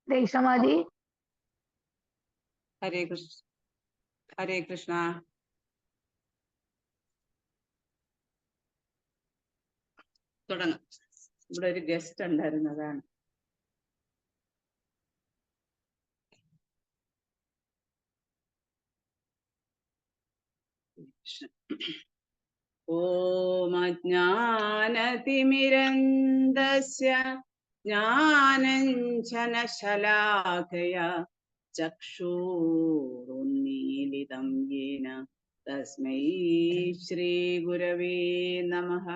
ദേശമാതി. ഹരേ കൃഷ്ണ. ഹരേ കൃഷ്ണ. തുടങ്ങാം. ഇവിടെ ഒരു ഗസ്റ്റ് ഉണ്ടായിരുന്നു, അതാണ്. ഓം അജ്ഞാനതിമിരന്ദസ്യ ജ്ഞാനഞ്ജനശലാകയ ചക്ഷുരുന്മീലിതം യേന തസ്മൈ ശ്രീഗുരവേ നമഃ.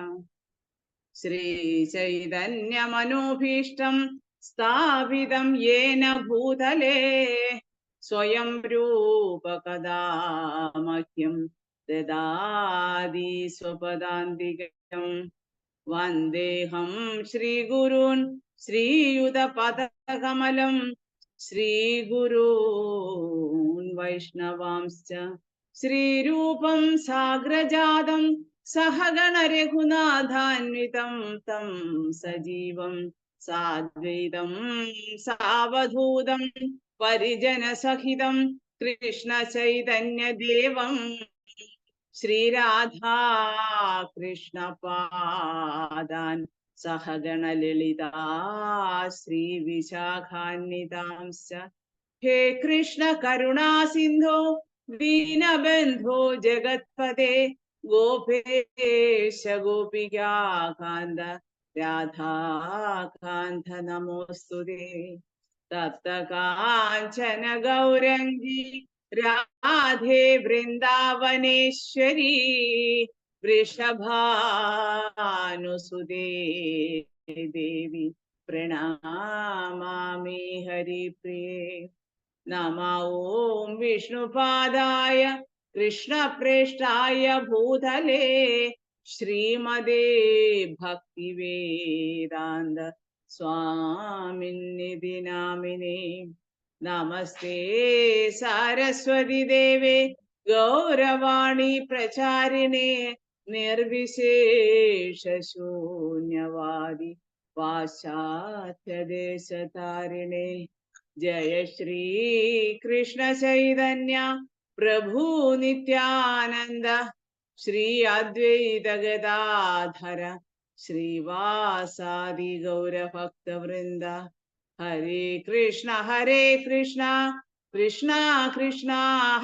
ശ്രീചൈതന്യമനോഭീഷ്ടം സ്ഥാപിതം യേന ഭൂതലേ സ്വയം രൂപ കദാ മഹ്യം ദദാതി സ്വപദാന്തികം. വന്ദേഹം ശ്രീഗുരുൻ ശ്രീയുതപദകമലം ശ്രീഗുരൂൻ വൈഷ്ണവാംശ്ച ശ്രീരൂപം സാഗ്രജാതം സഹഗണ രഘുനാഥാന്വിതം തം സജീവം സാദ്വൈതം സാവധൂതം പരിജനസഹിതം കൃഷ്ണ ചൈതന്യദേവം ശ്രീരാധാ കൃഷ്ണ പാദാൻ സഹഗണ ലളിതാ ശ്രീവിശാഖാന്വിതാംശ്ച. ഹേ കൃഷ്ണ കരുണാ സിന്ധോ ദീനബന്ധോ ജഗത്പദേ ഗോപേശ ഗോപികാകാന്ത രാധാകാന്ത നമോസ്തുതേ. തപ്തകാഞ്ചന ഗൗരംഗി രാധേ വൃന്ദാവനേശ്വരി വൃഷഭാനുസുതേ ദേവി പ്രണാമാമി ഹരിപ്രിയേ. നമോ ഓം വിഷ്ണുപാദായ കൃഷ്ണപ്രേഷ്ഠായ ഭൂതലേ ശ്രീമദേ ഭക്തിവേദാന്ത സ്വാമിന്നിധി നാമിനേ. നമസ്തേ സാരസ്വതി ദേവേ ഗൗരവാണി പ്രചാരിണേ നിർവിശേഷ ശൂന്യവാദി പാശ്ചാത്യദേശതാരിണേ. ജയ ശ്രീ കൃഷ്ണ ചൈതന്യ പ്രഭു നിത്യാനന്ദ ശ്രീ അദ്വൈത ഗദാധര ശ്രീവാസാദി ഗൗരഭക്തവൃന്ദ. ഹരേ കൃഷ്ണ കൃഷ്ണ കൃഷ്ണ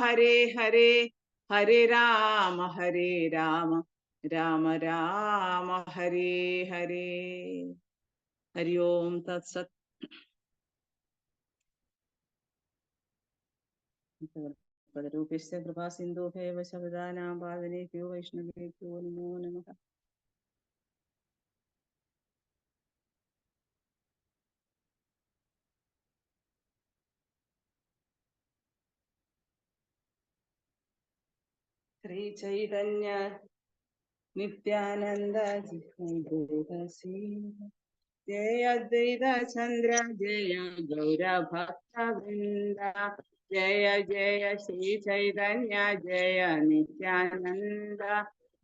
ഹരേ ഹരേ, ഹരേ രാമ രാമ രാമ ഹരേ ഹരേ. ഹരി ഓം തത്സത്. പദരൂപസ്യ കൃപാസിന്ധുഭേവ ശബ്ദാനാം പാവനേഭ്യോ വൈഷ്ണവേഭ്യോ നമോ നമഃ. ശ്രീ ചൈതന്യ നിത്യാനന്ദ ജയ അദ്വൈത ചന്ദ്ര ജയ ഗൗരഭക്തവൃന്ദ. ജയ ജയ ശ്രീ ചൈതന്യ ജയ നിത്യാനന്ദ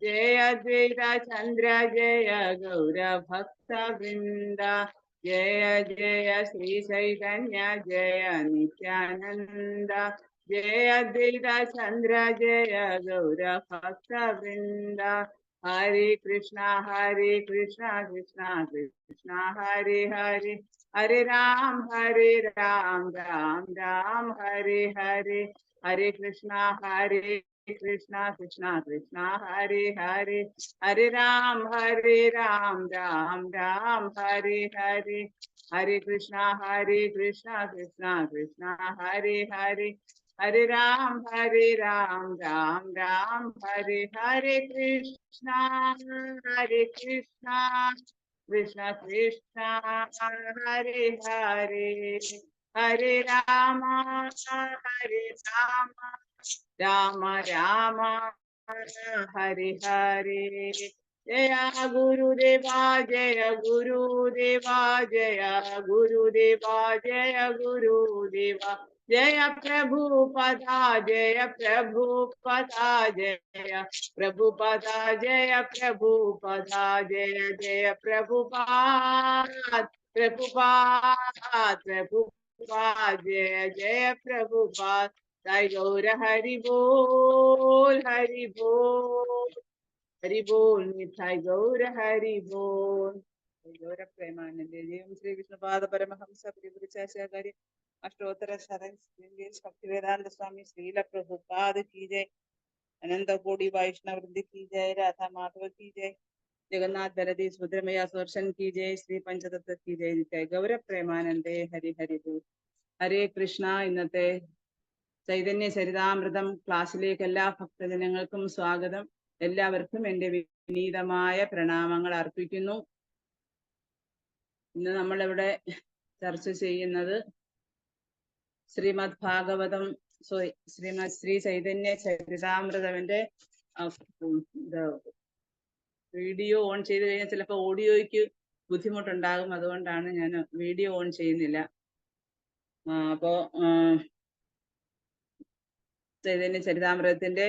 ജയ അദ്വൈത ചന്ദ്ര ജയ ഗൗരഭക്തവൃന്ദ. ജയ ജയ ശ്രീ ചൈതന്യ ജയ നിത്യാനന്ദ ജയ അദ്വൈത Chandra Jaya ഗൗരഭക്തവൃന്ദ. Hare Krishna Krishna Krishna Hare Hare, Hare Ram Ram Ram Hare Hare, Hare Krishna Krishna Krishna Hare Hare, Hare Ram Ram Ram Hare Hare, Hare Krishna Krishna Krishna Hare Hare, Hare Ram Ram Ram Hare Hare, Krishna Krishna Krishna Hare Hare, Hare Rama Rama Rama Hare Hare. Jaya Guru Deva Jaya Guru Deva Jaya Guru Deva Jaya Guru Deva, Jaya Prabhupada Jaya Prabhupada Jaya Prabhupada Jaya Prabhupada Jaya Jaya Prabhupada Prabhupada Prabhupada Jaya Jaya Prabhupada. Jai Gaura Hari Bol Hari Bol Hari Bol Mithai Gaura Hari Bol. Gaura Premanande Jayam Sri Vishnupada Paramahamsa Purivachacharya Ashtotara Saran Sringesh Bhaktivedanta Swami Srila Prabhupada ki jai, Ananda Kodi Vaishnava Vrinda ki jai, Radha Madhava ki jai, Jagannath Baladi Subhadramaya Sudarshan ki jai, Sri Panchatattva ki jai. Jai Gaura Premanande Hari Hari Bol. Hare Krishna. ഇന്നത്തെ ചൈതന്യ ചരിതാമൃതം ക്ലാസ്സിലേക്ക് എല്ലാ ഭക്തജനങ്ങൾക്കും സ്വാഗതം. എല്ലാവർക്കും എൻ്റെ വിനീതമായ പ്രണാമങ്ങൾ അർപ്പിക്കുന്നു. ഇന്ന് നമ്മളിവിടെ ചർച്ച ചെയ്യുന്നത് ശ്രീമദ് ഭാഗവതം ശ്രീമദ് ശ്രീ ചൈതന്യ ചരിതാമൃതമിന്റെ വീഡിയോ ഓൺ ചെയ്ത് കഴിഞ്ഞാൽ ചിലപ്പോൾ ഓഡിയോയ്ക്ക് ബുദ്ധിമുട്ടുണ്ടാകും. അതുകൊണ്ടാണ് ഞാൻ വീഡിയോ ഓൺ ചെയ്യുന്നില്ല. അപ്പോ ചൈതന്യ ചരിതാമൃതത്തിന്റെ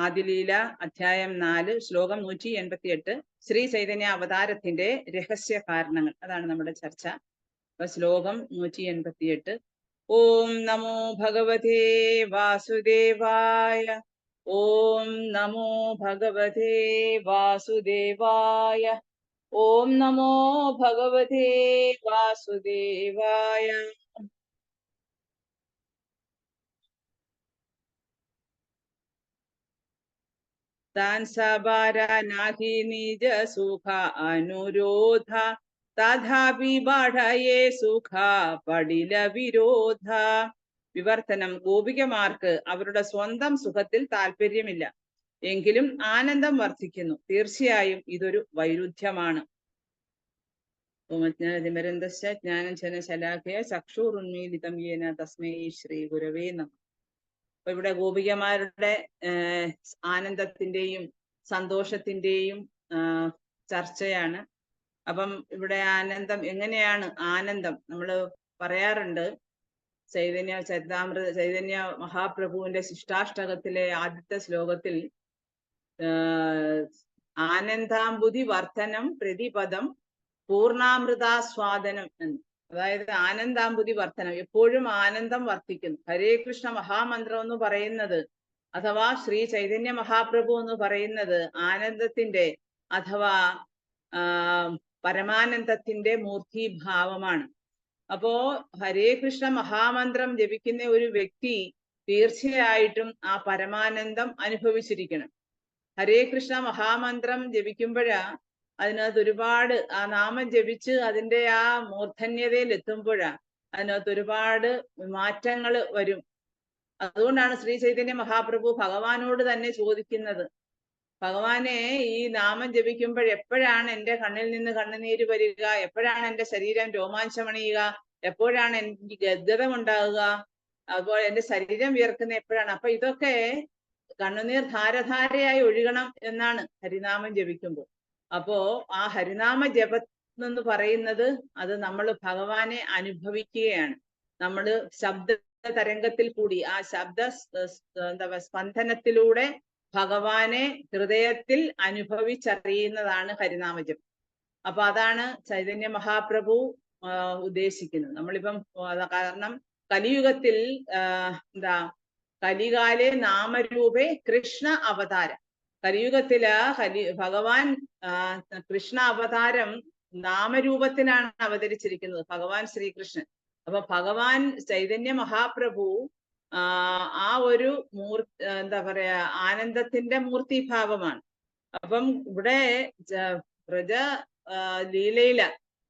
ആദിലീല അധ്യായം 4 ശ്ലോകം 188 ശ്രീ ചൈതന്യ അവതാരത്തിന്റെ രഹസ്യ കാരണങ്ങൾ, അതാണ് നമ്മുടെ ചർച്ച. അപ്പൊ ശ്ലോകം 188. ഓം നമോ ഭഗവതേ വാസുദേവായ. ഓം നമോ ഭഗവതേ വാസുദേവായ. ഓം നമോ ഭഗവതേ വാസുദേവായ. താൻ സബാര നാഹി നിജ സുഖ അനുരോധ തഥാപി ബാഢയേ സുഖ പടില വിരോധ. വിവർത്തനം: ഗോപികമാർക്ക് അവരുടെ സ്വന്തം സുഖത്തിൽ താല്പര്യമില്ല, എങ്കിലും ആനന്ദം വർദ്ധിക്കുന്നു. തീർച്ചയായും ഇതൊരു വൈരുദ്ധ്യമാണ്. ജ്ഞാനശലാഖയ ചക്ഷുരുന്മീലിതം യേന തസ്മൈ ശ്രീ ഗുരവേ നമഃ. അപ്പൊ ഇവിടെ ഗോപികമാരുടെ ആനന്ദത്തിന്റെയും സന്തോഷത്തിന്റെയും ചർച്ചയാണ്. അപ്പം ഇവിടെ ആനന്ദം എങ്ങനെയാണ്? ആനന്ദം നമ്മൾ പറയാറുണ്ട്, ചൈതന്യ മഹാപ്രഭുവിന്റെ ശിഷ്ടാഷ്ടകത്തിലെ ആദ്യത്തെ ശ്ലോകത്തിൽ ആനന്ദാംബുധി വർദ്ധനം പ്രതിപദം പൂർണ്ണാമൃതാസ്വാദനം എന്ന്. അതായത് ആനന്ദാംബുധി വർദ്ധനം, എപ്പോഴും ആനന്ദം വർദ്ധിക്കുന്നു. ഹരേ കൃഷ്ണ മഹാമന്ത്രം എന്ന് പറയുന്നത്, അഥവാ ശ്രീ ചൈതന്യ മഹാപ്രഭു എന്ന് പറയുന്നത് ആനന്ദത്തിന്റെ അഥവാ പരമാനന്ദത്തിന്റെ മൂർത്തിഭാവമാണ്. അപ്പോ ഹരേ കൃഷ്ണ മഹാമന്ത്രം ജപിക്കുന്ന ഒരു വ്യക്തി തീർച്ചയായിട്ടും ആ പരമാനന്ദം അനുഭവിച്ചിരിക്കണം. ഹരേ കൃഷ്ണ മഹാമന്ത്രം ജപിക്കുമ്പോഴാ അതിനകത്ത് ഒരുപാട് ആ നാമം ജപിച്ച് അതിൻ്റെ ആ മൂർധന്യതയിൽ എത്തുമ്പോഴാ അതിനകത്ത് ഒരുപാട് മാറ്റങ്ങൾ വരും. അതുകൊണ്ടാണ് ശ്രീ ചൈതന്യ മഹാപ്രഭു ഭഗവാനോട് തന്നെ ചോദിക്കുന്നത്, ഭഗവാനെ, ഈ നാമം ജപിക്കുമ്പോൾ എപ്പോഴാണ് എൻ്റെ കണ്ണിൽ നിന്ന് കണ്ണുനീര് വരിക, എപ്പോഴാണ് എൻ്റെ ശരീരം രോമാഞ്ചമണിയുക, എപ്പോഴാണ് എനിക്ക് ഗദ്ഗതം ഉണ്ടാകുക, അതുപോലെ എൻ്റെ ശരീരം വിയർക്കുന്ന എപ്പോഴാണ്. അപ്പൊ ഇതൊക്കെ കണ്ണുനീർ ധാരധാരയായി ഒഴുകണം എന്നാണ് ഹരിനാമം ജപിക്കുമ്പോൾ. അപ്പോ ആ ഹരിനാമ ജപം എന്ന് പറയുന്നത് അത് നമ്മൾ ഭഗവാനെ അനുഭവിക്കുകയാണ്. നമ്മൾ ശബ്ദ തരംഗത്തിൽ കൂടി ആ ശബ്ദ സ്പന്ദനത്തിലൂടെ ഭഗവാനെ ഹൃദയത്തിൽ അനുഭവിച്ചറിയുന്നതാണ് ഹരിനാമജപം. അപ്പൊ അതാണ് ചൈതന്യ മഹാപ്രഭു ഉദ്ദേശിക്കുന്നത്. നമ്മളിപ്പം കാരണം കലിയുഗത്തിൽ കലികാലെ നാമരൂപേ കൃഷ്ണ അവതാരം. കലിയുഗത്തില് ഭഗവാൻ കൃഷ്ണ അവതാരം നാമരൂപത്തിലാണ് അവതരിച്ചിരിക്കുന്നത്, ഭഗവാൻ ശ്രീകൃഷ്ണൻ. അപ്പൊ ഭഗവാൻ ചൈതന്യ മഹാപ്രഭു ആ ഒരു എന്താ പറയാ ആനന്ദത്തിന്റെ മൂർത്തിഭാവമാണ്. അപ്പം ഇവിടെ വ്രജ ലീലയില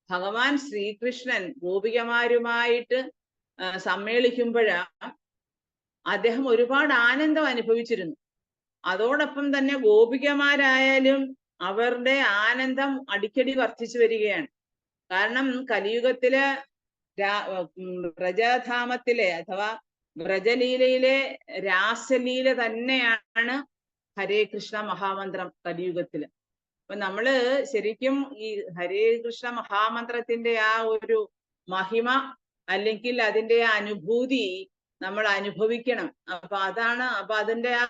ഭഗവാൻ ശ്രീകൃഷ്ണൻ ഗോപികമാരുമായിട്ട് സമ്മേളിക്കുമ്പോഴാ അദ്ദേഹം ഒരുപാട് ആനന്ദം അനുഭവിച്ചിരുന്നു. അതോടൊപ്പം തന്നെ ഗോപികമാരായാലും അവരുടെ ആനന്ദം അടിക്കടി വർദ്ധിച്ചു വരികയാണ്. കാരണം കലിയുഗത്തിലെ വ്രജധാമത്തിലെ അഥവാ വ്രജലീലയിലെ രാസലീല തന്നെയാണ് ഹരേ കൃഷ്ണ മഹാമന്ത്രം കലിയുഗത്തില്. അപ്പൊ നമ്മള് ശരിക്കും ഈ ഹരേ കൃഷ്ണ മഹാമന്ത്രത്തിന്റെ ആ ഒരു മഹിമ അല്ലെങ്കിൽ അതിന്റെ ആ അനുഭൂതി നമ്മൾ അനുഭവിക്കണം. അപ്പൊ അതിന്റെ ആ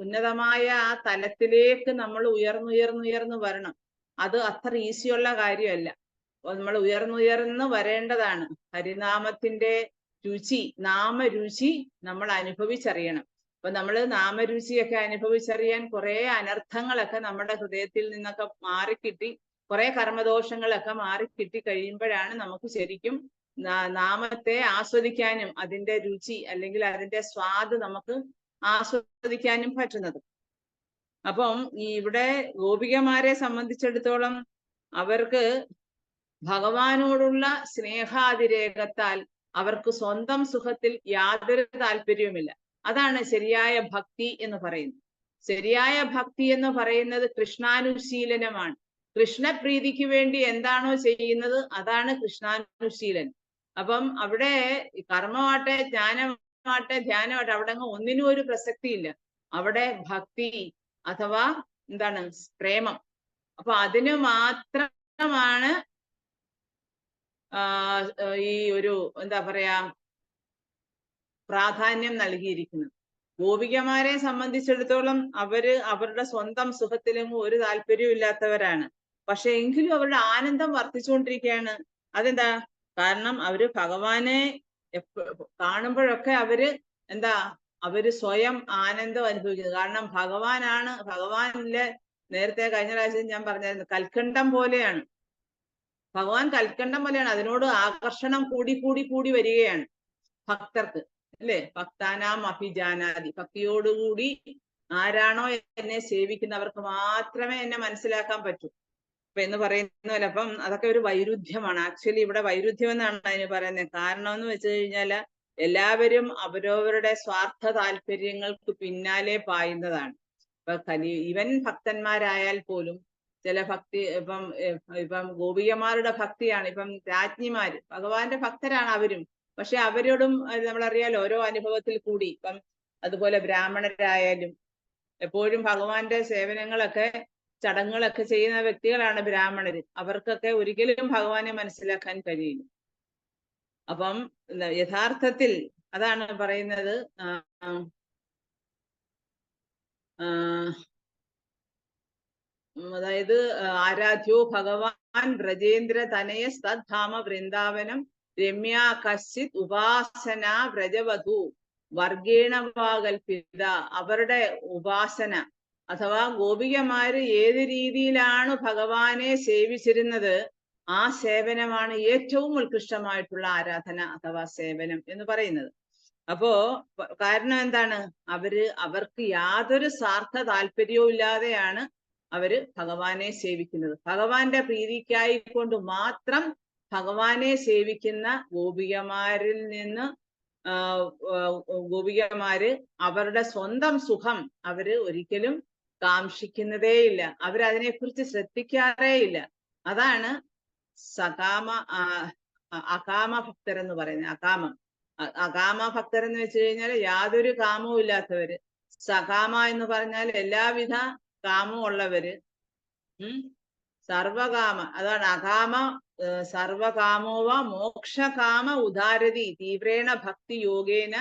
ഉന്നതമായ ആ തലത്തിലേക്ക് നമ്മൾ ഉയർന്നുയർന്നുയർന്നു വരണം. അത് അത്ര ഈസിയുള്ള കാര്യമല്ല. നമ്മൾ ഉയർന്നുയർന്ന് വരേണ്ടതാണ്. ഹരിനാമത്തിന്റെ രുചി, നാമരുചി നമ്മൾ അനുഭവിച്ചറിയണം. അപ്പൊ നമ്മൾ നാമരുചിയൊക്കെ അനുഭവിച്ചറിയാൻ കുറെ അനർത്ഥങ്ങളൊക്കെ നമ്മുടെ ഹൃദയത്തിൽ നിന്നൊക്കെ മാറിക്കിട്ടി, കുറെ കർമ്മദോഷങ്ങളൊക്കെ മാറിക്കിട്ടി കഴിയുമ്പോഴാണ് നമുക്ക് ശരിക്കും നാമത്തെ ആസ്വദിക്കാനും അതിന്റെ രുചി അല്ലെങ്കിൽ അതിന്റെ സ്വാദ് നമുക്ക് ആസ്വദിക്കാനും പറ്റുന്നത്. അപ്പം ഇവിടെ ഗോപികമാരെ സംബന്ധിച്ചിടത്തോളം അവർക്ക് ഭഗവാനോടുള്ള സ്നേഹാതിരേകത്താൽ അവർക്ക് സ്വന്തം സുഖത്തിൽ യാതൊരു താല്പര്യവുമില്ല. അതാണ് ശരിയായ ഭക്തി എന്ന് പറയുന്നത്. ശരിയായ ഭക്തി എന്ന് പറയുന്നത് കൃഷ്ണാനുശീലനമാണ്. കൃഷ്ണപ്രീതിക്ക് വേണ്ടി എന്താണോ ചെയ്യുന്നത് അതാണ് കൃഷ്ണാനുശീലനം. അപ്പം അവിടെ കർമ്മമാട്ടെ, ജ്ഞാനമാട്ടെ, ധ്യാനമാട്ടെ അവിടെ ഒന്നിനും ഒരു പ്രസക്തിയില്ല. അവിടെ ഭക്തി അഥവാ എന്താണ് പ്രേമം. അപ്പൊ അതിന് മാത്രമാണ് ഈ ഒരു എന്താ പറയാ പ്രാധാന്യം നൽകിയിരിക്കുന്നത്. ഗോപികമാരെ സംബന്ധിച്ചിടത്തോളം അവരുടെ സ്വന്തം സുഖത്തിലും ഒരു താല്പര്യവും ഇല്ലാത്തവരാണ്. പക്ഷെ എങ്കിലും അവരുടെ ആനന്ദം വർദ്ധിച്ചുകൊണ്ടിരിക്കുകയാണ്. അതെന്താ? കാരണം അവര് ഭഗവാനെ കാണുമ്പോഴൊക്കെ അവര് സ്വയം ആനന്ദം അനുഭവിക്കുന്നത്. കാരണം ഭഗവാനിലെ നേരത്തെ കഴിഞ്ഞ പ്രാവശ്യം ഞാൻ പറഞ്ഞായിരുന്നു, കൽക്കണ്ടം പോലെയാണ് ഭഗവാൻ. കൽക്കണ്ടം പോലെയാണ്. അതിനോട് ആകർഷണം കൂടി കൂടി കൂടി വരികയാണ് ഭക്തർക്ക്, അല്ലേ? ഭക്താനാം അഭിജാനാതി. ഭക്തിയോടുകൂടി ആരാണോ എന്നെ സേവിക്കുന്നവർക്ക് മാത്രമേ എന്നെ മനസ്സിലാക്കാൻ പറ്റൂ. അപ്പൊ എന്ന് പറയുന്നല്ലോ. അപ്പം അതൊക്കെ ഒരു വൈരുദ്ധ്യമാണ്. ആക്ച്വലി ഇവിടെ വൈരുദ്ധ്യം എന്നാണ് അതിന് പറയുന്നത്. കാരണം എന്ന് വെച്ച് കഴിഞ്ഞാല് എല്ലാവരും അവരവരുടെ സ്വാർത്ഥ താല്പര്യങ്ങൾക്ക് പിന്നാലെ പായുന്നതാണ്. ഇപ്പൊ ഇവൻ ഭക്തന്മാരായാൽ പോലും ചില ഭക്തി ഇപ്പം ഗോപികമാരുടെ ഭക്തിയാണ്. ഇപ്പം രാജ്ഞിമാര് ഭഗവാന്റെ ഭക്തരാണ് അവരും. പക്ഷെ അവരോടും നമ്മളറിയാലോ ഓരോ അനുഭവത്തിൽ കൂടി. ഇപ്പം അതുപോലെ ബ്രാഹ്മണരായാലും എപ്പോഴും ഭഗവാന്റെ സേവനങ്ങളൊക്കെ ചടങ്ങുകളൊക്കെ ചെയ്യുന്ന വ്യക്തികളാണ് ബ്രാഹ്മണര്. അവർക്കൊക്കെ ഒരിക്കലും ഭഗവാനെ മനസ്സിലാക്കാൻ കഴിയില്ല. അപ്പം യഥാർത്ഥത്തിൽ അതാണ് പറയുന്നത്. അതായത് ആരാധ്യോ ഭഗവാൻ വ്രജേന്ദ്ര തനയ സദ്ധാമ വൃന്ദാവനം രമ്യ കശ്ചിത് ഉപാസന വ്രജവധു വർഗേണ വാകൽപിത. അവരുടെ ഉപാസന അഥവാ ഗോപികമാര് ഏത് രീതിയിലാണ് ഭഗവാനെ സേവിച്ചിരുന്നത് ആ സേവനമാണ് ഏറ്റവും ഉത്കൃഷ്ടമായിട്ടുള്ള ആരാധന അഥവാ സേവനം എന്ന് പറയുന്നത്. അപ്പോ കാരണം എന്താണ്? അവർക്ക് യാതൊരു സ്വാർത്ഥ താല്പര്യവും ഇല്ലാതെയാണ് അവര് ഭഗവാനെ സേവിക്കുന്നത്. ഭഗവാന്റെ പ്രീതിക്കായി കൊണ്ട് മാത്രം ഭഗവാനെ സേവിക്കുന്ന ഗോപികമാരിൽ നിന്ന് ഗോപികമാര് അവരുടെ സ്വന്തം സുഖം അവര് ഒരിക്കലും കാക്ഷിക്കുന്നതേയില്ല. അവരതിനെക്കുറിച്ച് ശ്രദ്ധിക്കാറേയില്ല. അതാണ് അകാമ ഭക്തരെന്ന് പറയുന്നത്. അകാമ ഭക്തരെന്ന് വെച്ച് കഴിഞ്ഞാൽ യാതൊരു കാമവും ഇല്ലാത്തവര്. സകാമ എന്ന് പറഞ്ഞാൽ എല്ലാവിധ കാമവും ഉള്ളവര്. സർവകാമ അതാണ് അകാമ. സർവകാമോവ മോക്ഷകാമ ഉദാരതി തീവ്രേണ ഭക്തി യോഗേന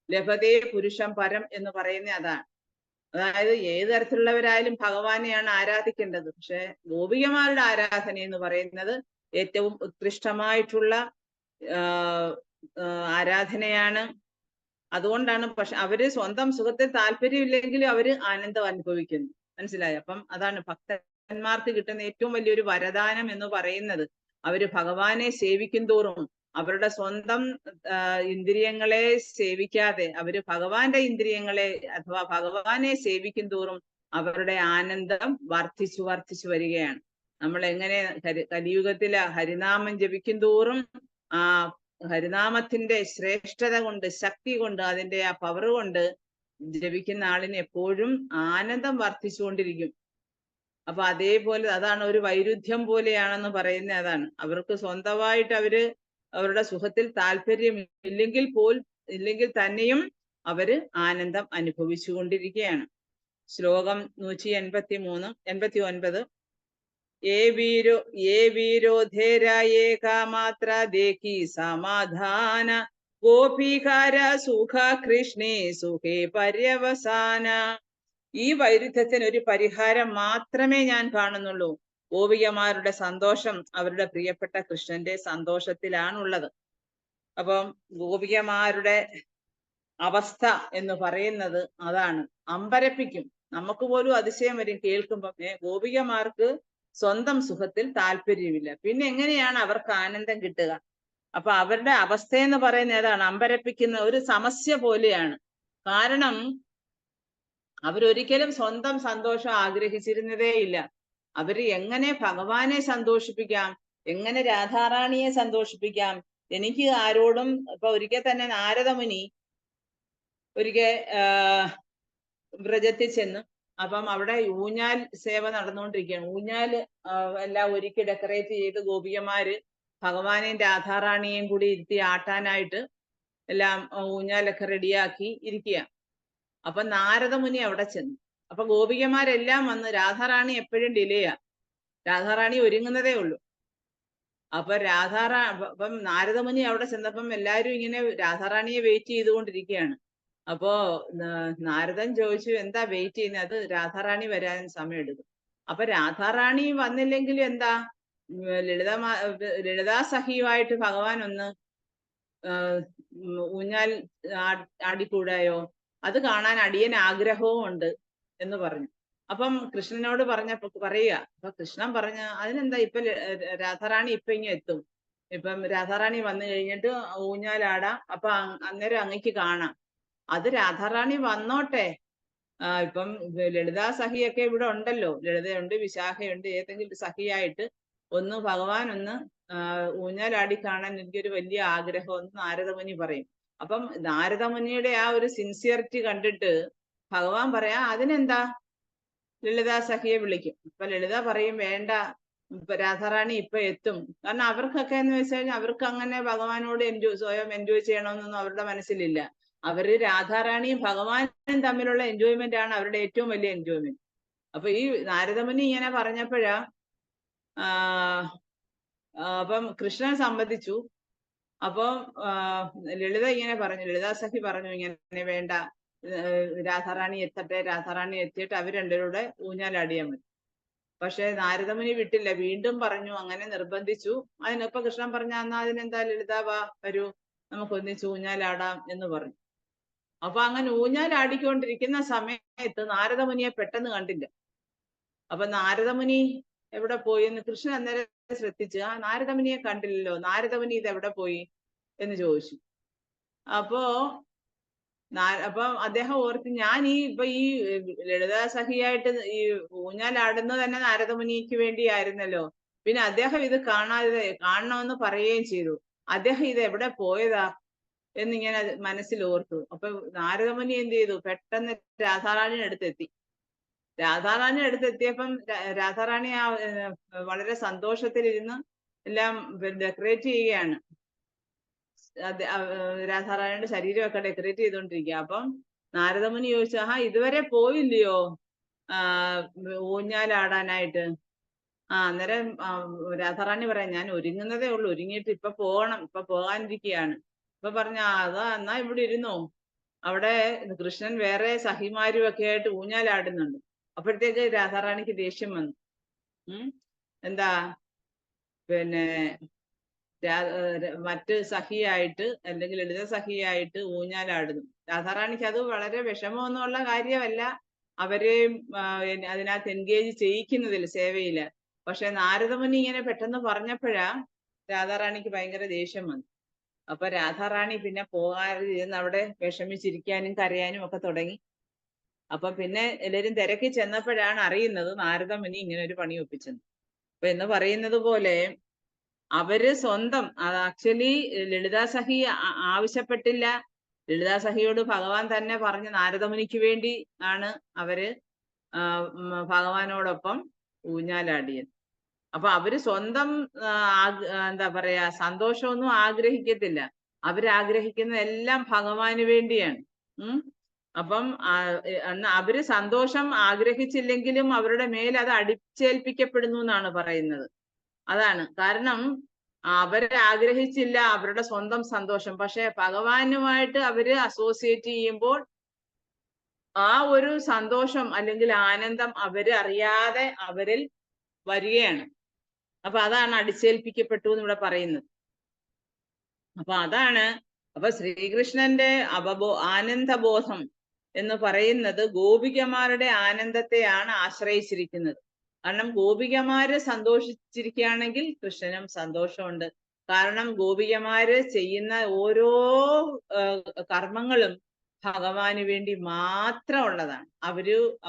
ലഭതേ പുരുഷം പരം എന്ന് പറയുന്ന അതാണ്. അതായത് ഏത് തരത്തിലുള്ളവരായാലും ഭഗവാനെയാണ് ആരാധിക്കേണ്ടത്. പക്ഷെ ഗോപികമാരുടെ ആരാധന എന്ന് പറയുന്നത് ഏറ്റവും ഉത്കൃഷ്ടമായിട്ടുള്ള ആരാധനയാണ്. അതുകൊണ്ടാണ്. പക്ഷെ അവര് സ്വന്തം സുഖത്തിൽ താല്പര്യമില്ലെങ്കിലും അവര് ആനന്ദം അനുഭവിക്കുന്നു. മനസ്സിലായോ? അപ്പം അതാണ് ഭക്തന്മാർക്ക് കിട്ടുന്ന ഏറ്റവും വലിയൊരു വരദാനം എന്ന് പറയുന്നത്. അവര് ഭഗവാനെ സേവിക്കും തോറും അവരുടെ സ്വന്തം ഇന്ദ്രിയങ്ങളെ സേവിക്കാതെ അവര് ഭഗവാന്റെ ഇന്ദ്രിയങ്ങളെ അഥവാ ഭഗവാനെ സേവിക്കും തോറും അവരുടെ ആനന്ദം വർദ്ധിച്ചു വർദ്ധിച്ചു വരികയാണ്. നമ്മൾ എങ്ങനെ കലിയുഗത്തിലെ ഹരിനാമം ജപിക്കും തോറും ആ ഹരിനാമത്തിന്റെ ശ്രേഷ്ഠത കൊണ്ട്, ശക്തി കൊണ്ട്, അതിന്റെ ആ പവർ കൊണ്ട് ജപിക്കുന്ന ആളിന് എപ്പോഴും ആനന്ദം വർദ്ധിച്ചുകൊണ്ടിരിക്കും. അപ്പൊ അതേപോലെ അതാണ് ഒരു വൈരുദ്ധ്യം പോലെയാണെന്ന് പറയുന്നത്. അതാണ് അവർക്ക് സ്വന്തമായിട്ട് അവരുടെ സുഖത്തിൽ താല്പര്യം ഇല്ലെങ്കിൽ തന്നെയും അവര് ആനന്ദം അനുഭവിച്ചു കൊണ്ടിരിക്കുകയാണ്. ശ്ലോകം 189. ये वीरो धेराये का मात्रा देखी समाधान ഗോപീകാര സുഖ കൃഷ്ണേ സുഖേ പര്യവസാന. ഈ വൈരുദ്ധ്യത്തിന് ഒരു പരിഹാരം മാത്രമേ ഞാൻ കാണുന്നുള്ളൂ. ഗോപികമാരുടെ സന്തോഷം അവരുടെ പ്രിയപ്പെട്ട കൃഷ്ണന്റെ സന്തോഷത്തിലാണുള്ളത്. അപ്പം ഗോപികമാരുടെ അവസ്ഥ എന്ന് പറയുന്നത് അതാണ്. അമ്പരപ്പിക്കും. നമുക്ക് പോലും അതിശയം വരും കേൾക്കുമ്പം. ഗോപികമാർക്ക് സ്വന്തം സുഖത്തിൽ താല്പര്യമില്ല, പിന്നെ എങ്ങനെയാണ് അവർക്ക് ആനന്ദം കിട്ടുക? അപ്പൊ അവരുടെ അവസ്ഥയെന്ന് പറയുന്നത് ഏതാണ്? അമ്പരപ്പിക്കുന്ന ഒരു സമസ്യ പോലെയാണ്. കാരണം അവരൊരിക്കലും സ്വന്തം സന്തോഷം ആഗ്രഹിച്ചിരുന്നതേ ഇല്ല. അവര് എങ്ങനെ ഭഗവാനെ സന്തോഷിപ്പിക്കാം, എങ്ങനെ രാധാറാണിയെ സന്തോഷിപ്പിക്കാം, എനിക്ക് ആരോടും. ഇപ്പൊ ഒരിക്കൽ തന്നെ നാരദമുനി ഒരിക്കൽ വ്രജത്തിൽ ചെന്നു. അപ്പം അവിടെ ഊഞ്ഞാൽ സേവ നടന്നുകൊണ്ടിരിക്കുകയാണ്. ഊഞ്ഞാൽ എല്ലാം ഒരുക്കി ഡെക്കറേറ്റ് ചെയ്ത് ഗോപികമാര് ഭഗവാനെയും രാധാറാണിയെയും കൂടി ഇരുത്തി ആട്ടാനായിട്ട് എല്ലാം ഊഞ്ഞാലൊക്കെ റെഡിയാക്കി ഇരിക്കുക. അപ്പൊ നാരദമുനി അവിടെ ചെന്നു. അപ്പൊ ഗോപികമാരെല്ലാം വന്ന്, രാധാറാണി എപ്പോഴും ഡിലേയാ, രാധാറാണി ഒരുങ്ങുന്നതേ ഉള്ളൂ. അപ്പൊ അപ്പം നാരദമുനി അവിടെ ചെന്നപ്പം എല്ലാരും ഇങ്ങനെ രാധാറാണിയെ വെയിറ്റ് ചെയ്തുകൊണ്ടിരിക്കുകയാണ്. അപ്പോ നാരദൻ ചോദിച്ചു, എന്താ വെയിറ്റ് ചെയ്യുന്നത്? അത് രാധാറാണി വരാൻ സമയം എടുക്കും. അപ്പൊ രാധാറാണി വന്നില്ലെങ്കിൽ എന്താ, ലളിതാ സഖിയുമായിട്ട് ഭഗവാൻ ഒന്ന് ഊഞ്ഞാൽ ആടിക്കൂടായോ? അത് കാണാൻ അടിയൻ ആഗ്രഹവും ഉണ്ട് എന്ന് പറഞ്ഞു. അപ്പം കൃഷ്ണനോട് പറയുക. അപ്പൊ കൃഷ്ണൻ പറഞ്ഞ, അതിനെന്താ, ഇപ്പൊ രാധാറാണി ഇപ്പൊ ഇങ്ങനെ എത്തും, ഇപ്പം രാധാറാണി വന്നു കഴിഞ്ഞിട്ട് ഊഞ്ഞാലാടാം, അപ്പൊ അന്നേരം അങ്ങക്ക് കാണാം. അത് രാധാറാണി വന്നോട്ടെ, ഇപ്പം ലളിതാ സഖിയൊക്കെ ഇവിടെ ഉണ്ടല്ലോ, ലളിതയുണ്ട്, വിശാഖയുണ്ട്, ഏതെങ്കിലും സഖിയായിട്ട് ഒന്ന് ഭഗവാൻ ഒന്ന് ഊഞ്ഞാലാടി കാണാൻ എനിക്കൊരു വലിയ ആഗ്രഹം എന്ന് നാരദമുനി പറയും. അപ്പം നാരദമുനിയുടെ ആ ഒരു സിൻസിയറിറ്റി കണ്ടിട്ട് ഭഗവാൻ പറയാ, അതിനെന്താ, ലളിതാ സഖിയെ വിളിക്കും. ഇപ്പൊ ലളിത പറയും, വേണ്ട, ഇപ്പൊ രാധാറാണി ഇപ്പൊ എത്തും. കാരണം അവർക്കൊക്കെ എന്ന് വെച്ച് കഴിഞ്ഞാൽ അവർക്ക് അങ്ങനെ ഭഗവാനോട് സ്വയം എൻജോയ് ചെയ്യണമെന്നൊന്നും അവരുടെ മനസ്സിലില്ല. അവര് രാധാറാണിയും ഭഗവാനും തമ്മിലുള്ള എൻജോയ്മെന്റ് ആണ് അവരുടെ ഏറ്റവും വലിയ എൻജോയ്മെന്റ്. അപ്പൊ ഈ നാരദമുനി ഇങ്ങനെ പറഞ്ഞപ്പോഴാ അപ്പം കൃഷ്ണൻ സമ്മതിച്ചു. അപ്പം ലളിത ഇങ്ങനെ പറഞ്ഞു, ലളിതാ സഖി പറഞ്ഞു, ഇങ്ങനെ വേണ്ട, രാധാറാണി എത്തട്ടെ, രാധാറാണി എത്തിയിട്ട് അവർ രണ്ടുപേരുടെ ഊഞ്ഞാലാടിയാൽ മതി. പക്ഷെ നാരദമുനി വിട്ടില്ല, വീണ്ടും പറഞ്ഞു, അങ്ങനെ നിർബന്ധിച്ചു. അതിനൊപ്പം കൃഷ്ണൻ പറഞ്ഞ, എന്നാ അതിനെന്താ ലളിത, വാ, വരൂ, നമുക്ക് ഒന്നിച്ച് ഊഞ്ഞാലാടാം എന്ന് പറഞ്ഞു. അപ്പൊ അങ്ങനെ ഊഞ്ഞാലാടിക്കൊണ്ടിരിക്കുന്ന സമയത്ത് നാരദമുനിയെ പെട്ടെന്ന് കണ്ടില്ല. അപ്പൊ നാരദമുനി എവിടെ പോയി എന്ന് കൃഷ്ണൻ അന്നേരം ശ്രദ്ധിച്ച്, ആ നാരദമുനിയെ കണ്ടില്ലല്ലോ, നാരദമുനി ഇത് എവിടെ പോയി എന്ന് ചോദിച്ചു. അപ്പം അദ്ദേഹം ഓർത്ത്, ഞാൻ ഇപ്പൊ ഈ ലളിതാ സഖിയായിട്ട് ഈ ഊഞ്ഞാലാടുന്നത് തന്നെ നാരദമുനിക്ക് വേണ്ടിയായിരുന്നല്ലോ, പിന്നെ അദ്ദേഹം ഇത് കാണണമെന്ന് പറയുകയും ചെയ്തു, അദ്ദേഹം ഇത് എവിടെ പോയതാ എന്നിങ്ങനെ മനസ്സിൽ ഓർത്തു. അപ്പൊ നാരദമുനി എന്ത് ചെയ്തു, പെട്ടെന്ന് രാധാറാണിയുടെ അടുത്തെത്തി. രാധാറാണിയുടെ അടുത്തെത്തിയപ്പം രാധാറാണി വളരെ സന്തോഷത്തിലിരുന്ന് എല്ലാം ഡെക്കറേറ്റ് ചെയ്യുകയാണ്. രാധാറാണിയുടെ ശരീരമൊക്കെ ഡെക്കറേറ്റ് ചെയ്തുകൊണ്ടിരിക്കുക. അപ്പം നാരദമുനി ചോദിച്ചു, ഇതുവരെ പോയില്ലയോ ഊഞ്ഞാലാടാനായിട്ട്? അന്നേരം രാധാറാണി പറയാം, ഞാൻ ഒരുങ്ങുന്നതേ ഉള്ളൂ, ഒരുങ്ങിയിട്ട് ഇപ്പൊ പോകണം, ഇപ്പൊ പോകാനിരിക്കുകയാണ്. ഇപ്പൊ പറഞ്ഞ, എന്നാ ഇവിടെ ഇരുന്നോ, അവിടെ കൃഷ്ണൻ വേറെ സഖിമാരും ഒക്കെ ആയിട്ട് ഊഞ്ഞാലാടുന്നുണ്ട്. അപ്പോഴത്തേക്ക് രാധാറാണിക്ക് ദേഷ്യം വന്നു. എന്താ, പിന്നെ മറ്റ് സഖിയായിട്ട് അല്ലെങ്കിൽ ലളിത സഖിയായിട്ട് ഊഞ്ഞാലാടുന്നു. രാധാറാണിക്ക് അത് വളരെ വിഷമമൊന്നുമുള്ള കാര്യമല്ല. അവരെ അതിനകത്ത് എൻഗേജ് ചെയ്യിക്കുന്നതിൽ, സേവയില്. പക്ഷെ നാരദമുനി ഇങ്ങനെ പെട്ടെന്ന് പറഞ്ഞപ്പോഴാ രാധാറാണിക്ക് ഭയങ്കര ദേഷ്യം വന്നു. അപ്പൊ രാധാറാണി പിന്നെ പോകാതെ ഇരുന്ന് അവിടെ വിഷമിച്ചിരിക്കാനും കരയാനും ഒക്കെ തുടങ്ങി. അപ്പൊ പിന്നെ എല്ലാവരും തിരക്കി ചെന്നപ്പോഴാണ് അറിയുന്നത് നാരദമുനി ഇങ്ങനെ ഒരു പണി ഒപ്പിച്ചെന്ന്. അപ്പൊ എന്ന് പറയുന്നത് പോലെ അവര് സ്വന്തം, ആക്ച്വലി ലളിതാ സഖി ആവശ്യപ്പെട്ടില്ല. ലളിതാ സഖിയോട് ഭഗവാൻ തന്നെ പറഞ്ഞ് നാരദമുനിക്ക് വേണ്ടി ആണ് അവര് ഭഗവാനോടൊപ്പം ഊഞ്ഞാലാടിയത്. അപ്പൊ അവര് സ്വന്തം എന്താ പറയാ സന്തോഷമൊന്നും ആഗ്രഹിക്കത്തില്ല. അവരാഗ്രഹിക്കുന്നതെല്ലാം ഭഗവാന് വേണ്ടിയാണ്. അപ്പം അവര് സന്തോഷം ആഗ്രഹിച്ചില്ലെങ്കിലും അവരുടെ മേൽ അത് അടിച്ചേൽപ്പിക്കപ്പെടുന്നു എന്നാണ് പറയുന്നത്. അതാണ് കാരണം. അവരാഗ്രഹിച്ചില്ല അവരുടെ സ്വന്തം സന്തോഷം, പക്ഷെ ഭഗവാനുമായിട്ട് അവര് അസോസിയേറ്റ് ചെയ്യുമ്പോൾ ആ ഒരു സന്തോഷം അല്ലെങ്കിൽ ആനന്ദം അവര് അറിയാതെ അവരിൽ വരികയാണ്. അപ്പൊ അതാണ് അടിച്ചേൽപ്പിക്കപ്പെട്ടു എന്ന് ഇവിടെ പറയുന്നത്. അപ്പൊ അതാണ്. അപ്പൊ ശ്രീകൃഷ്ണന്റെ ആനന്ദബോധം എന്ന് പറയുന്നത് ഗോപികമാരുടെ ആനന്ദത്തെയാണ് ആശ്രയിച്ചിരിക്കുന്നത്. കാരണം ഗോപികമാര് സന്തോഷിച്ചിരിക്കുകയാണെങ്കിൽ കൃഷ്ണനും സന്തോഷമുണ്ട്. കാരണം ഗോപികമാര് ചെയ്യുന്ന ഓരോ കർമ്മങ്ങളും ഭഗവാന് വേണ്ടി മാത്രം ഉള്ളതാണ്.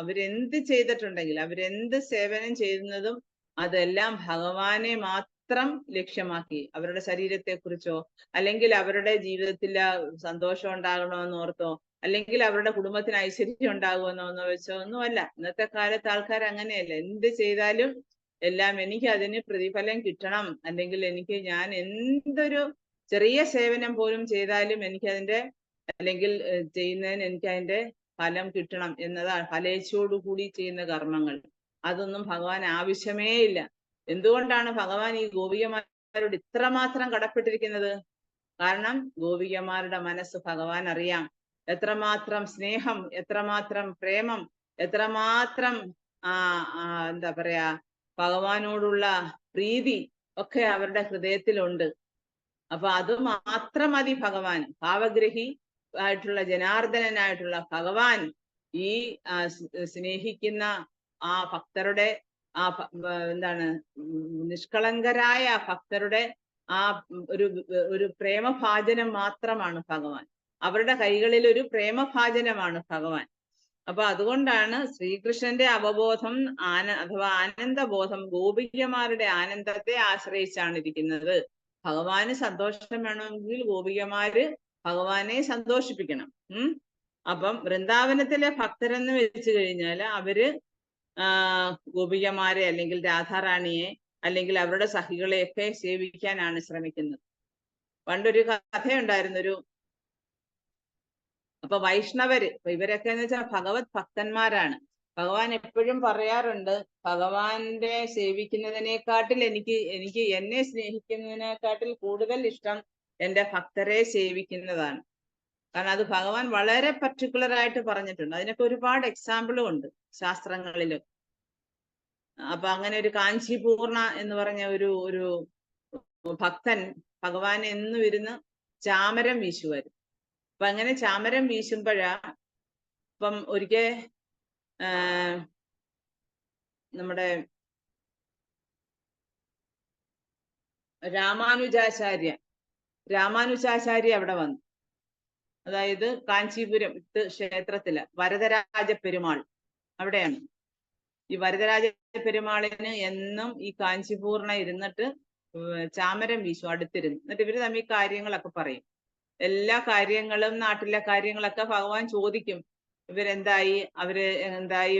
അവരെന്ത് ചെയ്തിട്ടുണ്ടെങ്കിൽ, അവരെന്ത് സേവനം ചെയ്യുന്നതും അതെല്ലാം ഭഗവാനെ മാത്രം ലക്ഷ്യമാക്കി. അവരുടെ ശരീരത്തെ കുറിച്ചോ അല്ലെങ്കിൽ അവരുടെ ജീവിതത്തിൽ സന്തോഷം ഉണ്ടാകണമെന്ന് ഓർത്തോ അല്ലെങ്കിൽ അവരുടെ കുടുംബത്തിന് ഐശ്വര്യം ഉണ്ടാകുമെന്നോ വെച്ചോ ഒന്നുമല്ല. ഇന്നത്തെ കാലത്ത് ആൾക്കാർ അങ്ങനെയല്ല. എന്ത് ചെയ്താലും എല്ലാം എനിക്ക് അതിന് പ്രതിഫലം കിട്ടണം, അല്ലെങ്കിൽ ഞാൻ എന്തൊരു ചെറിയ സേവനം പോലും ചെയ്താലും എനിക്കതിന്റെ അല്ലെങ്കിൽ ചെയ്യുന്നതിന് എനിക്ക് അതിന്റെ ഫലം കിട്ടണം എന്നതാണ്. ഫലേച്ഛയോടുകൂടി ചെയ്യുന്ന കർമ്മങ്ങൾ അതൊന്നും ഭഗവാൻ ആവശ്യമേ ഇല്ല. എന്തുകൊണ്ടാണ് ഭഗവാൻ ഈ ഗോപികമാരോട് ഇത്രമാത്രം കടപ്പെട്ടിരിക്കുന്നത്? കാരണം ഗോപികമാരുടെ മനസ്സ് ഭഗവാൻ അറിയാം. എത്രമാത്രം സ്നേഹം, എത്രമാത്രം പ്രേമം, എത്രമാത്രം എന്താ പറയാ ഭഗവാനോടുള്ള പ്രീതി ഒക്കെ അവരുടെ ഹൃദയത്തിലുണ്ട്. അപ്പൊ അത് മാത്രം മതി ഭഗവാൻ. ഭാവഗ്രഹി ആയിട്ടുള്ള ജനാർദ്ദനായിട്ടുള്ള ഭഗവാൻ ഈ സ്നേഹിക്കുന്ന ആ ഭക്തരുടെ എന്താണ് നിഷ്കളങ്കരായ ഭക്തരുടെ ആ ഒരു പ്രേമഭാജനം മാത്രമാണ് ഭഗവാൻ. അവരുടെ കൈകളിൽ ഒരു പ്രേമഭാജനമാണ് ഭഗവാൻ. അപ്പൊ അതുകൊണ്ടാണ് ശ്രീകൃഷ്ണന്റെ അവബോധം അഥവാ ആനന്ദബോധം ഗോപികമാരുടെ ആനന്ദത്തെ ആശ്രയിച്ചാണ് ഇരിക്കുന്നത്. ഭഗവാന് സന്തോഷം വേണമെങ്കിൽ ഗോപികമാര് ഭഗവാനെ സന്തോഷിപ്പിക്കണം. അപ്പം വൃന്ദാവനത്തിലെ ഭക്തരെന്ന് വെച്ച് കഴിഞ്ഞാൽ അവര് ഗോപികമാരെ അല്ലെങ്കിൽ രാധാറാണിയെ അല്ലെങ്കിൽ അവരുടെ സഖികളെയൊക്കെ സേവിക്കാനാണ് ശ്രമിക്കുന്നത്. പണ്ടൊരു കഥയുണ്ടായിരുന്നു. അപ്പൊ വൈഷ്ണവര്, ഇവരൊക്കെ എന്ന് വെച്ചാൽ ഭഗവത് ഭക്തന്മാരാണ്. ഭഗവാൻ എപ്പോഴും പറയാറുണ്ട്, ഭഗവാന്റെ സേവിക്കുന്നതിനെക്കാട്ടിൽ എനിക്ക് എന്നെ സ്നേഹിക്കുന്നതിനെക്കാട്ടിൽ കൂടുതൽ ഇഷ്ടം എൻ്റെ ഭക്തരെ സേവിക്കുന്നതാണ്. കാരണം അത് ഭഗവാൻ വളരെ പർട്ടിക്കുലർ ആയിട്ട് പറഞ്ഞിട്ടുണ്ട്. അതിനൊക്കെ ഒരുപാട് എക്സാമ്പിളും ഉണ്ട് ശാസ്ത്രങ്ങളിലും. അപ്പൊ അങ്ങനെ ഒരു കാഞ്ചിപൂർണ എന്ന് പറഞ്ഞ ഒരു ഭക്തൻ ഭഗവാൻ എന്നും ഇരുന്ന് ചാമരം വീശുമായിരുന്നു. അപ്പൊ അങ്ങനെ ചാമരം വീശുമ്പോഴാ ഇപ്പം ഒരിക്കൽ നമ്മുടെ രാമാനുജാചാര്യ അവിടെ വന്നു. അതായത് കാഞ്ചീപുരം ക്ഷേത്രത്തില് വരദരാജ പെരുമാൾ അവിടെയാണ്. ഈ വരദരാജ പെരുമാളിന് എന്നും ഈ കാഞ്ചിപൂർണ ഇരുന്നിട്ട് ചാമരം വീശും അടുത്തിരുന്ന്. എന്നിട്ട് ഇവര് തമ്മിൽ കാര്യങ്ങളൊക്കെ പറയും. എല്ലാ കാര്യങ്ങളും നാട്ടിലെ കാര്യങ്ങളൊക്കെ ഭഗവാൻ ചോദിക്കും. ഇവരെന്തായി,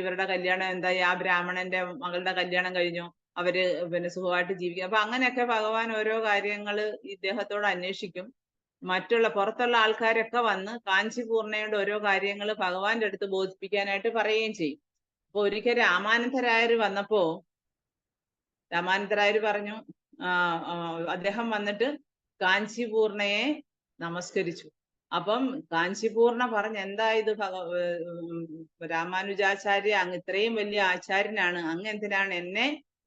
ഇവരുടെ കല്യാണം എന്തായി, ആ ബ്രാഹ്മണന്റെ മകളുടെ കല്യാണം കഴിഞ്ഞോ, അവര് പിന്നെ സുഖമായിട്ട് ജീവിക്കും. അപ്പൊ അങ്ങനെയൊക്കെ ഭഗവാൻ ഓരോ കാര്യങ്ങള് ഇദ്ദേഹത്തോട് അന്വേഷിക്കും. പുറത്തുള്ള ആൾക്കാരൊക്കെ വന്ന് കാഞ്ചിപൂർണയുടെ ഓരോ കാര്യങ്ങൾ ഭഗവാന്റെ അടുത്ത് ബോധിപ്പിക്കാനായിട്ട് പറയുകയും ചെയ്യും. അപ്പൊ ഒരിക്കൽ രാമാനന്ദരായർ വന്നപ്പോ രാമാനന്ദരായർ പറഞ്ഞു, അദ്ദേഹം വന്നിട്ട് കാഞ്ചിപൂർണയെ നമസ്കരിച്ചു. അപ്പം കാഞ്ചിപൂർണ പറഞ്ഞ്, എന്താ ഇത് രാമാനുജാചാര്യ, അങ്ങ് ഇത്രയും വലിയ ആചാര്യനാണ്, അങ്ങ് എന്തിനാണ് എന്നെ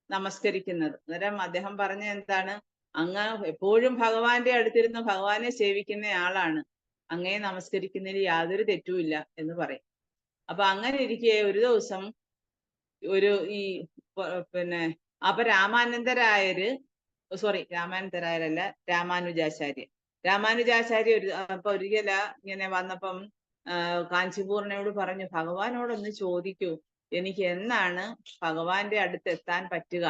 നമസ്കരിക്കുന്നത്? അന്നേരം അദ്ദേഹം പറഞ്ഞ എന്താണ്, അങ്ങ് എപ്പോഴും ഭഗവാന്റെ അടുത്തിരുന്ന് ഭഗവാനെ സേവിക്കുന്ന ആളാണ്, അങ്ങയെ നമസ്കരിക്കുന്നതിൽ യാതൊരു തെറ്റുമില്ല എന്ന് പറയും. അപ്പൊ അങ്ങനെ ഇരിക്കെ ഒരു ദിവസം ഒരു ഈ പിന്നെ അപ്പൊ രാമാനന്ദരായര്, സോറി രാമാനന്ദരായരല്ല, രാമാനുജാചാര്യ ഒരു അപ്പൊ ഒരിക്കല ഇങ്ങനെ വന്നപ്പം കാഞ്ചിപൂർണയോട് പറഞ്ഞു, ഭഗവാനോടൊന്ന് ചോദിക്കൂ, എനിക്ക് എന്നാണ് ഭഗവാന്റെ അടുത്ത് എത്താൻ പറ്റുക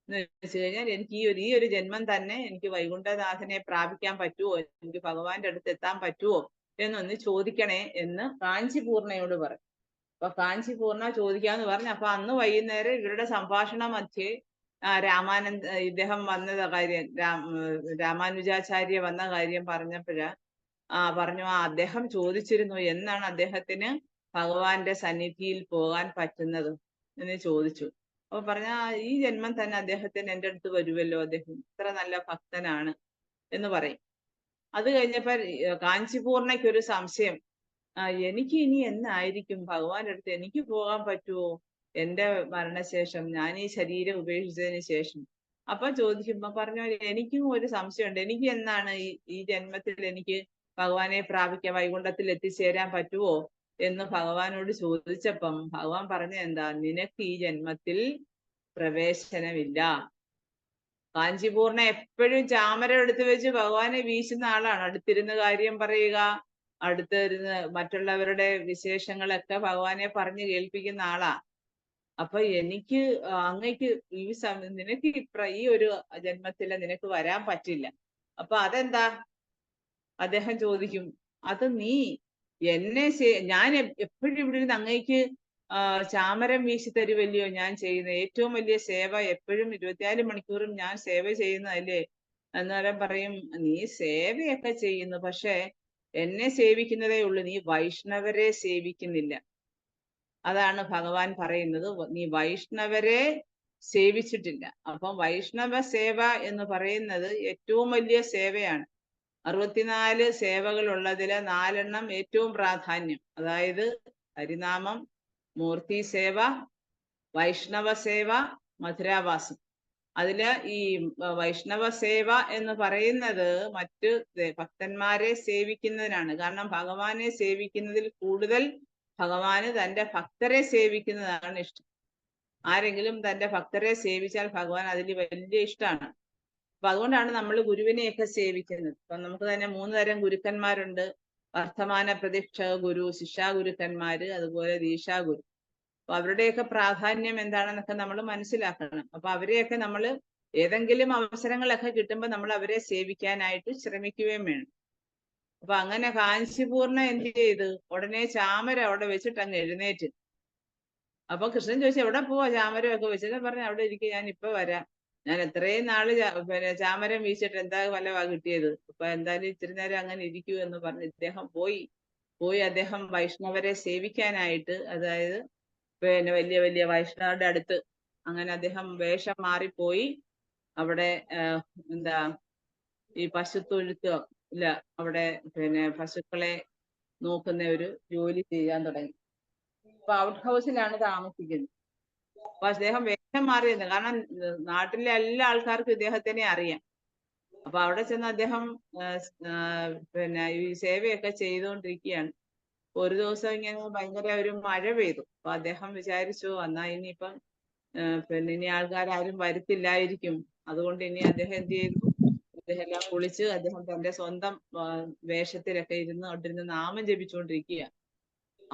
എന്ന് വെച്ച് കഴിഞ്ഞാൽ എനിക്ക് ഈ ഒരു ജന്മം തന്നെ എനിക്ക് വൈകുണ്ഠനാഥനെ പ്രാപിക്കാൻ പറ്റുമോ, എനിക്ക് ഭഗവാന്റെ അടുത്ത് എത്താൻ പറ്റുമോ എന്നൊന്ന് ചോദിക്കണേ എന്ന് കാഞ്ചിപൂർണയോട് പറഞ്ഞു. അപ്പൊ കാഞ്ചിപൂർണ ചോദിക്കാന്ന് പറഞ്ഞു. അപ്പൊ അന്ന് വൈകുന്നേരം ഇവരുടെ സംഭാഷണ മധ്യേ ഇദ്ദേഹം വന്ന കാര്യം, രാമാനുജാചാര്യ വന്ന കാര്യം പറഞ്ഞപ്പോഴാ പറഞ്ഞു, അദ്ദേഹം ചോദിച്ചിരുന്നു എന്നാണ് അദ്ദേഹത്തിന് ഭഗവാന്റെ സന്നിധിയിൽ പോകാൻ പറ്റുന്നത് എന്ന് ചോദിച്ചു. അപ്പൊ പറഞ്ഞ ഈ ജന്മം തന്നെ അദ്ദേഹത്തിന് എൻ്റെ അടുത്ത് വരുമല്ലോ, അദ്ദേഹം ഇത്ര നല്ല ഭക്തനാണ് എന്ന് പറയും. അത് കഴിഞ്ഞപ്പോ കാഞ്ചിപൂർണയ്ക്ക് ഒരു സംശയം, എനിക്ക് ഇനി എന്നായിരിക്കും ഭഗവാന്റെ അടുത്ത് എനിക്ക് പോകാൻ പറ്റുമോ എൻ്റെ മരണശേഷം, ഞാൻ ഈ ശരീരം ഉപേക്ഷിച്ചതിന് ശേഷം. അപ്പൊ ചോദിക്കുമ്പോ പറഞ്ഞു, എനിക്കും ഒരു സംശയമുണ്ട്, എനിക്ക് എന്നാണ് ഈ ജന്മത്തിൽ എനിക്ക് ഭഗവാനെ പ്രാപിക്കാൻ വൈകുണ്ഠത്തിൽ എത്തിച്ചേരാൻ പറ്റുമോ എന്ന് ഭഗവാനോട് ചോദിച്ചപ്പം ഭഗവാൻ പറഞ്ഞ എന്താ, നിനക്ക് ഈ ജന്മത്തിൽ പ്രവേശനമില്ല. കാഞ്ചിപൂർണ എപ്പോഴും ചാമര എടുത്തു വെച്ച് ഭഗവാനെ വീശുന്ന ആളാണ്. അടുത്തിരുന്ന് കാര്യം പറയുക, അടുത്തിരുന്ന് മറ്റുള്ളവരുടെ വിശേഷങ്ങളൊക്കെ ഭഗവാനെ പറഞ്ഞു കേൾപ്പിക്കുന്ന ആളാ. അപ്പൊ എനിക്ക് അങ്ങക്ക് നിനക്ക് ഈ ഒരു ജന്മത്തില് നിനക്ക് വരാൻ പറ്റില്ല. അപ്പൊ അതെന്താ അദ്ദേഹം ചോദിക്കും, അത് നീ എന്നെ ഞാൻ എപ്പോഴും ഇവിടെ നിന്ന് അങ്ങേക്ക് ചാമരം വീശി തരുവല്ലയോ ഞാൻ ചെയ്യുന്ന ഏറ്റവും വലിയ സേവ, എപ്പോഴും 24 മണിക്കൂറും ഞാൻ സേവ ചെയ്യുന്നതല്ലേ. എന്നാലും പറയും, നീ സേവയൊക്കെ ചെയ്യുന്നു, പക്ഷെ എന്നെ സേവിക്കുന്നതേ ഉള്ളൂ, നീ വൈഷ്ണവരെ സേവിക്കുന്നില്ല. അതാണ് ഭഗവാൻ പറയുന്നത്, നീ വൈഷ്ണവരെ സേവിച്ചിട്ടില്ല. അപ്പം വൈഷ്ണവ സേവ എന്ന് പറയുന്നത് ഏറ്റവും വലിയ സേവയാണ്. 64 സേവകൾ ഉള്ളതില് 4 ഏറ്റവും പ്രാധാന്യം, അതായത് ഹരിനാമം, മൂർത്തി സേവ, വൈഷ്ണവ സേവ, മധുരാവാസം. അതില് ഈ വൈഷ്ണവ സേവ എന്ന് പറയുന്നത് മറ്റ് ഭക്തന്മാരെ സേവിക്കുന്നതിനാണ്. കാരണം ഭഗവാനെ സേവിക്കുന്നതിൽ കൂടുതൽ ഭഗവാന് തന്റെ ഭക്തരെ സേവിക്കുന്നതാണ് ഇഷ്ടം. ആരെങ്കിലും തന്റെ ഭക്തരെ സേവിച്ചാൽ ഭഗവാൻ അതിൽ വലിയ ഇഷ്ടമാണ്. അപ്പൊ അതുകൊണ്ടാണ് നമ്മൾ ഗുരുവിനെയൊക്കെ സേവിക്കുന്നത്. ഇപ്പൊ നമുക്ക് തന്നെ 3 തരം ഗുരുക്കന്മാരുണ്ട്. വർത്തമാന പ്രതിഷ്ഠ ഗുരു, ശിക്ഷാഗുരുക്കന്മാര്, അതുപോലെ ദീക്ഷാഗുരു. അപ്പൊ അവരുടെയൊക്കെ പ്രാധാന്യം എന്താണെന്നൊക്കെ നമ്മൾ മനസ്സിലാക്കണം. അപ്പൊ അവരെയൊക്കെ നമ്മൾ ഏതെങ്കിലും അവസരങ്ങളൊക്കെ കിട്ടുമ്പോൾ നമ്മൾ അവരെ സേവിക്കാനായിട്ട് ശ്രമിക്കുകയും വേണം. അപ്പൊ അങ്ങനെ കാഞ്ചിപൂർണ എന്ത് ചെയ്ത്, ഉടനെ ചാമര അവിടെ വെച്ചിട്ട് അങ്ങ് എഴുന്നേറ്റ്. അപ്പൊ കൃഷ്ണൻ ചോദിച്ചു, എവിടെ പോവാ ചാമരമൊക്കെ വെച്ചിട്ട്? പറഞ്ഞു, അവിടെ ഇരിക്കും, ഞാൻ ഇപ്പൊ വരാം. ഞാൻ എത്രയും നാള് ചാമരം വീശിട്ട് എന്താ ഫലമാ കിട്ടിയത്, അപ്പൊ എന്തായാലും ഇത്തിരി നേരം അങ്ങനെ ഇരിക്കൂ എന്ന് പറഞ്ഞ് ഇദ്ദേഹം പോയി അദ്ദേഹം വൈഷ്ണവരെ സേവിക്കാനായിട്ട്, അതായത് വലിയ വലിയ വൈഷ്ണവരുടെ അടുത്ത് അങ്ങനെ അദ്ദേഹം വേഷം മാറിപ്പോയി. അവിടെ എന്താ ഈ പശുത്തൊഴുത്തോ ഇല്ല, അവിടെ പശുക്കളെ നോക്കുന്ന ഒരു ജോലി ചെയ്യാൻ തുടങ്ങി. അപ്പൊ ഔട്ട് ഹൗസിലാണ് താമസിക്കുന്നത്. അപ്പൊ അദ്ദേഹം വേഷം മാറിയത്, കാരണം നാട്ടിലെ എല്ലാ ആൾക്കാർക്കും ഇദ്ദേഹത്തിനെ അറിയാം. അപ്പൊ അവിടെ ചെന്ന് അദ്ദേഹം ഈ സേവയൊക്കെ ചെയ്തുകൊണ്ടിരിക്കുകയാണ്. ഒരു ദിവസം ഇങ്ങനെ ഭയങ്കര ഒരു മഴ പെയ്തു. അപ്പൊ അദ്ദേഹം വിചാരിച്ചു, എന്നാ ഇനിയിപ്പം ഇനി ആൾക്കാരും വരുത്തില്ലായിരിക്കും, അതുകൊണ്ട് ഇനി അദ്ദേഹം എന്ത് ചെയ്തു, അദ്ദേഹം എല്ലാം കുളിച്ച് അദ്ദേഹം തന്റെ സ്വന്തം വേഷത്തിലൊക്കെ അവിടെ നാമം ജപിച്ചുകൊണ്ടിരിക്കുക.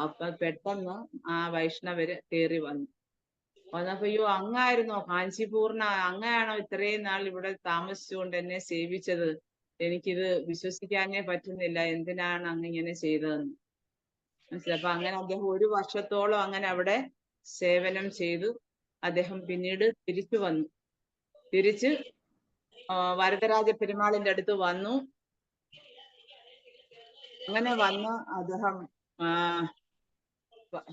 അപ്പൊ പെട്ടെന്ന് ആ വൈഷ്ണവര് കയറി വന്നപ്പോ, അയ്യോ അങ്ങായിരുന്നോ കാഞ്ചിപൂർണ, അങ്ങയാണോ ഇത്രയും നാൾ ഇവിടെ താമസിച്ചുകൊണ്ട് എന്നെ സേവിച്ചത്, എനിക്കിത് വിശ്വസിക്കാനേ പറ്റുന്നില്ല, എന്തിനാണ് അങ്ങ് ഇങ്ങനെ ചെയ്തതെന്ന് മനസ്സിലായി. അപ്പൊ അങ്ങനെ അദ്ദേഹം 1 വർഷത്തോളം അങ്ങനെ അവിടെ സേവനം ചെയ്തു. അദ്ദേഹം പിന്നീട് തിരിച്ച് വരദരാജ പെരുമാളിന്റെ അടുത്ത് വന്നു. അങ്ങനെ വന്ന് അദ്ദേഹം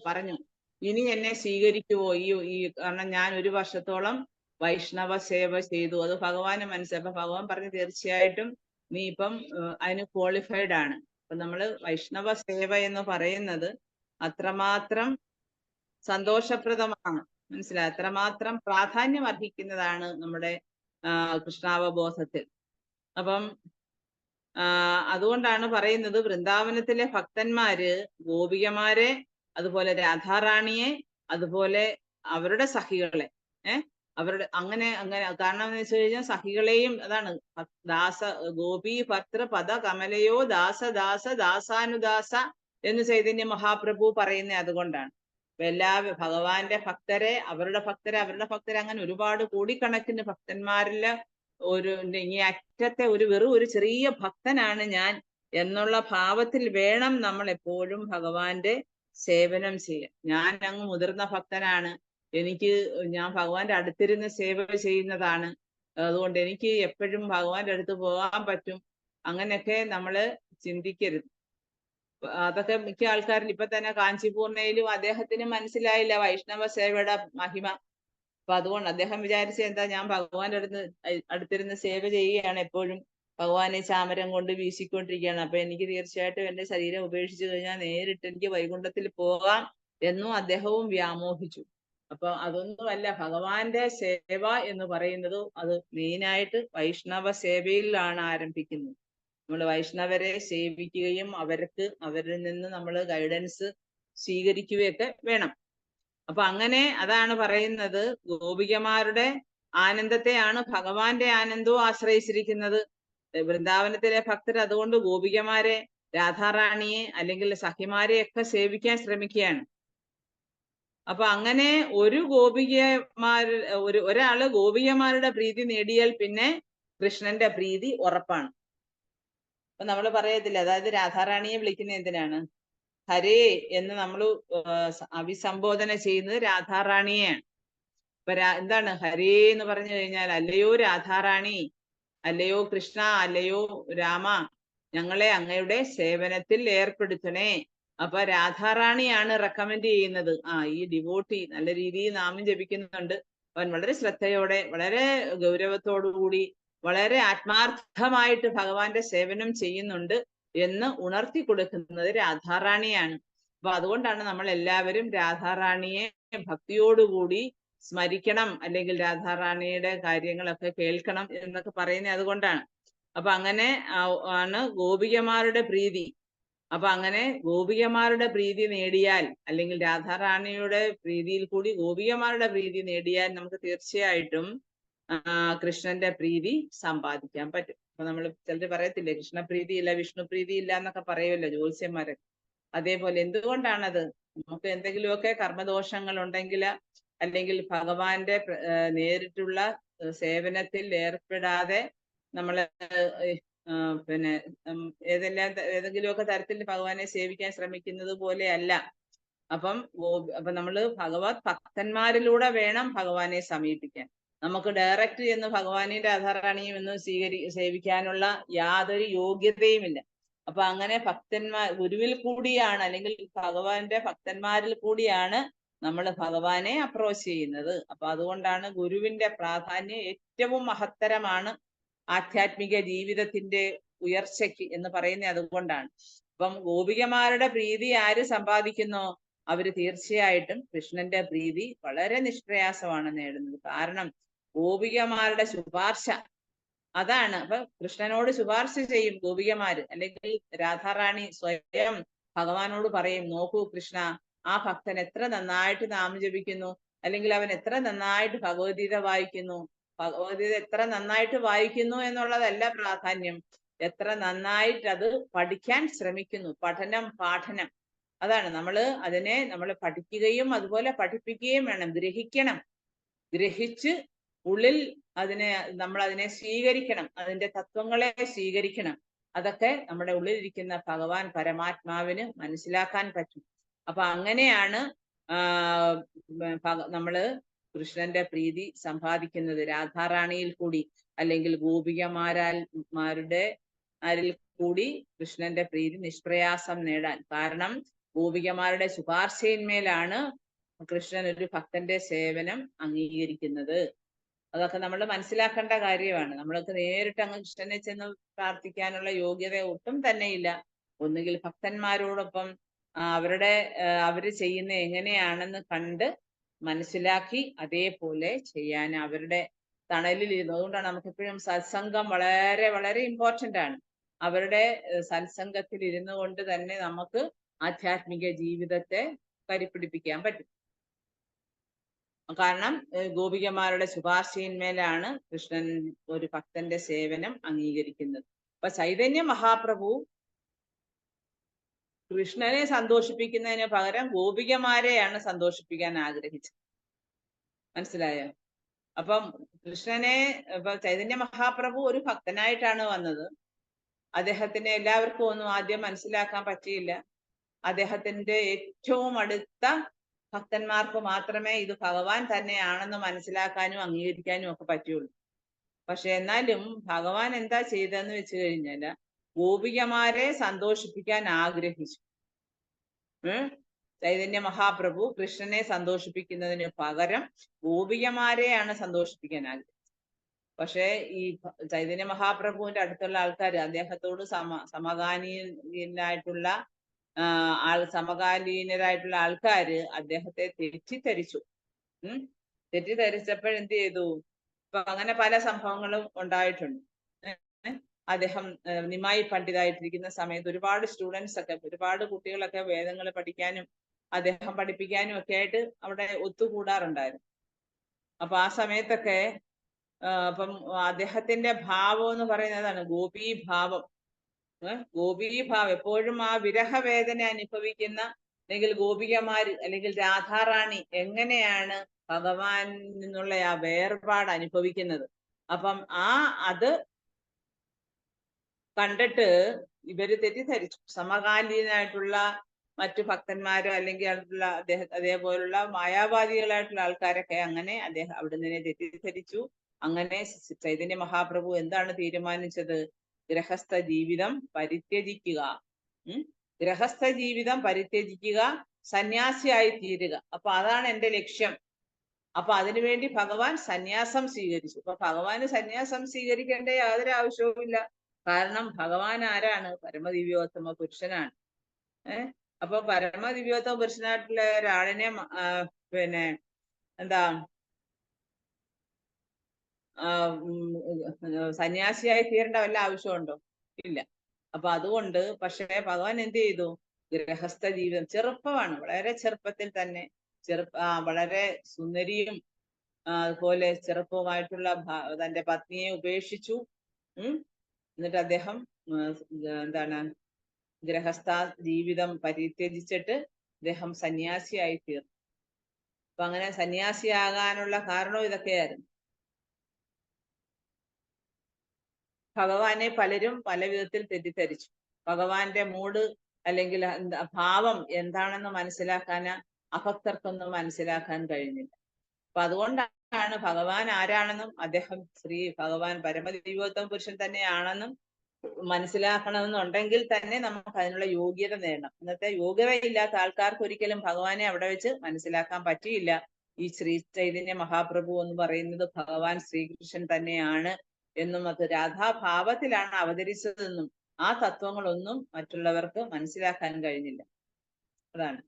പറഞ്ഞു, ഇനി എന്നെ സ്വീകരിക്കുവോ, ഈ കാരണം ഞാൻ 1 വർഷത്തോളം വൈഷ്ണവ സേവ ചെയ്തു. അത് ഭഗവാന് മനസ്സിലായി. അപ്പൊ ഭഗവാൻ പറഞ്ഞു, തീർച്ചയായിട്ടും നീ ഇപ്പം അതിന് ക്വാളിഫൈഡ് ആണ്. അപ്പൊ നമ്മള് വൈഷ്ണവ സേവ എന്ന് പറയുന്നത് അത്രമാത്രം സന്തോഷപ്രദമാണ്, മനസ്സിലായി, അത്രമാത്രം പ്രാധാന്യം അർഹിക്കുന്നതാണ് നമ്മുടെ കൃഷ്ണാവബോധത്തിൽ. അപ്പം അതുകൊണ്ടാണ് പറയുന്നത്, വൃന്ദാവനത്തിലെ ഭക്തന്മാര് ഗോപികമാരെ അതുപോലെ രാധാറാണിയെ, അതുപോലെ അവരുടെ സഖികളെ, അവരുടെ അങ്ങനെ അങ്ങനെ കാരണം എന്ന് വെച്ച് കഴിഞ്ഞാൽ സഖികളെയും അതാണ് ദാസ ഗോപി ഭർത്തൃ പദ കമലയോ ദാസ ദാസ ദാസാനുദാസ എന്ന് ചൈതന്യ മഹാപ്രഭു പറയുന്നത് അതുകൊണ്ടാണ്. എല്ലാ ഭഗവാന്റെ ഭക്തരെ, അവരുടെ അങ്ങനെ ഒരുപാട് കോടിക്കണക്കിന് ഭക്തന്മാരില് ഈ അറ്റത്തെ വെറും ഒരു ചെറിയ ഭക്തനാണ് ഞാൻ എന്നുള്ള ഭാവത്തിൽ വേണം നമ്മൾ എപ്പോഴും ഭഗവാന്റെ സേവനം ചെയ്യാൻ. ഞാൻ അങ്ങ് മുതിർന്ന ഭക്തനാണ്, ഞാൻ ഭഗവാന്റെ അടുത്തിരുന്ന് സേവ ചെയ്യുന്നതാണ്, അതുകൊണ്ട് എനിക്ക് എപ്പോഴും ഭഗവാന്റെ അടുത്ത് പോകാൻ പറ്റും, അങ്ങനെയൊക്കെ നമ്മള് ചിന്തിക്കരുത്. അതൊക്കെ മിക്ക ആൾക്കാരും ഇപ്പൊ തന്നെ കാഞ്ചിപൂർണയിലും അദ്ദേഹത്തിന് മനസ്സിലായില്ല വൈഷ്ണവ സേവയുടെ മഹിമ. അപ്പൊ അതുകൊണ്ട് അദ്ദേഹം വിചാരിച്ച എന്താ, ഞാൻ ഭഗവാന്റെ അടുത്തിരുന്ന് സേവ ചെയ്യുകയാണ്, എപ്പോഴും ഭഗവാനെ ചാമരം കൊണ്ട് വീശിക്കൊണ്ടിരിക്കുകയാണ്, അപ്പൊ എനിക്ക് തീർച്ചയായിട്ടും എന്റെ ശരീരം ഉപേക്ഷിച്ചു കഴിഞ്ഞാൽ നേരിട്ട് എനിക്ക് വൈകുണ്ഠത്തിൽ പോകാം എന്നും അദ്ദേഹവും വ്യാമോഹിച്ചു. അപ്പൊ അതൊന്നുമല്ല, ഭഗവാന്റെ സേവ എന്ന് പറയുന്നത് അത് മെയിനായിട്ട് വൈഷ്ണവ സേവയിലാണ് ആരംഭിക്കുന്നത്. നമ്മൾ വൈഷ്ണവരെ സേവിക്കുകയും അവരിൽ നിന്ന് നമ്മൾ ഗൈഡൻസ് സ്വീകരിക്കുകയൊക്കെ വേണം. അപ്പൊ അങ്ങനെ അതാണ് പറയുന്നത്, ഗോപികമാരുടെ ആനന്ദത്തെയാണ് ഭഗവാന്റെ ആനന്ദവും ആശ്രയിച്ചിരിക്കുന്നത്. വൃന്ദാവനത്തിലെ ഭക്തർ അതുകൊണ്ട് ഗോപികമാരെ, രാധാറാണിയെ അല്ലെങ്കിൽ സഖിമാരെയൊക്കെ സേവിക്കാൻ ശ്രമിക്കുകയാണ്. അപ്പൊ അങ്ങനെ ഒരാള് ഗോപികമാരുടെ പ്രീതി നേടിയാൽ പിന്നെ കൃഷ്ണന്റെ പ്രീതി ഉറപ്പാണ്. അപ്പൊ നമ്മൾ പറയത്തില്ല, അതായത് രാധാറാണിയെ വിളിക്കുന്ന എന്തിനാണ്? ഹരേ എന്ന് നമ്മൾ അഭിസംബോധന ചെയ്യുന്നത് രാധാറാണിയെയാണ്. അപ്പൊ എന്താണ് ഹരേ എന്ന് പറഞ്ഞു കഴിഞ്ഞാൽ, അല്ലയോ രാധാറാണി, അല്ലയോ കൃഷ്ണ, അല്ലയോ രാമ, ഞങ്ങളെ അങ്ങയുടെ സേവനത്തിൽ ഏർപ്പെടുത്തണേ. അപ്പൊ രാധാറാണിയാണ് റെക്കമെൻഡ് ചെയ്യുന്നത്. ഈ ഡിവോട്ടി നല്ല രീതിയിൽ നാമം ജപിക്കുന്നുണ്ട്, അവൻ വളരെ ശ്രദ്ധയോടെ, വളരെ ഗൗരവത്തോടുകൂടി, വളരെ ആത്മാർത്ഥമായിട്ട് ഭഗവാന്റെ സേവനം ചെയ്യുന്നുണ്ട് എന്ന് ഉണർത്തി കൊടുക്കുന്നത് രാധാറാണിയാണ്. അപ്പൊ അതുകൊണ്ടാണ് നമ്മൾ എല്ലാവരും രാധാറാണിയെ ഭക്തിയോടുകൂടി സ്മരിക്കണം, അല്ലെങ്കിൽ രാധാറാണിയുടെ കാര്യങ്ങളൊക്കെ കേൾക്കണം എന്നൊക്കെ പറയുന്നത് അതുകൊണ്ടാണ്. അപ്പൊ അങ്ങനെ ആണ് ഗോപികമാരുടെ പ്രീതി. അപ്പൊ അങ്ങനെ ഗോപികമാരുടെ പ്രീതി നേടിയാൽ, അല്ലെങ്കിൽ രാധാറാണിയുടെ പ്രീതിയിൽ കൂടി ഗോപികമാരുടെ പ്രീതി നേടിയാൽ നമുക്ക് തീർച്ചയായിട്ടും കൃഷ്ണന്റെ പ്രീതി സമ്പാദിക്കാൻ പറ്റും. അപ്പൊ നമ്മൾ ചിലർ പറയത്തില്ലേ, കൃഷ്ണപ്രീതി ഇല്ല, വിഷ്ണുപ്രീതി ഇല്ല എന്നൊക്കെ പറയുമല്ലോ ജ്യോത്സ്യന്മാരൊക്കെ. അതേപോലെ എന്തുകൊണ്ടാണത്? നമുക്ക് എന്തെങ്കിലുമൊക്കെ കർമ്മദോഷങ്ങൾ ഉണ്ടെങ്കിൽ, അല്ലെങ്കിൽ ഭഗവാന്റെ നേരിട്ടുള്ള സേവനത്തിൽ ഏർപ്പെടാതെ നമ്മള് പിന്നെ ഏതെങ്കിലുമൊക്കെ തരത്തിൽ ഭഗവാനെ സേവിക്കാൻ ശ്രമിക്കുന്നത് പോലെ അല്ല. അപ്പൊ നമ്മള് ഭഗവത് ഭക്തന്മാരിലൂടെ വേണം ഭഗവാനെ സമീപിക്കാൻ. നമുക്ക് ഡയറക്റ്റ് എന്ന് ഭഗവാനെയും രാധാറാണിയും എന്ന് സേവിക്കാനുള്ള യാതൊരു യോഗ്യതയുമില്ല. അപ്പൊ അങ്ങനെ ഗുരുവിൽ കൂടിയാണ്, അല്ലെങ്കിൽ ഭഗവാന്റെ ഭക്തന്മാരിൽ കൂടിയാണ് നമ്മൾ ഭഗവാനെ അപ്രോച്ച് ചെയ്യുന്നത്. അപ്പൊ അതുകൊണ്ടാണ് ഗുരുവിന്റെ പ്രാധാന്യം ഏറ്റവും മഹത്തരമാണ് ആധ്യാത്മിക ജീവിതത്തിന്റെ ഉയർച്ചയ്ക്ക് എന്ന് പറയുന്നത് അതുകൊണ്ടാണ്. അപ്പം ഗോപികമാരുടെ പ്രീതി ആര് സമ്പാദിക്കുന്നോ അവര് തീർച്ചയായിട്ടും കൃഷ്ണന്റെ പ്രീതി വളരെ നിഷ്പ്രയാസമാണ് നേടുന്നത്. കാരണം ഗോപികമാരുടെ ശുപാർശ അതാണ്. അപ്പൊ കൃഷ്ണനോട് ശുപാർശ ചെയ്യും ഗോപികമാര്, അല്ലെങ്കിൽ രാധാറാണി സ്വയം ഭഗവാനോട് പറയും, നോക്കൂ കൃഷ്ണ, ആ ഭക്തൻ എത്ര നന്നായിട്ട് നാമം ജപിക്കുന്നു, അല്ലെങ്കിൽ അവൻ എത്ര നന്നായിട്ട് ഭഗവത്ഗീത വായിക്കുന്നു. ഭഗവത്ഗീത എത്ര നന്നായിട്ട് വായിക്കുന്നു എന്നുള്ളതല്ല പ്രാധാന്യം, എത്ര നന്നായിട്ട് അത് പഠിക്കാൻ ശ്രമിക്കുന്നു. പാഠനം അതാണ്. നമ്മൾ പഠിക്കുകയും അതുപോലെ പഠിപ്പിക്കുകയും വേണം. ഗ്രഹിച്ച് ഉള്ളിൽ നമ്മൾ അതിനെ സ്വീകരിക്കണം, അതിന്റെ തത്വങ്ങളെ സ്വീകരിക്കണം. അതൊക്കെ നമ്മുടെ ഉള്ളിലിരിക്കുന്ന ഭഗവാൻ പരമാത്മാവിന് മനസ്സിലാക്കാൻ പറ്റും. അപ്പൊ അങ്ങനെയാണ് നമ്മള് കൃഷ്ണന്റെ പ്രീതി സമ്പാദിക്കുന്നത് രാധാറാണിയിൽ കൂടി, അല്ലെങ്കിൽ ഗോപികമാരുടെ കൂടി കൃഷ്ണന്റെ പ്രീതി നിഷ്പ്രയാസം നേടാൻ. കാരണം ഗോപികമാരുടെ ശുപാർശയിന്മേലാണ് കൃഷ്ണൻ ഒരു ഭക്തന്റെ സേവനം അംഗീകരിക്കുന്നത്. അതൊക്കെ നമ്മൾ മനസ്സിലാക്കേണ്ട കാര്യമാണ്. നമ്മൾക്ക് നേരിട്ട് അങ്ങ് കൃഷ്ണനെ ചെന്ന് പ്രാർത്ഥിക്കാനുള്ള യോഗ്യത ഒട്ടും തന്നെയില്ല. ഒന്നുകിൽ ഭക്തന്മാരോടൊപ്പം അവര് ചെയ്യുന്ന എങ്ങനെയാണെന്ന് കണ്ട് മനസ്സിലാക്കി അതേപോലെ ചെയ്യാൻ അവരുടെ തണലിൽ ഇരുന്നു. അതുകൊണ്ടാണ് നമുക്ക് എപ്പോഴും സത്സംഗം വളരെ വളരെ ഇമ്പോർട്ടൻ്റ് ആണ്. അവരുടെ സത്സംഗത്തിൽ ഇരുന്നു കൊണ്ട് തന്നെ നമുക്ക് ആധ്യാത്മിക ജീവിതത്തെ കരിപ്പിടിപ്പിക്കാൻ പറ്റും. കാരണം ഗോപികമാരുടെ ശുപാർശയിന്മേലാണ് കൃഷ്ണൻ ഒരു ഭക്തന്റെ സേവനം അംഗീകരിക്കുന്നത്. അപ്പൊ ചൈതന്യ മഹാപ്രഭു കൃഷ്ണനെ സന്തോഷിപ്പിക്കുന്നതിന് പകരം ഗോപികമാരെയാണ് സന്തോഷിപ്പിക്കാൻ ആഗ്രഹിച്ചത്. മനസ്സിലായോ? അപ്പം കൃഷ്ണനെ ഇപ്പൊ ചൈതന്യ മഹാപ്രഭു ഒരു ഭക്തനായിട്ടാണ് വന്നത്. അദ്ദേഹത്തിന് എല്ലാവർക്കും ഒന്നും ആദ്യം മനസ്സിലാക്കാൻ പറ്റിയില്ല. അദ്ദേഹത്തിന്റെ ഏറ്റവും അടുത്ത ഭക്തന്മാർക്ക് മാത്രമേ ഇത് ഭഗവാൻ തന്നെയാണെന്ന് മനസ്സിലാക്കാനും അംഗീകരിക്കാനും ഒക്കെ പറ്റുള്ളൂ. പക്ഷെ എന്നാലും ഭഗവാൻ എന്താ ചെയ്തതെന്ന് വെച്ച് കഴിഞ്ഞാല് ഗോപികമാരെ സന്തോഷിപ്പിക്കാൻ ആഗ്രഹിച്ചു. ചൈതന്യ മഹാപ്രഭു കൃഷ്ണനെ സന്തോഷിപ്പിക്കുന്നതിന് പകരം ഗോപികമാരെയാണ് സന്തോഷിപ്പിക്കാൻ ആഗ്രഹിച്ചത്. പക്ഷേ ഈ ചൈതന്യ മഹാപ്രഭുവിന്റെ അടുത്തുള്ള ആൾക്കാർ അദ്ദേഹത്തോട് സമകാലീനായിട്ടുള്ള സമകാലീനരായിട്ടുള്ള ആൾക്കാര് അദ്ദേഹത്തെ തെറ്റിദ്ധരിച്ചു. തെറ്റിദ്ധരിച്ചപ്പോൾ എന്ത് ചെയ്തു? ഇപ്പൊ അങ്ങനെ പല സംഭവങ്ങളും ഉണ്ടായിട്ടുണ്ട്. അദ്ദേഹം നിമായി പണ്ഡിതായിട്ടിരിക്കുന്ന സമയത്ത് ഒരുപാട് സ്റ്റുഡൻസ് ഒക്കെ, ഒരുപാട് കുട്ടികളൊക്കെ വേദങ്ങൾ പഠിക്കാനും അദ്ദേഹം പഠിപ്പിക്കാനും ഒക്കെ ആയിട്ട് അവിടെ ഒത്തുകൂടാറുണ്ടായിരുന്നു. അപ്പൊ ആ സമയത്തൊക്കെ അപ്പം അദ്ദേഹത്തിന്റെ ഭാവം എന്ന് പറയുന്നതാണ് ഗോപീഭാവം. ഗോപീഭാവം എപ്പോഴും ആ വിരഹവേദന അനുഭവിക്കുന്ന, അല്ലെങ്കിൽ ഗോപികമാര് അല്ലെങ്കിൽ രാധാറാണി എങ്ങനെയാണ് ഭഗവാനിൽ നിന്നുള്ള ആ വേർപാട് അനുഭവിക്കുന്നത്. അപ്പം അത് കണ്ടിട്ട് ഇവര് തെറ്റിദ്ധരിച്ചു. സമകാലീനായിട്ടുള്ള മറ്റു ഭക്തന്മാരോ അല്ലെങ്കിൽ അതേപോലുള്ള മായാവാദികളായിട്ടുള്ള ആൾക്കാരൊക്കെ അങ്ങനെ അവിടെ നിന്ന് തെറ്റിദ്ധരിച്ചു. അങ്ങനെ ചൈതന്യ മഹാപ്രഭു എന്താണ് തീരുമാനിച്ചത്? ഗൃഹസ്ഥ ജീവിതം പരിത്യജിക്കുക. ഗൃഹസ്ഥ ജീവിതം പരിത്യജിക്കുക, സന്യാസിയായി തീരുക. അപ്പൊ അതാണ് എന്റെ ലക്ഷ്യം. അപ്പൊ അതിനുവേണ്ടി ഭഗവാൻ സന്യാസം സ്വീകരിച്ചു. അപ്പൊ ഭഗവാന് സന്യാസം സ്വീകരിക്കേണ്ട യാതൊരു ആവശ്യവുമില്ല. കാരണം ഭഗവാൻ ആരാണ്? പരമദിവ്യോത്തമ പുരുഷനാണ്. അപ്പൊ പരമദിവ്യോത്തമ പുരുഷനായിട്ടുള്ള ഒരാളിനെ പിന്നെ എന്താ സന്യാസിയായി തീരേണ്ട വല്ല ആവശ്യമുണ്ടോ? ഇല്ല. അപ്പൊ അതുകൊണ്ട് പക്ഷേ ഭഗവാൻ എന്ത് ചെയ്തു? ഗൃഹസ്ഥ ജീവിതം, ചെറുപ്പമാണ്, വളരെ ചെറുപ്പത്തിൽ തന്നെ വളരെ സുന്ദരിയും അതുപോലെ ചെറുപ്പവുമായിട്ടുള്ള തന്റെ പത്നിയെ ഉപേക്ഷിച്ചു. എന്നിട്ട് അദ്ദേഹം എന്താണ് ഗൃഹസ്ഥ ജീവിതം പരിത്യജിച്ചിട്ട് അദ്ദേഹം സന്യാസിയായി തീർന്നു. അപ്പൊ അങ്ങനെ സന്യാസിയാകാനുള്ള കാരണം ഇതൊക്കെയായിരുന്നു. ഭഗവാനെ പലരും പല വിധത്തിൽ തെറ്റിദ്ധരിച്ചു. ഭഗവാന്റെ മൂഡ് അല്ലെങ്കിൽ ഭാവം എന്താണെന്ന് മനസ്സിലാക്കാൻ അഭക്തർക്കൊന്നും മനസ്സിലാക്കാൻ കഴിഞ്ഞില്ല. അപ്പൊ അതുകൊണ്ടാണ് ഭഗവാൻ ആരാണെന്നും അദ്ദേഹം ഭഗവാൻ പരമദിവ്യോത്തമ പുരുഷൻ തന്നെയാണെന്നും മനസ്സിലാക്കണമെന്നുണ്ടെങ്കിൽ തന്നെ നമുക്ക് അതിനുള്ള യോഗ്യത നേടണം. ഇന്നത്തെ യോഗ്യത ഇല്ലാത്ത ആൾക്കാർക്ക് ഒരിക്കലും ഭഗവാനെ അവിടെ വെച്ച് മനസ്സിലാക്കാൻ പറ്റിയില്ല. ഈ ശ്രീ ചൈതന്യ മഹാപ്രഭു എന്ന് പറയുന്നത് ഭഗവാൻ ശ്രീകൃഷ്ണൻ തന്നെയാണ് എന്നും അത് രാധാഭാവത്തിലാണ് അവതരിച്ചതെന്നും ആ തത്വങ്ങളൊന്നും മറ്റുള്ളവർക്ക് മനസ്സിലാക്കാൻ കഴിഞ്ഞില്ല. അതാണ്.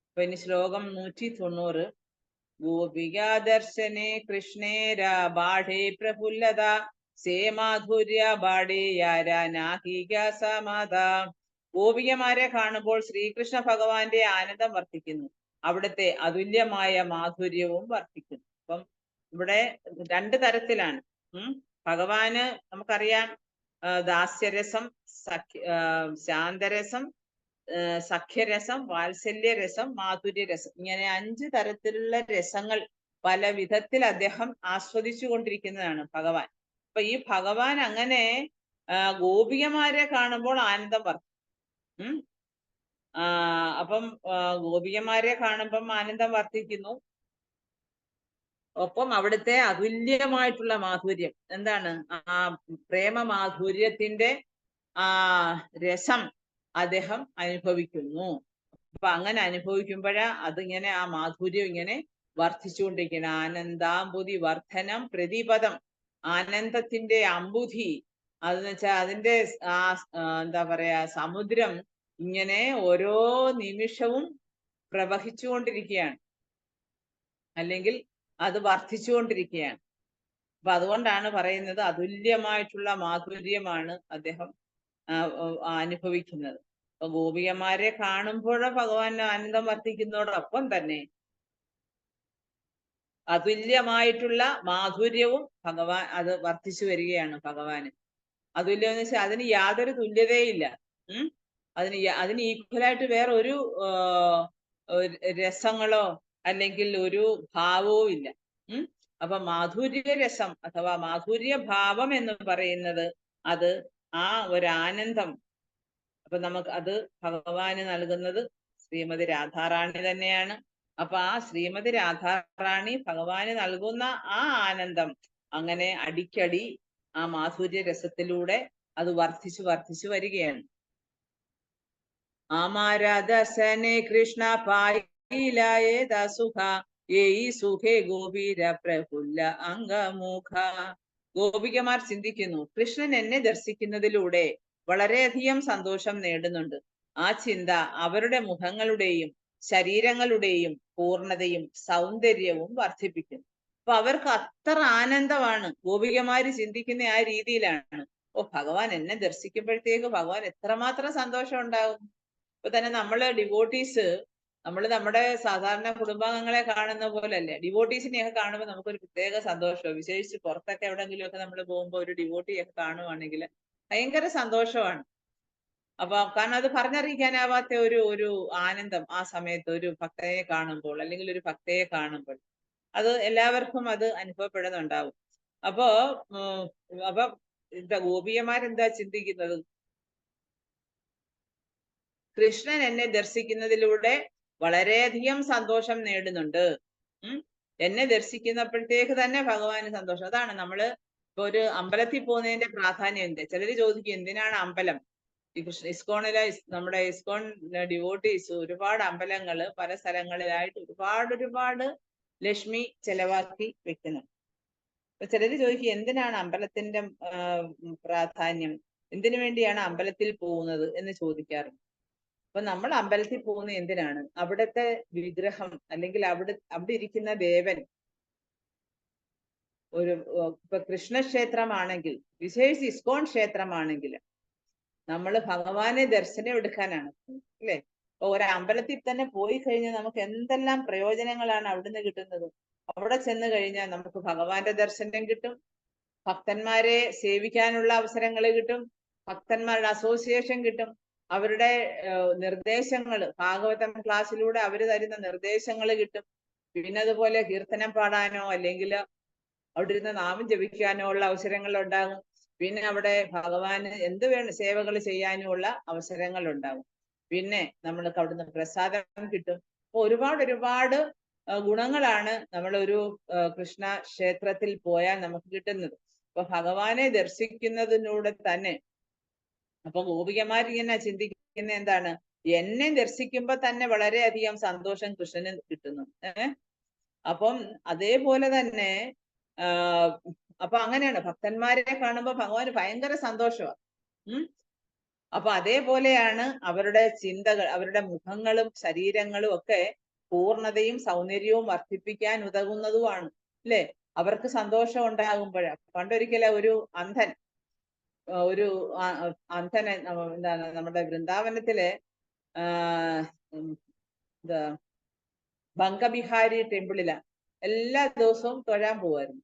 അപ്പൊ ഇനി ശ്ലോകം 190. ഗോപികാദർശനേ കൃഷ്ണേ ബാഠേ പ്രഫുല്ലത സേ മാധുര്യ ബാഠേയാരാനാഹിക സമാധ. ഗോപികമാരെ കാണുമ്പോൾ ശ്രീകൃഷ്ണ ഭഗവാന്റെ ആനന്ദം വർദ്ധിക്കുന്നു, അവിടുത്തെ അതുല്യമായ മാധുര്യവും വർദ്ധിക്കുന്നു. അപ്പം ഇവിടെ രണ്ട് തരത്തിലാണ്. ഭഗവാന് നമുക്കറിയാം ദാസ്യരസം, ശാന്തരസം, സഖ്യരസം, വാത്സല്യരസം, മാധുര്യരസം, ഇങ്ങനെ 5 തരത്തിലുള്ള രസങ്ങൾ പല വിധത്തിൽ അദ്ദേഹം ആസ്വദിച്ചു കൊണ്ടിരിക്കുന്നതാണ് ഭഗവാൻ. അപ്പൊ ഈ ഭഗവാൻ അങ്ങനെ ഗോപികമാരെ കാണുമ്പോൾ ആനന്ദം വർദ്ധിക്കും. അപ്പം ഗോപികമാരെ കാണുമ്പം ആനന്ദം വർദ്ധിക്കുന്നു. ഒപ്പം അവിടുത്തെ അതുല്യമായിട്ടുള്ള മാധുര്യം, എന്താണ് ആ പ്രേമ മാധുര്യത്തിന്റെ ആ രസം അദ്ദേഹം അനുഭവിക്കുന്നു. അപ്പൊ അങ്ങനെ അനുഭവിക്കുമ്പോഴാ അതിങ്ങനെ ആ മാധുര്യം ഇങ്ങനെ വർദ്ധിച്ചുകൊണ്ടിരിക്കണം. ആനന്ദാംബുധി വർദ്ധനം പ്രതിപദം, ആനന്ദത്തിന്റെ അമ്പുധി, അതെന്ന് വെച്ചാൽ അതിന്റെ ആ എന്താ പറയാ സമുദ്രം ഇങ്ങനെ ഓരോ നിമിഷവും പ്രവഹിച്ചുകൊണ്ടിരിക്കുകയാണ്, അല്ലെങ്കിൽ അത് വർദ്ധിച്ചുകൊണ്ടിരിക്കുകയാണ്. അപ്പൊ അതുകൊണ്ടാണ് പറയുന്നത് അതുല്യമായിട്ടുള്ള മാധുര്യമാണ് അദ്ദേഹം അനുഭവിക്കുന്നത്. അപ്പൊ ഗോപികമാരെ കാണുമ്പോഴോ ഭഗവാൻ ആനന്ദം വർദ്ധിക്കുന്നതോടൊപ്പം തന്നെ അതുല്യമായിട്ടുള്ള മാധുര്യവും ഭഗവാൻ അത് വർദ്ധിച്ചു വരികയാണ് ഭഗവാന്. അതുല്യം എന്ന് വെച്ചാൽ അതിന് യാതൊരു തുല്യതയില്ല. അതിന് ഈക്വലായിട്ട് വേറെ ഒരു രസങ്ങളോ അല്ലെങ്കിൽ ഒരു ഭാവവും ഇല്ല. അപ്പൊ മാധുര്യ രസം അഥവാ മാധുര്യ ഭാവം എന്ന് പറയുന്നത് അത് ആ ഒരു ആനന്ദം. അപ്പൊ നമുക്ക് അത് ഭഗവാന് നൽകുന്നത് ശ്രീമതി രാധാറാണി തന്നെയാണ്. അപ്പൊ ആ ശ്രീമതി രാധാറാണി ഭഗവാന് നൽകുന്ന ആ ആനന്ദം അങ്ങനെ അടിക്കടി ആ മാധുര്യ രസത്തിലൂടെ അത് വർദ്ധിച്ചു വർദ്ധിച്ചു വരികയാണ്. ആമാരാധസനെ കൃഷ്ണ പായിലായേ ദസുഖ ഏയി സുഖേ ഗോപീര പ്രഫുല്ല അംഗമുഖ. ഗോപികമാർ ചിന്തിക്കുന്നു, കൃഷ്ണൻ എന്നെ ദർശിക്കുന്നതിലൂടെ വളരെയധികം സന്തോഷം നേടുന്നുണ്ട്. ആ ചിന്ത അവരുടെ മുഖങ്ങളുടെയും ശരീരങ്ങളുടെയും പൂർണ്ണതയും സൗന്ദര്യവും വർദ്ധിപ്പിക്കുന്നു. അപ്പൊ അവർക്ക് അത്ര ആനന്ദമാണ്. ഗോപികമാര് ചിന്തിക്കുന്ന ആ രീതിയിലാണ്. ഓ, ഭഗവാൻ എന്നെ ദർശിക്കുമ്പോഴത്തേക്ക് ഭഗവാൻ എത്രമാത്രം സന്തോഷം ഉണ്ടാകും. ഇപ്പൊ തന്നെ നമ്മള് ഡിവോട്ടീസ്, നമ്മൾ നമ്മുടെ സാധാരണ കുടുംബാംഗങ്ങളെ കാണുന്ന പോലല്ലേ ഡിവോട്ടീസിനെയൊക്കെ കാണുമ്പോൾ നമുക്കൊരു പ്രത്യേക സന്തോഷമാണ്. വിശേഷിച്ച് പുറത്തൊക്കെ എവിടെയെങ്കിലും ഒക്കെ നമ്മൾ പോകുമ്പോൾ ഒരു ഡിവോട്ടിയൊക്കെ കാണുവാണെങ്കിൽ ഭയങ്കര സന്തോഷമാണ്. അപ്പൊ കാരണം അത് പറഞ്ഞറിയിക്കാനാവാത്ത ഒരു ഒരു ആനന്ദം ആ സമയത്ത് ഒരു ഭക്തയെ കാണുമ്പോൾ അല്ലെങ്കിൽ ഒരു ഭക്തയെ കാണുമ്പോൾ അത് എല്ലാവർക്കും അത് അനുഭവപ്പെടുന്നുണ്ടാവും. അപ്പോ അപ്പൊ ഗോപികമാരെന്താ ചിന്തിക്കുന്നത്? കൃഷ്ണൻ എന്നെ ദർശിക്കുന്നതിലൂടെ വളരെയധികം സന്തോഷം നേടുന്നുണ്ട്. എന്നെ ദർശിക്കുന്നപ്പോഴത്തേക്ക് തന്നെ ഭഗവാന് സന്തോഷം. അതാണ് നമ്മള് ഇപ്പൊ ഒരു അമ്പലത്തിൽ പോകുന്നതിന്റെ പ്രാധാന്യം എന്ത്? ചിലര് ചോദിക്കും എന്തിനാണ് അമ്പലം? ഈ ഇസ്കോണിലെ നമ്മുടെ ഇസ്കോൺ ഡിവോട്ടീസ് ഒരുപാട് അമ്പലങ്ങള് പല സ്ഥലങ്ങളിലായിട്ട് ഒരുപാട് ലക്ഷ്മി ചെലവാക്കി വെക്കുന്നു. അപ്പൊ ചിലര് ചോദിക്കും എന്തിനാണ് അമ്പലത്തിന്റെ പ്രാധാന്യം, എന്തിനു വേണ്ടിയാണ് അമ്പലത്തിൽ പോകുന്നത് എന്ന് ചോദിക്കാറുണ്ട്. അപ്പൊ നമ്മൾ അമ്പലത്തിൽ പോകുന്ന എന്തിനാണ്? അവിടുത്തെ വിഗ്രഹം അല്ലെങ്കിൽ അവിടെ ഇരിക്കുന്ന ദേവൻ ഒരു ഇപ്പൊ കൃഷ്ണക്ഷേത്രമാണെങ്കിൽ, വിശേഷിച്ച് ഇസ്കോൺ ക്ഷേത്രമാണെങ്കിൽ നമ്മൾ ഭഗവാനെ ദർശനം എടുക്കാനാണ്, അല്ലേ? അപ്പൊ ഒരു അമ്പലത്തിൽ തന്നെ പോയി കഴിഞ്ഞാൽ നമുക്ക് എന്തെല്ലാം പ്രയോജനങ്ങളാണ് അവിടുന്ന് കിട്ടുന്നത്. അവിടെ ചെന്ന് കഴിഞ്ഞാൽ നമുക്ക് ഭഗവാന്റെ ദർശനം കിട്ടും, ഭക്തന്മാരെ സേവിക്കാനുള്ള അവസരങ്ങൾ കിട്ടും, ഭക്തന്മാരുടെ അസോസിയേഷൻ കിട്ടും, അവരുടെ നിർദ്ദേശങ്ങൾ ഭാഗവതം ക്ലാസ്സിലൂടെ അവർ തരുന്ന നിർദ്ദേശങ്ങൾ കിട്ടും. പിന്നെ അതുപോലെ കീർത്തനം പാടാനോ അല്ലെങ്കിൽ അവിടെ ഇരുന്ന് നാമം ജപിക്കാനോ ഉള്ള അവസരങ്ങൾ ഉണ്ടാകും. പിന്നെ അവിടെ ഭഗവാന് എന്ത് വേണം സേവകൾ ചെയ്യാനുമുള്ള അവസരങ്ങൾ ഉണ്ടാകും. പിന്നെ നമ്മൾക്ക് അവിടുന്ന് പ്രസാദം കിട്ടും. അപ്പൊ ഒരുപാട് ഗുണങ്ങളാണ് നമ്മളൊരു കൃഷ്ണ ക്ഷേത്രത്തിൽ പോയാൽ നമുക്ക് കിട്ടുന്നത്. അപ്പൊ ഭഗവാനെ ദർശിക്കുന്നതിലൂടെ തന്നെ അപ്പൊ ഗോപികമാരിങ്ങനെ ചിന്തിക്കുന്ന എന്താണ്? എന്നെ ദർശിക്കുമ്പോ തന്നെ വളരെയധികം സന്തോഷം കൃഷ്ണന് കിട്ടുന്നു. അപ്പം അതേപോലെ തന്നെ അപ്പൊ അങ്ങനെയാണ് ഭക്തന്മാരെ കാണുമ്പോൾ ഭഗവാന് ഭയങ്കര സന്തോഷമാണ്. അപ്പൊ അതേപോലെയാണ് അവരുടെ ചിന്തകൾ, അവരുടെ മുഖങ്ങളും ശരീരങ്ങളും ഒക്കെ പൂർണ്ണതയും സൗന്ദര്യവും വർദ്ധിപ്പിക്കാൻ ഉതകുന്നതുമാണ്, അല്ലെ? അവർക്ക് സന്തോഷം ഉണ്ടാകുമ്പോഴാണ്. പണ്ടൊരിക്കലെ ഒരു അന്ധനെ എന്താണ് നമ്മുടെ വൃന്ദാവനത്തിലെ എന്താ ബംഗബിഹാരി ടെമ്പിളില എല്ലാ ദിവസവും തൊഴാൻ പോവായിരുന്നു.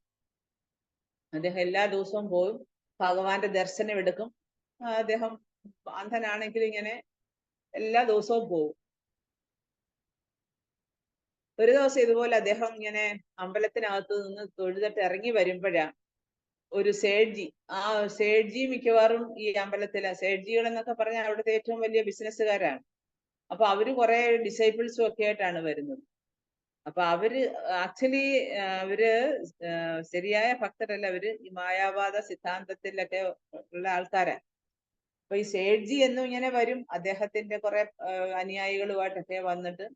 അദ്ദേഹം എല്ലാ ദിവസവും പോവും, ഭഗവാന്റെ ദർശനം എടുക്കും. അദ്ദേഹം അന്ധനാണെങ്കിൽ ഇങ്ങനെ എല്ലാ ദിവസവും പോവും. ഒരു ദിവസം ഇതുപോലെ അദ്ദേഹം ഇങ്ങനെ അമ്പലത്തിനകത്ത് നിന്ന് തൊഴുതിട്ട് ഇറങ്ങി വരുമ്പോഴാ ഒരു സേഠ്ജി, ആ സേഠ്ജി മിക്കവാറും ഈ അമ്പലത്തിലെ സേഠ്ജികൾ എന്നൊക്കെ പറഞ്ഞാൽ അവിടുത്തെ ഏറ്റവും വലിയ ബിസിനസ്സുകാരാണ്. അപ്പൊ അവര് കുറെ ഡിസൈപ്പിൾസും ഒക്കെ ആയിട്ടാണ് വരുന്നത്. അപ്പൊ അവര് ആക്ച്വലി അവര് ശരിയായ ഭക്തരല്ല, അവര് ഈ മായാവാദ സിദ്ധാന്തത്തിലൊക്കെ ഉള്ള ആൾക്കാരാണ്. അപ്പൊ ഈ സേഠ്ജി എന്നും ഇങ്ങനെ വരും, അദ്ദേഹത്തിന്റെ കുറെ അനുയായികളുമായിട്ടൊക്കെ വന്നിട്ട്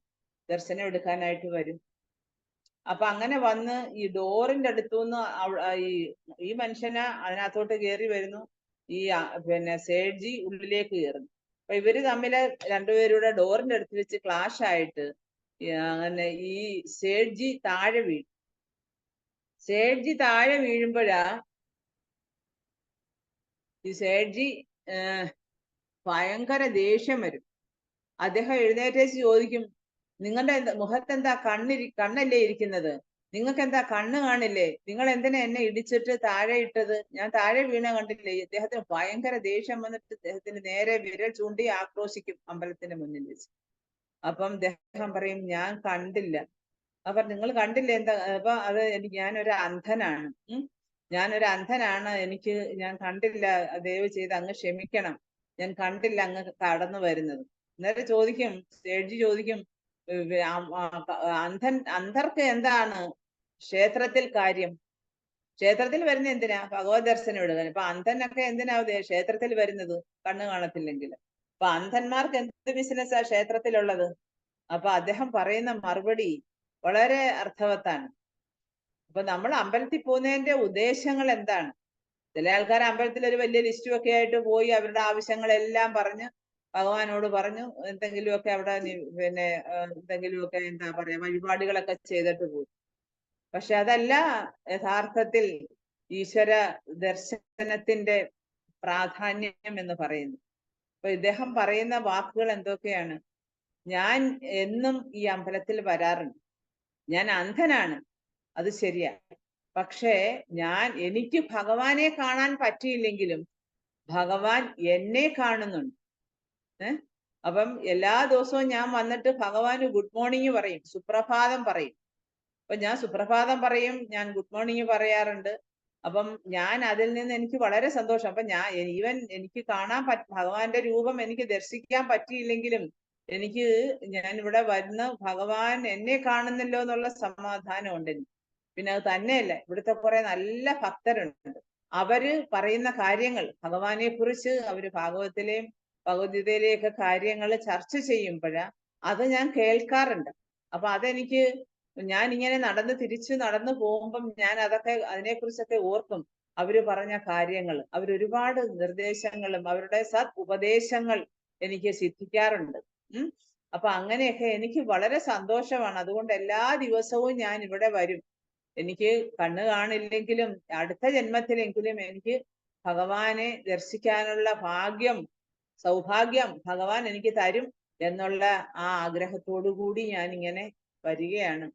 ദർശനം എടുക്കാനായിട്ട് വരും. അപ്പൊ അങ്ങനെ വന്ന് ഈ ഡോറിന്റെ അടുത്തുനിന്ന് ഈ മനുഷ്യനെ അതിനകത്തോട്ട് കയറി വരുന്നു, ഈ പിന്നെ സേഠ്ജി ഉള്ളിലേക്ക് കയറുന്നു. അപ്പൊ ഇവര് തമ്മില് രണ്ടുപേരുടെ ഡോറിന്റെ അടുത്ത് വെച്ച് ക്ലാഷ് ആയിട്ട് അങ്ങനെ ഈ സേഠ്ജി താഴെ വീഴുമ്പോഴാ ഈ സേഠ്ജി ഭയങ്കര ദേഷ്യം വരും. അദ്ദേഹം എഴുന്നേറ്റേച്ച് ചോദിക്കും, നിങ്ങളുടെ മുഖത്തെന്താ കണ്ണല്ലേ ഇരിക്കുന്നത്? നിങ്ങൾക്ക് എന്താ കണ്ണ് കാണില്ലേ? നിങ്ങൾ എന്തിനാ എന്നെ ഇടിച്ചിട്ട് താഴെ ഇട്ടത്? ഞാൻ താഴെ വീണ കണ്ടില്ലേ? ഇദ്ദേഹത്തിന് ഭയങ്കര ദേഷ്യം വന്നിട്ട് അദ്ദേഹത്തിന് നേരെ വിരൽ ചൂണ്ടി ആക്രോശിക്കും അമ്പലത്തിന്റെ മുന്നിൽ വെച്ച്. അപ്പം അദ്ദേഹം പറയും, ഞാൻ കണ്ടില്ല. അപ്പൊ നിങ്ങൾ കണ്ടില്ല എന്താ? അപ്പൊ അത് ഞാനൊരു അന്ധനാണ്. ഞാനൊരു അന്ധനാണ്, ഞാൻ കണ്ടില്ല, ദയവ് ചെയ്ത് അങ്ങ് ക്ഷമിക്കണം, ഞാൻ കണ്ടില്ല അങ്ങ് കടന്നു വരുന്നത്. അന്നേരം ചോദിക്കും, സേഠ്ജി ചോദിക്കും, അന്ധർക്ക് എന്താണ് ക്ഷേത്രത്തിൽ കാര്യം? ക്ഷേത്രത്തിൽ വരുന്ന എന്തിനാ? ഭഗവത് ദർശനം എടുക്കാൻ. ഇപ്പൊ അന്ധനൊക്കെ എന്തിനാ ക്ഷേത്രത്തിൽ വരുന്നത് കണ്ണു കാണത്തില്ലെങ്കിൽ? അപ്പൊ അന്ധന്മാർക്ക് എന്ത് ബിസിനസ്സാ ക്ഷേത്രത്തിലുള്ളത്? അപ്പൊ അദ്ദേഹം പറയുന്ന മറുപടി വളരെ അർത്ഥവത്താണ്. അപ്പൊ നമ്മൾ അമ്പലത്തിൽ പോകുന്നതിന്റെ ഉദ്ദേശങ്ങൾ എന്താണ്? ചില ആൾക്കാർ അമ്പലത്തിൽ ഒരു വലിയ ലിസ്റ്റും ഒക്കെ ആയിട്ട് പോയി അവരുടെ ആവശ്യങ്ങളെല്ലാം പറഞ്ഞ് ഭഗവാനോട് പറഞ്ഞു എന്തെങ്കിലുമൊക്കെ അവിടെ പിന്നെ എന്തെങ്കിലുമൊക്കെ എന്താ പറയാ വഴിപാടുകളൊക്കെ ചെയ്തിട്ട് പോകും. പക്ഷെ അതല്ല യഥാർത്ഥത്തിൽ ഈശ്വര ദർശനത്തിന്റെ പ്രാധാന്യം എന്ന് പറയുന്നു. അപ്പൊ ഇദ്ദേഹം പറയുന്ന വാക്കുകൾ എന്തൊക്കെയാണ്? ഞാൻ എന്നും ഈ അമ്പലത്തിൽ വരാറുണ്ട്. ഞാൻ അന്ധനാണ്, അത് ശരിയാ. പക്ഷേ എനിക്ക് ഭഗവാനെ കാണാൻ പറ്റിയില്ലെങ്കിലും ഭഗവാൻ എന്നെ കാണുന്നുണ്ട്. അപ്പം എല്ലാ ദിവസവും ഞാൻ വന്നിട്ട് ഭഗവാന് ഗുഡ് മോർണിംഗ് പറയും, സുപ്രഭാതം പറയും. അപ്പൊ ഞാൻ സുപ്രഭാതം പറയും, ഞാൻ ഗുഡ് മോർണിംഗ് പറയാറുണ്ട്. അപ്പം ഞാൻ അതിൽ നിന്ന് എനിക്ക് വളരെ സന്തോഷം. അപ്പൊ എനിക്ക് കാണാൻ ഭഗവാന്റെ രൂപം എനിക്ക് ദർശിക്കാൻ പറ്റിയില്ലെങ്കിലും ഞാൻ ഇവിടെ വരുന്ന ഭഗവാൻ എന്നെ കാണുന്നല്ലോ എന്നുള്ള സമാധാനം ഉണ്ട് എനിക്ക്. പിന്നെ അത് തന്നെയല്ല, ഇവിടുത്തെ കുറെ നല്ല ഭക്തരുണ്ട്. അവര് പറയുന്ന കാര്യങ്ങൾ ഭഗവാനെ കുറിച്ച് അവര് ഭാഗവത്തിലെയും ഭഗവത്ഗീതയിലെയൊക്കെ കാര്യങ്ങൾ ചർച്ച ചെയ്യുമ്പോഴാ അത് ഞാൻ കേൾക്കാറുണ്ട്. അപ്പൊ ഞാൻ ഇങ്ങനെ നടന്നു പോകുമ്പം ഞാൻ അതിനെക്കുറിച്ചൊക്കെ ഓർക്കും. അവര് പറഞ്ഞ കാര്യങ്ങൾ, അവരൊരുപാട് നിർദ്ദേശങ്ങളും അവരുടെ സത് ഉപദേശങ്ങൾ എനിക്ക് സിദ്ധിക്കാറുണ്ട്. അപ്പൊ അങ്ങനെയൊക്കെ എനിക്ക് വളരെ സന്തോഷമാണ്. അതുകൊണ്ട് എല്ലാ ദിവസവും ഞാൻ ഇവിടെ വരും. എനിക്ക് കണ്ണ് കാണില്ലെങ്കിലും അടുത്ത ജന്മത്തിലെങ്കിലും എനിക്ക് ഭഗവാനെ ദർശിക്കാനുള്ള സൗഭാഗ്യം ഭഗവാൻ എനിക്ക് തരും എന്നുള്ള ആ ആഗ്രഹത്തോടു കൂടി ഞാൻ ഇങ്ങനെ വരികയാണ്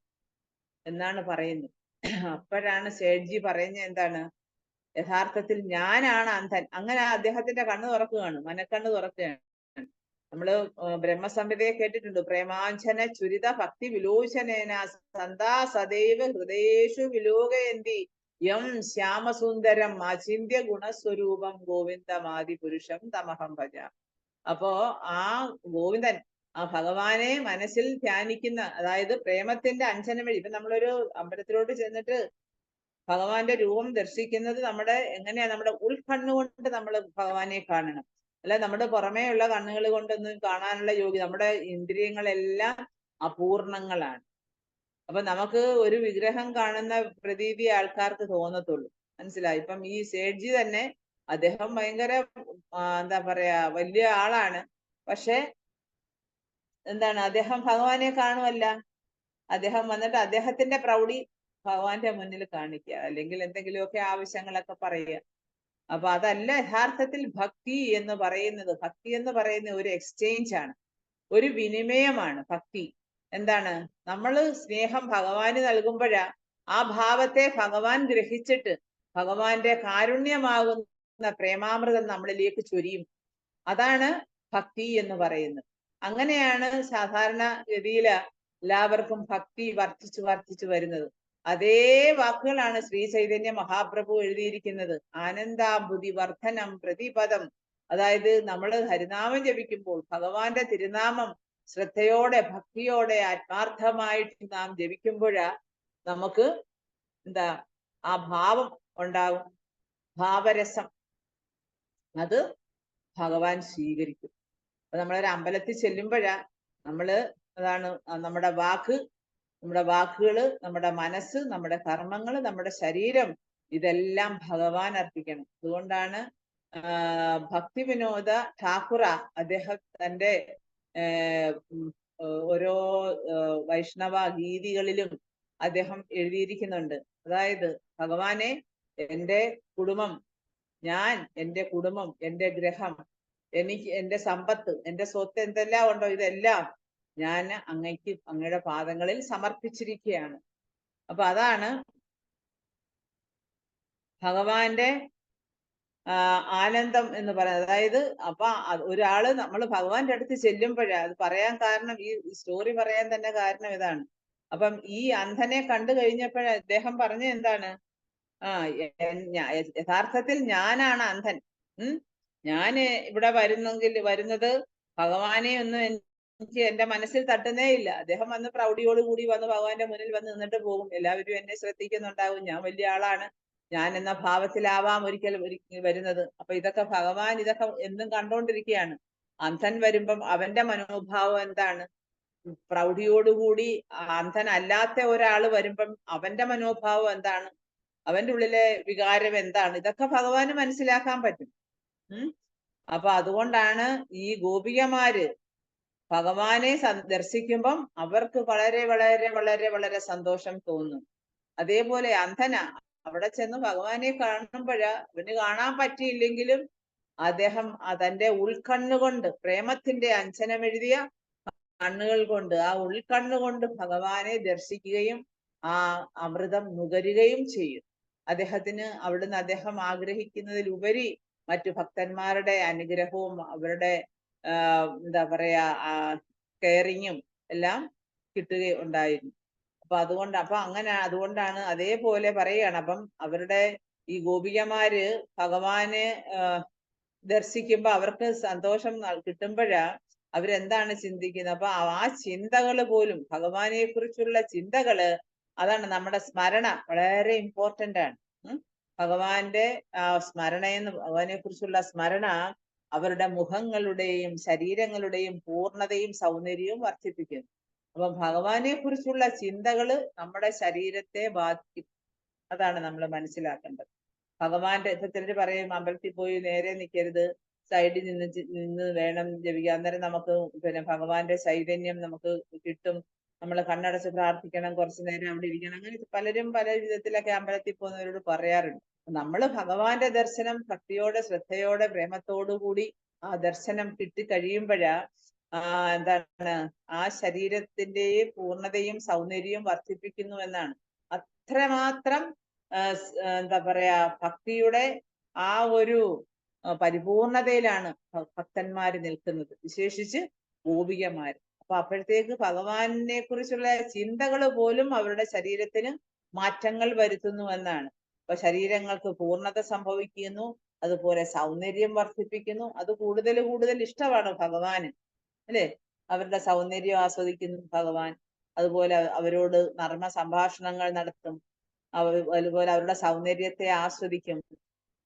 എന്നാണ് പറയുന്നത്. അപ്പോഴാണ് സേഠ്ജി പറയുന്നത് എന്താണ്? യഥാർത്ഥത്തിൽ ഞാനാണ് അന്ധൻ. അങ്ങനെ അദ്ദേഹത്തിന്റെ കണ്ണ് തുറക്കുകയാണ്, മനക്കണ്ണ് തുറക്കുകയാണ്. നമ്മള് ബ്രഹ്മസംഹിതയെ കേട്ടിട്ടുണ്ട്. പ്രേമാഞ്ജന ചുരിത ഭക്തി വിലോചനേന സന്താ സദൈവ ഹൃദയേഷു വിലോകയന്തി യം ശ്യാമസുന്ദരം അചിന്യ ഗുണസ്വരൂപം ഗോവിന്ദമാദി പുരുഷം തമഹം ഭജ. അപ്പോ ആ ഗോവിന്ദൻ, ആ ഭഗവാനെ മനസ്സിൽ ധ്യാനിക്കുന്ന, അതായത് പ്രേമത്തിന്റെ അഞ്ജനം വഴി. ഇപ്പൊ നമ്മളൊരു അമ്പലത്തിലോട്ട് ചെന്നിട്ട് ഭഗവാന്റെ രൂപം ദർശിക്കുന്നത് എങ്ങനെയാ? നമ്മുടെ ഉൾക്കണ്ണുകൊണ്ട് നമ്മൾ ഭഗവാനെ കാണണം. അല്ല നമ്മുടെ പുറമേയുള്ള കണ്ണുകൾ കൊണ്ടൊന്നും കാണാനുള്ള യോഗ്യത, നമ്മുടെ ഇന്ദ്രിയങ്ങളെല്ലാം അപൂർണങ്ങളാണ്. അപ്പൊ നമുക്ക് ഒരു വിഗ്രഹം കാണുന്ന പ്രതീതി ആൾക്കാർക്ക് തോന്നത്തുള്ളൂ. മനസ്സിലായി? ഇപ്പം ഈ സേഠ്ജി തന്നെ, അദ്ദേഹം ഭയങ്കര എന്താ പറയാ വലിയ ആളാണ്. പക്ഷെ എന്താണ്, അദ്ദേഹം ഭഗവാനെ കാണുമല്ല. അദ്ദേഹം വന്നിട്ട് അദ്ദേഹത്തിന്റെ പ്രൗഢി ഭഗവാന്റെ മുന്നിൽ കാണിക്കുക, അല്ലെങ്കിൽ എന്തെങ്കിലുമൊക്കെ ആവശ്യങ്ങളൊക്കെ പറയുക. അപ്പൊ അതല്ല യഥാർത്ഥത്തിൽ ഭക്തി എന്ന് പറയുന്നത്. ഭക്തി എന്ന് പറയുന്ന ഒരു എക്സ്ചേഞ്ച് ആണ്, ഒരു വിനിമയമാണ് ഭക്തി. എന്താണ്? നമ്മള് സ്നേഹം ഭഗവാന് നൽകുമ്പോഴാ ആ ഭാവത്തെ ഭഗവാൻ ഗ്രഹിച്ചിട്ട് ഭഗവാന്റെ കാരുണ്യമാകുന്ന പ്രേമാമൃതം നമ്മളിലേക്ക് ചൊരിയും. അതാണ് ഭക്തി എന്ന് പറയുന്നത്. അങ്ങനെയാണ് സാധാരണ ഗതിയിൽ എല്ലാവർക്കും ഭക്തി വർദ്ധിച്ചു വരുന്നത്. അതേ വാക്കുകളാണ് ശ്രീ ചൈതന്യ മഹാപ്രഭു എഴുതിയിരിക്കുന്നത്. ആനന്ദാംബുധി വർദ്ധനം പ്രതിപദം. അതായത് നമ്മൾ ഹരിനാമം ജപിക്കുമ്പോൾ ഭഗവാന്റെ തിരുനാമം ശ്രദ്ധയോടെ ഭക്തിയോടെ ആത്മാർത്ഥമായിട്ട് നാം ജപിക്കുമ്പോഴാ നമുക്ക് ആ ഭാവം ഉണ്ടാകും, ഭാവരസം. അത് ഭഗവാൻ സ്വീകരിക്കും. അപ്പൊ നമ്മളൊരു അമ്പലത്തിൽ ചെല്ലുമ്പോഴാ അതാണ് നമ്മുടെ വാക്കുകള്, നമ്മുടെ മനസ്സ്, നമ്മുടെ കർമ്മങ്ങള്, നമ്മുടെ ശരീരം, ഇതെല്ലാം ഭഗവാൻ അർപ്പിക്കണം. അതുകൊണ്ടാണ് ഭക്തി വിനോദ ഠാക്കുറ അദ്ദേഹം തൻ്റെ ഓരോ വൈഷ്ണവ ഗീതികളിലും അദ്ദേഹം എഴുതിയിരിക്കുന്നുണ്ട്. അതായത് ഭഗവാനെ, എൻ്റെ കുടുംബം, എൻ്റെ ഗ്രഹം, എനിക്ക് എന്റെ സമ്പത്ത്, എന്റെ സ്വത്ത് എന്തെല്ലാം ഉണ്ടോ ഇതെല്ലാം ഞാൻ അങ്ങയുടെ പാദങ്ങളിൽ സമർപ്പിച്ചിരിക്കുകയാണ്. അപ്പൊ അതാണ് ഭഗവാന്റെ ആനന്ദം എന്ന് പറയുന്നത്. അതായത് അപ്പൊ ഒരാള് നമ്മൾ ഭഗവാന്റെ അടുത്ത് ചെല്ലുമ്പോഴാ അത് പറയാൻ കാരണം, ഈ സ്റ്റോറി പറയാൻ തന്നെ കാരണം ഇതാണ്. അപ്പം ഈ അന്ധനെ കണ്ടു കഴിഞ്ഞപ്പോഴ അദ്ദേഹം പറഞ്ഞ എന്താണ്, യഥാർത്ഥത്തിൽ ഞാനാണ് അന്ധൻ. ഞാന് ഇവിടെ വരുന്നത് ഭഗവാനെ ഒന്നും എനിക്ക് എന്റെ മനസ്സിൽ തട്ടുന്നേ ഇല്ല. അദ്ദേഹം വന്ന് പ്രൗഢിയോടുകൂടി വന്ന് ഭഗവാന്റെ മുന്നിൽ വന്ന് നിന്നിട്ട് പോകും. എല്ലാവരും എന്നെ ശ്രദ്ധിക്കുന്നുണ്ടാവും, ഞാൻ വലിയ ആളാണ്, ഞാൻ എന്ന ഭാവത്തിലാവാം ഒരിക്കൽ വരുന്നത്. അപ്പൊ ഇതൊക്കെ ഭഗവാൻ ഇതൊക്കെ എന്നും കണ്ടോണ്ടിരിക്കുകയാണ്. അന്ധൻ വരുമ്പം അവന്റെ മനോഭാവം എന്താണ്, പ്രൗഢിയോടുകൂടി അന്ധൻ അല്ലാത്ത ഒരാള് വരുമ്പം അവന്റെ മനോഭാവം എന്താണ്, അവന്റെ ഉള്ളിലെ വികാരം എന്താണ്, ഇതൊക്കെ ഭഗവാന് മനസ്സിലാക്കാൻ പറ്റും. അപ്പൊ അതുകൊണ്ടാണ് ഈ ഗോപികമാര് ഭഗവാനെ ദർശിക്കുമ്പം അവർക്ക് വളരെ വളരെ വളരെ വളരെ സന്തോഷം തോന്നും. അതേപോലെ അന്ധന അവിടെ ചെന്ന് ഭഗവാനെ കാണുമ്പോഴ് അവന് കാണാൻ പറ്റിയില്ലെങ്കിലും അദ്ദേഹം തന്റെ ഉൾക്കണ്ണുകൊണ്ട്, പ്രേമത്തിന്റെ അഞ്ജനമെഴുതിയ കണ്ണുകൾ കൊണ്ട്, ആ ഉൾക്കണ്ണുകൊണ്ട് ഭഗവാനെ ദർശിക്കുകയും ആ അമൃതം നുകരുകയും ചെയ്യും. അവിടുന്ന് അദ്ദേഹം ആഗ്രഹിക്കുന്നതിലുപരി മറ്റു ഭക്തന്മാരുടെ അനുഗ്രഹവും അവരുടെ എന്താ പറയാ കെയറിങ്ങും എല്ലാം കിട്ടുകയുണ്ടായിരുന്നു. അപ്പൊ അതുകൊണ്ടാണ് അതേപോലെ പറയുകയാണ്. അപ്പം അവരുടെ ഈ ഗോപികമാര് ഭഗവാനെ ദർശിക്കുമ്പോ അവർക്ക് സന്തോഷം കിട്ടുമ്പോഴാ അവരെന്താണ് ചിന്തിക്കുന്നത്. അപ്പൊ ആ ചിന്തകള് പോലും, ഭഗവാനെ കുറിച്ചുള്ള ചിന്തകള്, അതാണ് നമ്മുടെ സ്മരണ വളരെ ഇമ്പോർട്ടന്റ് ആണ്. ഭഗവാന്റെ ഭഗവാനെ കുറിച്ചുള്ള സ്മരണ അവരുടെ മുഖങ്ങളുടെയും ശരീരങ്ങളുടെയും പൂർണ്ണതയും സൗന്ദര്യവും വർദ്ധിപ്പിക്കുന്നു. അപ്പൊ ഭഗവാനെ കുറിച്ചുള്ള ചിന്തകള് നമ്മുടെ ശരീരത്തെ ബാധിക്കും. അതാണ് നമ്മൾ മനസ്സിലാക്കേണ്ടത്. ഭഗവാന്റെ ചിലർ പറയും അമ്പലത്തിൽ പോയി നേരെ നിൽക്കരുത്, സൈഡിൽ നിന്ന് വേണം ജപിക്കാൻ, അന്നേരം നമുക്ക് ഭഗവാന്റെ ചൈതന്യം നമുക്ക് കിട്ടും, നമ്മൾ കണ്ണടച്ച് പ്രാർത്ഥിക്കണം, കുറച്ചു നേരം അവിടെ ഇരിക്കണം. അങ്ങനെ പലരും പല വിധത്തിലൊക്കെ അമ്പലത്തിൽ പോകുന്നവരോട് പറയാറുണ്ട്. നമ്മൾ ഭഗവാന്റെ ദർശനം ഭക്തിയോടെ, ശ്രദ്ധയോടെ, പ്രേമത്തോടു കൂടി ആ ദർശനം കിട്ടിക്കഴിയുമ്പോഴാ എന്താണ് ആ ശരീരത്തിന്റെ പൂർണ്ണതയും സൗന്ദര്യവും വർദ്ധിപ്പിക്കുന്നു എന്നാണ്. അത്രമാത്രം എന്താ പറയാ ഭക്തിയുടെ ആ ഒരു പരിപൂർണതയിലാണ് ഭക്തന്മാര് നിൽക്കുന്നത്, വിശേഷിച്ച് ഗോപികമാര്. അപ്പൊ അപ്പോഴത്തേക്ക് ഭഗവാനെ കുറിച്ചുള്ള ചിന്തകൾ പോലും അവരുടെ ശരീരത്തിന് മാറ്റങ്ങൾ വരുത്തുന്നു എന്നാണ്. അപ്പൊ ശരീരങ്ങൾക്ക് പൂർണ്ണത സംഭവിക്കുന്നു, അതുപോലെ സൗന്ദര്യം വർദ്ധിപ്പിക്കുന്നു. അത് കൂടുതൽ കൂടുതൽ ഇഷ്ടമാണ് ഭഗവാന്, അല്ലെ? അവരുടെ സൗന്ദര്യം ആസ്വദിക്കുന്നു ഭഗവാൻ. അതുപോലെ അവരോട് നർമ്മ സംഭാഷണങ്ങൾ നടത്തും, അതുപോലെ അവരുടെ സൗന്ദര്യത്തെ ആസ്വദിക്കും.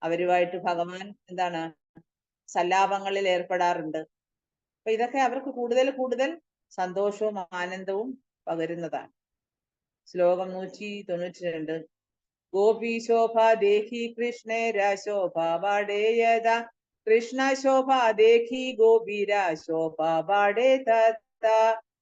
അവരുമായിട്ട് ഭഗവാൻ എന്താണ് സല്ലാപങ്ങളിൽ ഏർപ്പെടാറുണ്ട്. അപ്പൊ ഇതൊക്കെ അവർക്ക് കൂടുതൽ കൂടുതൽ സന്തോഷവും ആനന്ദവും പകരുന്നതാണ്. ശ്ലോകം 192. ഗോപി ശോഭ ദേഹി കൃഷ്ണേരശോഭ വാടേയത, കൃഷ്ണ ശോഭ ദേഹി ഗോപീര ശോഭ വാടേ തത്ത.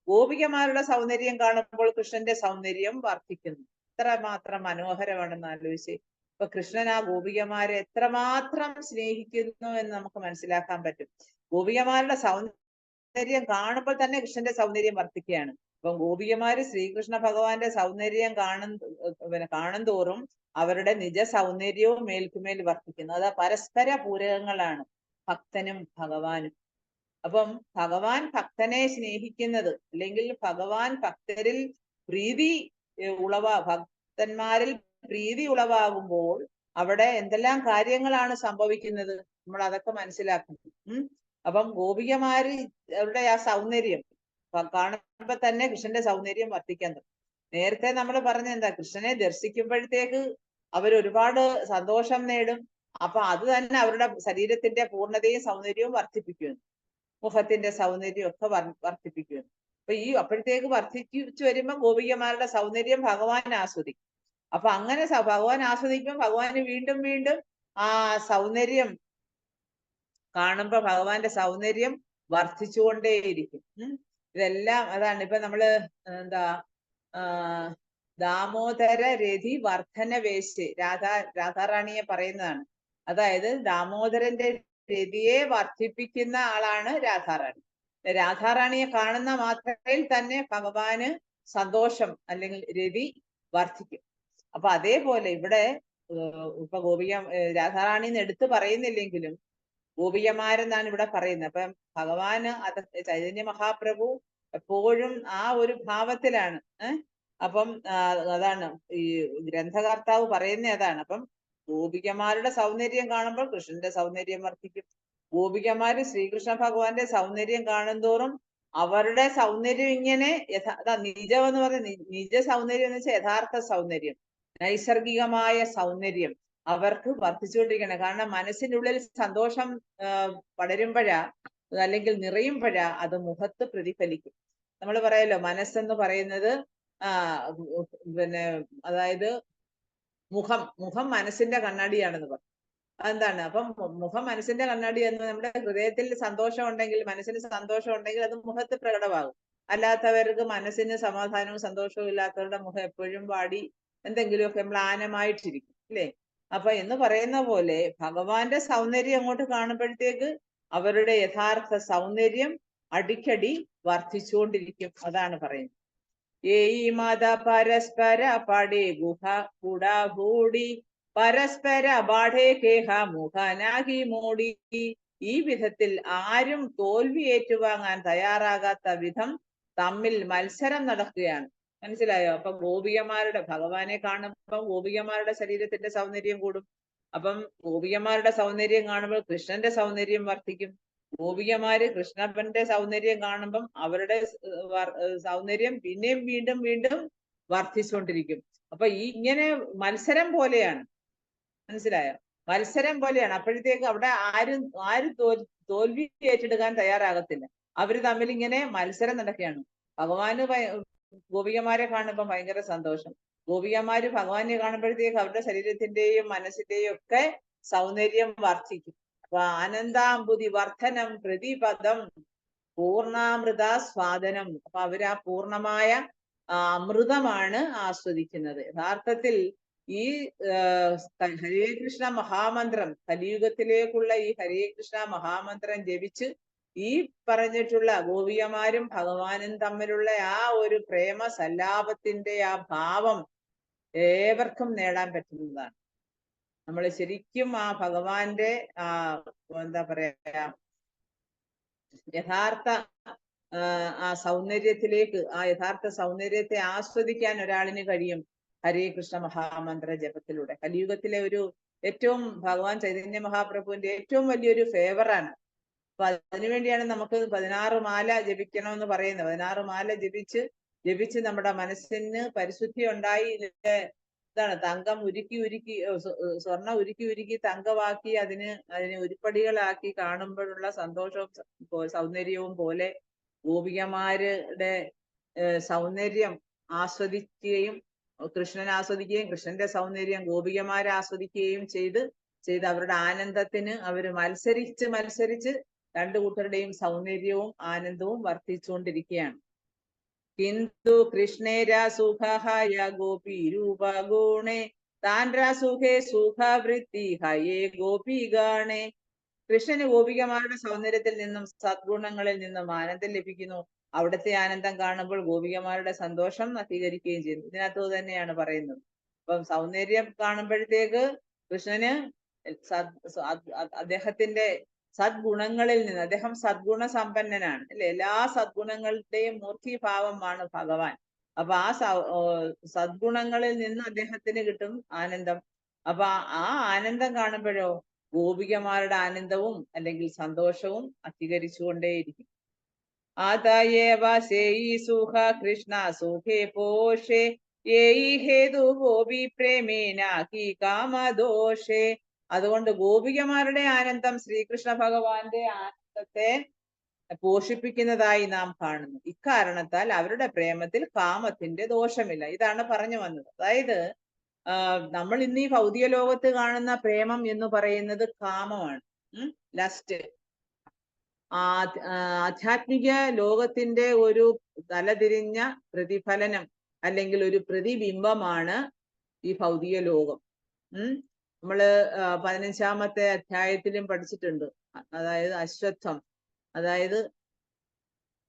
ഗോപികമാരുടെ സൗന്ദര്യം കാണുമ്പോൾ കൃഷ്ണന്റെ സൗന്ദര്യം വർദ്ധിക്കുന്നു. എത്രമാത്രം മനോഹരമാണെന്ന് ആലോചിച്ച്. ഇപ്പൊ കൃഷ്ണൻ ആ ഗോപികമാരെ എത്രമാത്രം സ്നേഹിക്കുന്നു എന്ന് നമുക്ക് മനസ്സിലാക്കാൻ പറ്റും. ഗോപികമാരുടെ സൗന്ദര്യം കാണുമ്പോൾ തന്നെ കൃഷ്ണന്റെ സൗന്ദര്യം വർദ്ധിക്കുകയാണ്. അപ്പം ഗോപികമാര് ശ്രീകൃഷ്ണ ഭഗവാന്റെ സൗന്ദര്യം കാണും തോറും അവരുടെ നിജ സൗന്ദര്യവും മേൽക്കുമേൽ വർദ്ധിക്കുന്നു. അത് പരസ്പര പൂരകങ്ങളാണ് ഭക്തനും ഭഗവാനും. അപ്പം ഭഗവാൻ ഭക്തനെ സ്നേഹിക്കുന്നത്, അല്ലെങ്കിൽ ഭഗവാൻ ഭക്തരിൽ ഭക്തന്മാരിൽ പ്രീതി ഉളവാകുമ്പോൾ അവിടെ എന്തെല്ലാം കാര്യങ്ങളാണ് സംഭവിക്കുന്നത്, നമ്മൾ അതൊക്കെ മനസ്സിലാക്കുന്നു. അപ്പം ഗോപികമാര് അവരുടെ ആ സൗന്ദര്യം കാണുമ്പോ തന്നെ കൃഷ്ണന്റെ സൗന്ദര്യം വർദ്ധിക്കാൻ തുടങ്ങും. നേരത്തെ നമ്മൾ പറഞ്ഞ എന്താ, കൃഷ്ണനെ ദർശിക്കുമ്പോഴത്തേക്ക് അവരൊരുപാട് സന്തോഷം നേടും. അപ്പൊ അത് തന്നെ അവരുടെ ശരീരത്തിന്റെ പൂർണ്ണതയും സൗന്ദര്യവും വർദ്ധിപ്പിക്കുന്നു, മുഖത്തിന്റെ സൗന്ദര്യം ഒക്കെ വർദ്ധിപ്പിക്കുന്നു. അപ്പൊ അപ്പോഴത്തേക്ക് വർദ്ധിച്ചു വരുമ്പോ ഗോപികമാരുടെ സൗന്ദര്യം ഭഗവാൻ ആസ്വദിക്കും. അപ്പൊ അങ്ങനെ ഭഗവാൻ ആസ്വദിക്കുമ്പോൾ ഭഗവാന് വീണ്ടും വീണ്ടും ആ സൗന്ദര്യം കാണുമ്പോ ഭഗവാന്റെ സൗന്ദര്യം വർദ്ധിച്ചുകൊണ്ടേയിരിക്കും. ഇതെല്ലാം അതാണ്. ഇപ്പൊ നമ്മള് എന്താ ദാമോദര രതി വർദ്ധന വേശ് രാധാറാണിയെ പറയുന്നതാണ്. അതായത് ദാമോദരന്റെ രതിയെ വർദ്ധിപ്പിക്കുന്ന ആളാണ് രാധാറാണി. രാധാറാണിയെ കാണുന്ന മാത്രയിൽ തന്നെ ഭഗവാന് സന്തോഷം അല്ലെങ്കിൽ രതി വർദ്ധിക്കും. അപ്പൊ അതേപോലെ ഇവിടെ ഇപ്പൊ രാധാറാണി എന്ന് എടുത്തു പറയുന്നില്ലെങ്കിലും ഗോപികമാരെന്നാണ് ഇവിടെ പറയുന്നത്. അപ്പം ഭഗവാന് ചൈതന്യ മഹാപ്രഭു എപ്പോഴും ആ ഒരു ഭാവത്തിലാണ്. അപ്പം അതാണ് ഈ ഗ്രന്ഥകർത്താവ് പറയുന്ന അതാണ്. അപ്പം ഗോപികമാരുടെ സൗന്ദര്യം കാണുമ്പോൾ കൃഷ്ണന്റെ സൗന്ദര്യം വർദ്ധിക്കും. ഗോപികമാര് ശ്രീകൃഷ്ണ ഭഗവാന്റെ സൗന്ദര്യം കാണുന്തോറും അവരുടെ സൗന്ദര്യം ഇങ്ങനെ നിജം എന്ന് പറഞ്ഞ നിജ സൗന്ദര്യം എന്ന് വെച്ചാൽ യഥാർത്ഥ സൗന്ദര്യം, നൈസർഗികമായ സൗന്ദര്യം അവർക്ക് വർദ്ധിച്ചുകൊണ്ടിരിക്കണം. കാരണം മനസ്സിൻ്റെ ഉള്ളിൽ സന്തോഷം പടരുമ്പോഴാ അല്ലെങ്കിൽ നിറയുമ്പോഴാ അത് മുഖത്ത് പ്രതിഫലിക്കും. നമ്മൾ പറയല്ലോ മനസ്സെന്ന് പറയുന്നത് പിന്നെ അതായത് മുഖം മനസ്സിന്റെ കണ്ണാടിയാണെന്ന് പറയും. അതെന്താണ്? അപ്പം മുഖം മനസ്സിന്റെ കണ്ണാടി എന്ന് നമ്മുടെ ഹൃദയത്തിൽ സന്തോഷം ഉണ്ടെങ്കിൽ, മനസ്സിന് സന്തോഷം ഉണ്ടെങ്കിൽ അത് മുഖത്ത് പ്രകടമാകും. അല്ലാത്തവർക്ക് മനസ്സിന് സമാധാനവും സന്തോഷവും ഇല്ലാത്തവരുടെ മുഖം എപ്പോഴും വാടി എന്തെങ്കിലുമൊക്കെ മ്ലാനമായിട്ടിരിക്കും, അല്ലേ? അപ്പൊ എന്ന് പറയുന്ന പോലെ ഭഗവാന്റെ സൗന്ദര്യം അങ്ങോട്ട് കാണുമ്പോഴത്തേക്ക് അവരുടെ യഥാർത്ഥ സൗന്ദര്യം അടിക്കടി വർദ്ധിച്ചുകൊണ്ടിരിക്കും. അതാണ് പറയുന്നത്. ഏയി മത പരസ്പര പടേ ഗുഹ കൂടാഭൂടി പരസ്പര ബാഠേ കേഹ മുഖനാകി മൂടി. ഈ വിധത്തിൽ ആരും തോൽവി ഏറ്റുവാങ്ങാൻ തയ്യാറാകാത്ത വിധം തമ്മിൽ മത്സരം നടക്കുകയാണ്. മനസ്സിലായോ? അപ്പൊ ഗോപികമാരുടെ ഭഗവാനെ കാണുമ്പോൾ ഗോപികമാരുടെ ശരീരത്തിന്റെ സൗന്ദര്യം കൂടും. അപ്പം ഗോപികമാരുടെ സൗന്ദര്യം കാണുമ്പോൾ കൃഷ്ണന്റെ സൗന്ദര്യം വർദ്ധിക്കും. ഗോപികമാര് കൃഷ്ണപ്പന്റെ സൗന്ദര്യം കാണുമ്പം അവരുടെ സൗന്ദര്യം പിന്നെയും വീണ്ടും വീണ്ടും വർദ്ധിച്ചുകൊണ്ടിരിക്കും. അപ്പൊ ഇങ്ങനെ മത്സരം പോലെയാണ്. മനസ്സിലായോ? മത്സരം പോലെയാണ്. അപ്പോഴത്തേക്ക് അവിടെ ആരും തോൽവി ഏറ്റെടുക്കാൻ തയ്യാറാകത്തില്ല. അവര് തമ്മിൽ ഇങ്ങനെ മത്സരം നടക്കുകയാണ്. ഭഗവാന് ഗോപികമാരെ കാണുമ്പോൾ ഭയങ്കര സന്തോഷം. ഗോപികമാര് ഭഗവാനെ കാണുമ്പോഴത്തേക്ക് അവരുടെ ശരീരത്തിന്റെയും മനസ്സിന്റെയും ഒക്കെ സൗന്ദര്യം വർദ്ധിക്കും. അപ്പൊ ആനന്ദാംബുതി വർദ്ധനം പ്രതിപദം പൂർണ്ണാമൃത സ്വാദനം. അപ്പൊ അവര് ആ പൂർണ്ണമായ അമൃതമാണ് ആസ്വദിക്കുന്നത്. യഥാർത്ഥത്തിൽ ഈ ഹരേ കൃഷ്ണ മഹാമന്ത്രം, കലിയുഗത്തിലേക്കുള്ള ഈ ഹരേ കൃഷ്ണ മഹാമന്ത്രം ജപിച്ച് ഈ പറഞ്ഞിട്ടുള്ള ഗോപികമാരും ഭഗവാനും തമ്മിലുള്ള ആ ഒരു പ്രേമ സല്ലാപത്തിന്റെ ആ ഭാവം ഏവർക്കും നേടാൻ പറ്റുന്നതാണ്. നമ്മൾ ശരിക്കും ആ ഭഗവാന്റെ എന്താ പറയാ യഥാർത്ഥ ആ സൗന്ദര്യത്തിലേക്ക്, ആ യഥാർത്ഥ സൗന്ദര്യത്തെ ആസ്വദിക്കാൻ ഒരാളിന് കഴിയും ഹരേ കൃഷ്ണ മഹാമന്ത്ര ജപത്തിലൂടെ. കലിയുഗത്തിലെ ഒരു ഏറ്റവും ഭഗവാൻ ചൈതന്യ മഹാപ്രഭുവിന്റെ ഏറ്റവും വലിയൊരു ഫേവറാണ്. അപ്പൊ അതിനുവേണ്ടിയാണ് നമുക്ക് 16 മാല ജപിക്കണമെന്ന് പറയുന്നത്. 16 മാല ജപിച്ച് നമ്മുടെ മനസ്സിന് പരിശുദ്ധി ഉണ്ടായി ഇതാണ് തങ്കം ഉരുക്കി സ്വർണം ഉരുക്കി തങ്കമാക്കി അതിനെ ഉരുപ്പടികളാക്കി കാണുമ്പോഴുള്ള സന്തോഷവും സൗന്ദര്യവും പോലെ ഗോപികമാരുടെ സൗന്ദര്യം ആസ്വദിക്കുകയും കൃഷ്ണൻ ആസ്വദിക്കുകയും കൃഷ്ണന്റെ സൗന്ദര്യം ഗോപികമാരെ ആസ്വദിക്കുകയും ചെയ്ത് അവരുടെ ആനന്ദത്തിന് അവര് മത്സരിച്ച് രണ്ടു കൂട്ടരുടെയും സൗന്ദര്യവും ആനന്ദവും വർദ്ധിച്ചുകൊണ്ടിരിക്കുകയാണ്. കിന്തു കൃഷ്ണേരാ സുഖായ ഗോപി രൂപ ഗുണേ താൻരാ സുഖേ സുഖവൃത്തി ഹയേ ഗോപിഗാണേ. കൃഷ്ണന് ഗോപികമാരുടെ സൗന്ദര്യത്തിൽ നിന്നും സദ്ഗുണങ്ങളിൽ നിന്നും ആനന്ദം ലഭിക്കുന്നു. അവിടുത്തെ ആനന്ദം കാണുമ്പോൾ ഗോപികമാരുടെ സന്തോഷം നശീകരിക്കുകയും ചെയ്യുന്നു. ഇതിനകത്ത് തന്നെയാണ് പറയുന്നത്. അപ്പം സൗന്ദര്യം കാണുമ്പോഴത്തേക്ക് കൃഷ്ണന് അദ്ദേഹത്തിന്റെ സദ്ഗുണങ്ങളിൽ നിന്ന്, അദ്ദേഹം സദ്ഗുണ സമ്പന്നനാണ്, അല്ലെ? എല്ലാ സദ്ഗുണങ്ങളുടെയും മൂർത്തിഭാവമാണ് ഭഗവാൻ. അപ്പൊ ആ സദ്ഗുണങ്ങളിൽ നിന്ന് അദ്ദേഹത്തിന് കിട്ടും ആനന്ദം. അപ്പൊ ആ ആനന്ദം കാണുമ്പോഴോ ഗോപികമാരുടെ ആനന്ദവും അല്ലെങ്കിൽ സന്തോഷവും അധികരിച്ചുകൊണ്ടേയിരിക്കും. ആതയേവ സേയി സുഖ കൃഷ്ണ സുഖേ പോഷേ ഏയി ഹേതു ഗോപി പ്രേമേന ഹി കാമദോഷേ. അതുകൊണ്ട് ഗോപികമാരുടെ ആനന്ദം ശ്രീകൃഷ്ണ ഭഗവാന്റെ ആനന്ദത്തെ പോഷിപ്പിക്കുന്നതായി നാം കാണുന്നു. ഇക്കാരണത്താൽ അവരുടെ പ്രേമത്തിൽ കാമത്തിന്റെ ദോഷമില്ല. ഇതാണ് പറഞ്ഞു വന്നത്. അതായത് നമ്മൾ ഇന്ന് ഈ ഭൗതിക ലോകത്ത് കാണുന്ന പ്രേമം എന്ന് പറയുന്നത് കാമമാണ്, ലസ്റ്റ്. ആധ്യാത്മിക ലോകത്തിന്റെ ഒരു തലതിരിഞ്ഞ പ്രതിഫലനം അല്ലെങ്കിൽ ഒരു പ്രതിബിംബമാണ് ഈ ഭൗതിക ലോകം. നമ്മള് 15-ാമത്തെ അധ്യായത്തിലും പഠിച്ചിട്ടുണ്ട്. അതായത് അശ്വത്ഥം, അതായത്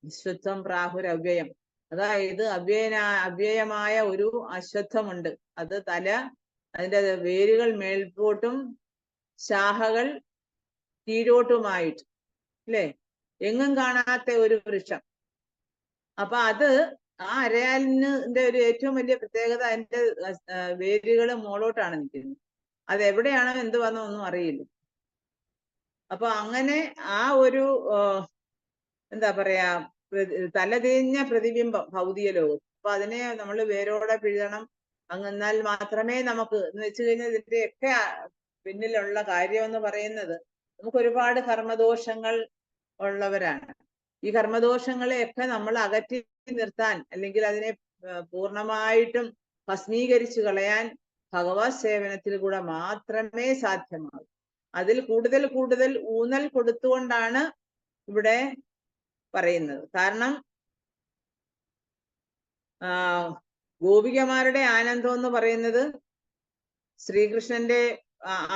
അശ്വത്ഥം പ്രാഹുരവ്യയം, അതായത് അവ്യയമായ ഒരു അശ്വത്ഥമുണ്ട്. അത് അതിന്റെ വേരുകൾ മേൽപോട്ടും ശാഖകൾ കീഴോട്ടുമായിട്ട്, അല്ലേ, എങ്ങും കാണാത്ത ഒരു വൃക്ഷം. അപ്പൊ അത് ആ അരയാലിന്റെ ഒരു ഏറ്റവും വലിയ പ്രത്യേകത അതിന്റെ വേരുകൾ മോളോട്ടാണ് നിൽക്കുന്നത്. അതെവിടെയാണോ എന്ത് വന്നോ ഒന്നും അറിയില്ല. അപ്പൊ അങ്ങനെ ആ ഒരു എന്താ പറയാ തലതിരിഞ്ഞ പ്രതിബിംബം ഭൗതിക ലോകം. അപ്പൊ അതിനെ നമ്മൾ വേരോടെ പിഴുതണം. എന്നാൽ മാത്രമേ നമുക്ക്, എന്ന് വെച്ച് കഴിഞ്ഞാൽ ഇതിന്റെയൊക്കെ പിന്നിലുള്ള കാര്യം എന്ന് പറയുന്നത്, നമുക്ക് ഒരുപാട് കർമ്മദോഷങ്ങൾ ഉള്ളവരാണ്. ഈ കർമ്മദോഷങ്ങളെയൊക്കെ നമ്മൾ അകറ്റി നിർത്താൻ, അല്ലെങ്കിൽ അതിനെ പൂർണ്ണമായിട്ടും ഭസ്മീകരിച്ചു കളയാൻ ഭഗവത് സേവനത്തിൽ കൂടെ മാത്രമേ സാധ്യമാകൂ. അതിൽ കൂടുതൽ കൂടുതൽ ഊന്നൽ കൊടുത്തുകൊണ്ടാണ് ഇവിടെ പറയുന്നത്. കാരണം ഗോപികമാരുടെ ആനന്ദം എന്ന് പറയുന്നത് ശ്രീകൃഷ്ണന്റെ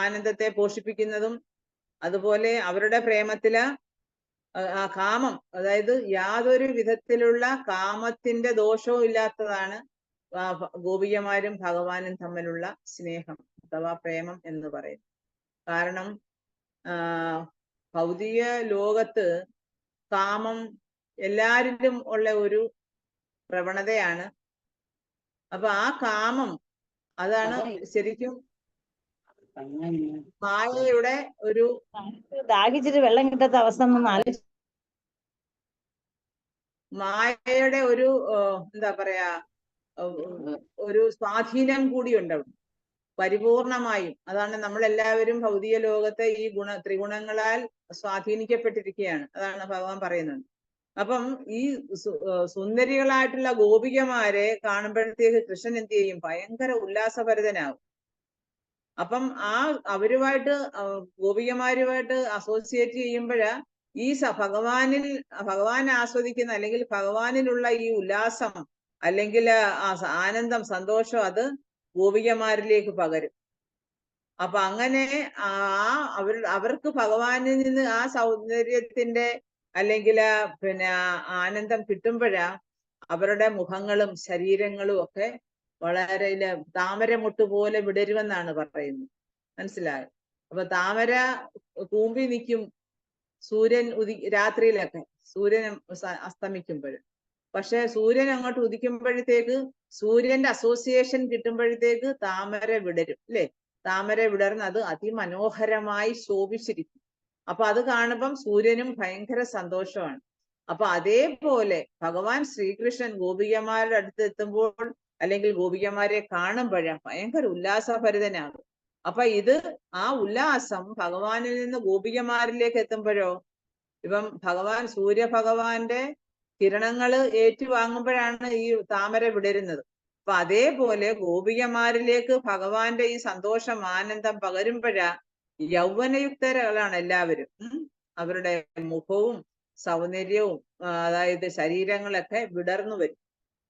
ആനന്ദത്തെ പോഷിപ്പിക്കുന്നതും, അതുപോലെ അവരുടെ പ്രേമത്തില് കാമം, അതായത് യാതൊരു വിധത്തിലുള്ള കാമത്തിന്റെ ദോഷവും ഇല്ലാത്തതാണ് ഗോപികമാരും ഭഗവാനും തമ്മിലുള്ള സ്നേഹം അഥവാ പ്രേമം എന്ന് പറയുന്നത്. കാരണം ഭൗതിക ലോകത്ത് കാമം എല്ലാരിലും ഉള്ള ഒരു പ്രവണതയാണ്. അപ്പൊ ആ കാമം അതാണ് ശരിക്കും മായയുടെ ഒരു, ദാഹിച്ചിട്ട് വെള്ളം കിട്ടാത്ത അവസ്ഥ മായയുടെ ഒരു എന്താ പറയാ ഒരു സ്വാധീനം കൂടിയുണ്ട് അവിടെ പരിപൂർണമായും. അതാണ് നമ്മളെല്ലാവരും ഭൗതിക ലോകത്തെ ഈ ത്രിഗുണങ്ങളാൽ സ്വാധീനിക്കപ്പെട്ടിരിക്കുകയാണ്. അതാണ് ഭഗവാൻ പറയുന്നത്. അപ്പം ഈ സുന്ദരികളായിട്ടുള്ള ഗോപികമാരെ കാണുമ്പോഴത്തേക്ക് കൃഷ്ണൻ എന്ത് ചെയ്യും? ഭയങ്കര ഉല്ലാസഭരിതനാകും. അപ്പം അവരുമായിട്ട് ഗോപികമാരുമായിട്ട് അസോസിയേറ്റ് ചെയ്യുമ്പോഴ് ഈ ഭഗവാൻ ആസ്വദിക്കുന്ന, അല്ലെങ്കിൽ ഭഗവാനിലുള്ള ഈ ഉല്ലാസം, അല്ലെങ്കിൽ ആനന്ദം, സന്തോഷം, അത് ഗോപികമാരിലേക്ക് പകരും. അപ്പൊ അങ്ങനെ അവർക്ക് ഭഗവാനിൽ നിന്ന് ആ സൗന്ദര്യത്തിന്റെ അല്ലെങ്കിൽ പിന്നെ ആനന്ദം കിട്ടുമ്പോഴാ അവരുടെ മുഖങ്ങളും ശരീരങ്ങളും ഒക്കെ വളരെ താമരമൊട്ട് പോലെ വിടരുമെന്നാണ് പറയുന്നത്. മനസ്സിലായോ? അപ്പൊ താമര കൂമ്പി നിൽക്കും സൂര്യൻ രാത്രിയിലൊക്കെ, സൂര്യൻ അസ്തമിക്കുമ്പോൾ. പക്ഷെ സൂര്യൻ അങ്ങോട്ട് ഉദിക്കുമ്പോഴത്തേക്ക്, സൂര്യന്റെ അസോസിയേഷൻ കിട്ടുമ്പോഴത്തേക്ക് താമര വിടരും, അല്ലെ? താമര വിടർന്ന് അത് അതിമനോഹരമായി ശോഭിച്ചിരിക്കും. അപ്പൊ അത് കാണുമ്പം സൂര്യനും ഭയങ്കര സന്തോഷമാണ്. അപ്പൊ അതേപോലെ ഭഗവാൻ ശ്രീകൃഷ്ണൻ ഗോപികമാരുടെ അടുത്ത് എത്തുമ്പോൾ, അല്ലെങ്കിൽ ഗോപികമാരെ കാണുമ്പോഴാ ഭയങ്കര ഉല്ലാസഭരിതനാകും. അപ്പൊ ഇത് ആ ഉല്ലാസം ഭഗവാനിൽ നിന്ന് ഗോപികമാരിലേക്ക് എത്തുമ്പോഴോ, ഇപ്പം സൂര്യഭഗവാന്റെ കിരണങ്ങള് ഏറ്റുവാങ്ങുമ്പോഴാണ് ഈ താമര വിടരുന്നത്. അപ്പൊ അതേപോലെ ഗോപികമാരിലേക്ക് ഭഗവാന്റെ ഈ സന്തോഷം, ആനന്ദം പകരുമ്പോഴാ യൗവനയുക്തരാണ് എല്ലാവരും. അവരുടെ മുഖവും സൗന്ദര്യവും അതായത് ശരീരങ്ങളൊക്കെ വിടർന്നു വരും.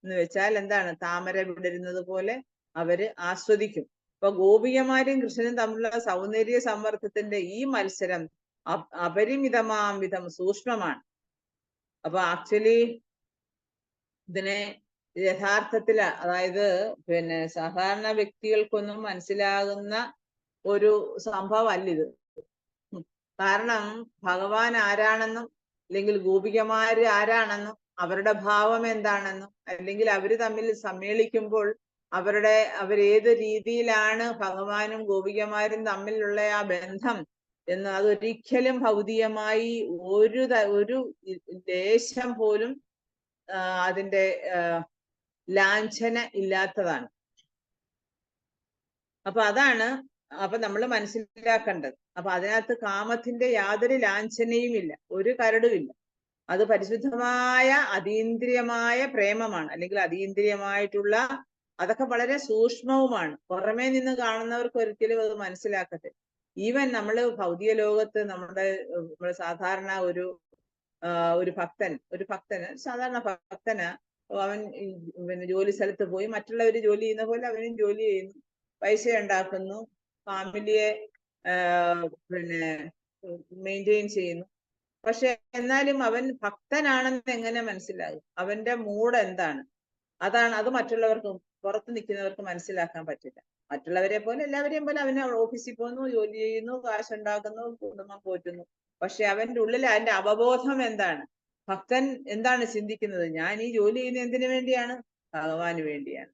എന്ന് വെച്ചാൽ എന്താണ്? താമര വിടരുന്നത് പോലെ അവര് ആസ്വദിക്കും. അപ്പൊ ഗോപികമാരും കൃഷ്ണനും തമ്മിലുള്ള സൗന്ദര്യ സമ്മർദ്ദത്തിന്റെ ഈ മത്സരം അപരിമിതമാം വിധം സൂക്ഷ്മമാണ്. അപ്പൊ ആക്ച്വലി ഇതിനെ യഥാർത്ഥത്തില്, അതായത് പിന്നെ സാധാരണ വ്യക്തികൾക്കൊന്നും മനസ്സിലാകുന്ന ഒരു സംഭവം അല്ലിത്. കാരണം ഭഗവാൻ ആരാണെന്നും, അല്ലെങ്കിൽ ഗോപികമാര് ആരാണെന്നും, അവരുടെ ഭാവം എന്താണെന്നും, അല്ലെങ്കിൽ അവര് തമ്മിൽ സമ്മേളിക്കുമ്പോൾ അവരേത് രീതിയിലാണ് ഭഗവാനും ഗോപികമാരും തമ്മിലുള്ള ആ ബന്ധം എന്ന് അതൊരിക്കലും ഭൗതികമായി ഒരു ലേശം പോലും അതിന്റെ ലാഞ്ചന ഇല്ലാത്തതാണ്. അപ്പൊ അതാണ് നമ്മൾ മനസ്സിലാക്കേണ്ടത്. അപ്പൊ അതിനകത്ത് കാമത്തിന്റെ യാതൊരു ലാഞ്ചനയും ഇല്ല, ഒരു കരടുമില്ല. അത് പരിശുദ്ധമായ അതീന്ദ്രിയമായ പ്രേമമാണ്, അല്ലെങ്കിൽ അതീന്ദ്രിയമായിട്ടുള്ള, അതൊക്കെ വളരെ സൂക്ഷ്മവുമാണ്. പുറമേ നിന്ന് കാണുന്നവർക്ക് ഒരിക്കലും അത് മനസ്സിലാക്കത്തില്ല. ഈവൻ നമ്മൾ ഭൗതിക ലോകത്ത് നമ്മുടെ സാധാരണ ഒരു ഭക്തന് സാധാരണ ഭക്തന് അവൻ പിന്നെ ജോലി സ്ഥലത്ത് പോയി മറ്റുള്ളവർ ജോലി ചെയ്യുന്ന പോലെ അവനും ജോലി ചെയ്യുന്നു, പൈസ ഉണ്ടാക്കുന്നു, ഫാമിലിയെ പിന്നെ മെയിൻറ്റെയിൻ ചെയ്യുന്നു. പക്ഷെ എന്നാലും അവൻ ഭക്തനാണെന്ന് എങ്ങനെ മനസ്സിലാകും? അവന്റെ മൂഡ് എന്താണ്? അത് മറ്റുള്ളവർക്ക്, പുറത്ത് നിൽക്കുന്നവർക്ക് മനസ്സിലാക്കാൻ പറ്റില്ല. മറ്റുള്ളവരെ പോലെ എല്ലാവരെയും പോലെ അവന് ഓഫീസിൽ പോകുന്നു, ജോലി ചെയ്യുന്നു, കാശുണ്ടാക്കുന്നു, കുടുംബം പോറ്റുന്നു. പക്ഷെ അവന്റെ ഉള്ളിൽ അതിന്റെ അവബോധം എന്താണ്? ഭക്തൻ എന്താണ് ചിന്തിക്കുന്നത്? ഞാൻ ഈ ജോലി ചെയ്യുന്ന എന്തിനു വേണ്ടിയാണ്? ഭഗവാന് വേണ്ടിയാണ്.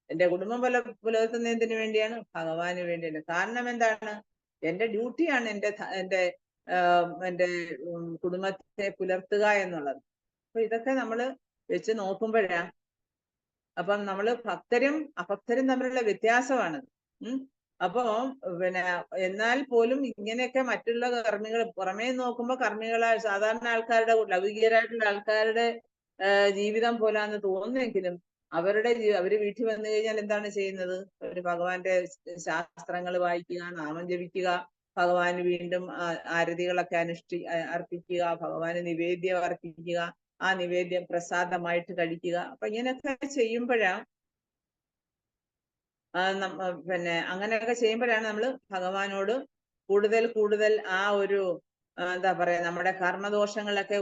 എന്റെ കുടുംബം പുലർത്തുന്ന എന്തിനു വേണ്ടിയാണ്? ഭഗവാന് വേണ്ടിയാണ്. കാരണം എന്താണ്? എന്റെ ഡ്യൂട്ടിയാണ് എന്റെ കുടുംബത്തെ പുലർത്തുക എന്നുള്ളത്. അപ്പൊ ഇതൊക്കെ നമ്മൾ വെച്ച് നോക്കുമ്പോഴാണ്, അപ്പം നമ്മൾ ഭക്തരും അഭക്തരും തമ്മിലുള്ള വ്യത്യാസമാണ്. അപ്പോ പിന്നെ എന്നാൽ പോലും ഇങ്ങനെയൊക്കെ മറ്റുള്ള കർമ്മികൾ പുറമേ നോക്കുമ്പോൾ കർമ്മികളായ സാധാരണ ആൾക്കാരുടെ, ലൗകികരായിട്ടുള്ള ആൾക്കാരുടെ ജീവിതം പോലാന്ന് തോന്നുമെങ്കിലും അവര് വീട്ടിൽ വന്നു കഴിഞ്ഞാൽ എന്താണ് ചെയ്യുന്നത്? അവര് ഭഗവാന്റെ ശാസ്ത്രങ്ങൾ വായിക്കുക, നാമം ജപിക്കുക, ഭഗവാന് വീണ്ടും ആരതികളൊക്കെ അർപ്പിക്കുക, ഭഗവാന് നിവേദ്യം അർപ്പിക്കുക, ആ നിവേദ്യം പ്രസാദമായിട്ട് കഴിക്കുക. അപ്പൊ ഇങ്ങനെയൊക്കെ ചെയ്യുമ്പോഴാണ് പിന്നെ അങ്ങനെയൊക്കെ ചെയ്യുമ്പോഴാണ് നമ്മൾ ഭഗവാനോട് കൂടുതൽ കൂടുതൽ ആ ഒരു എന്താ പറയാ, നമ്മുടെ കർമ്മദോഷങ്ങളൊക്കെ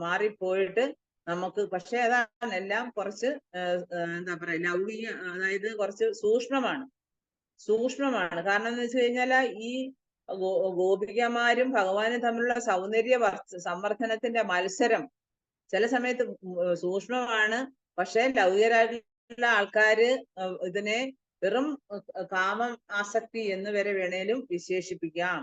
മാറിപ്പോയിട്ട് നമുക്ക്, പക്ഷെ അതാണ് എല്ലാം കുറച്ച് എന്താ പറയാ ലൗകിക, അതായത് കുറച്ച് സൂക്ഷ്മമാണ്. കാരണം എന്ന് വെച്ച് കഴിഞ്ഞാൽ ഈ ഗോപികമാരും ഭഗവാനും തമ്മിലുള്ള സൗന്ദര്യ സംവർദ്ധനത്തിന്റെ മത്സരം ചില സമയത്ത് സൂക്ഷ്മമാണ്. പക്ഷെ ലൗകികരായിട്ടുള്ള ആൾക്കാര് ഇതിനെ വെറും കാമം ആസക്തി എന്ന് വരെ വേണേലും വിശേഷിപ്പിക്കാം.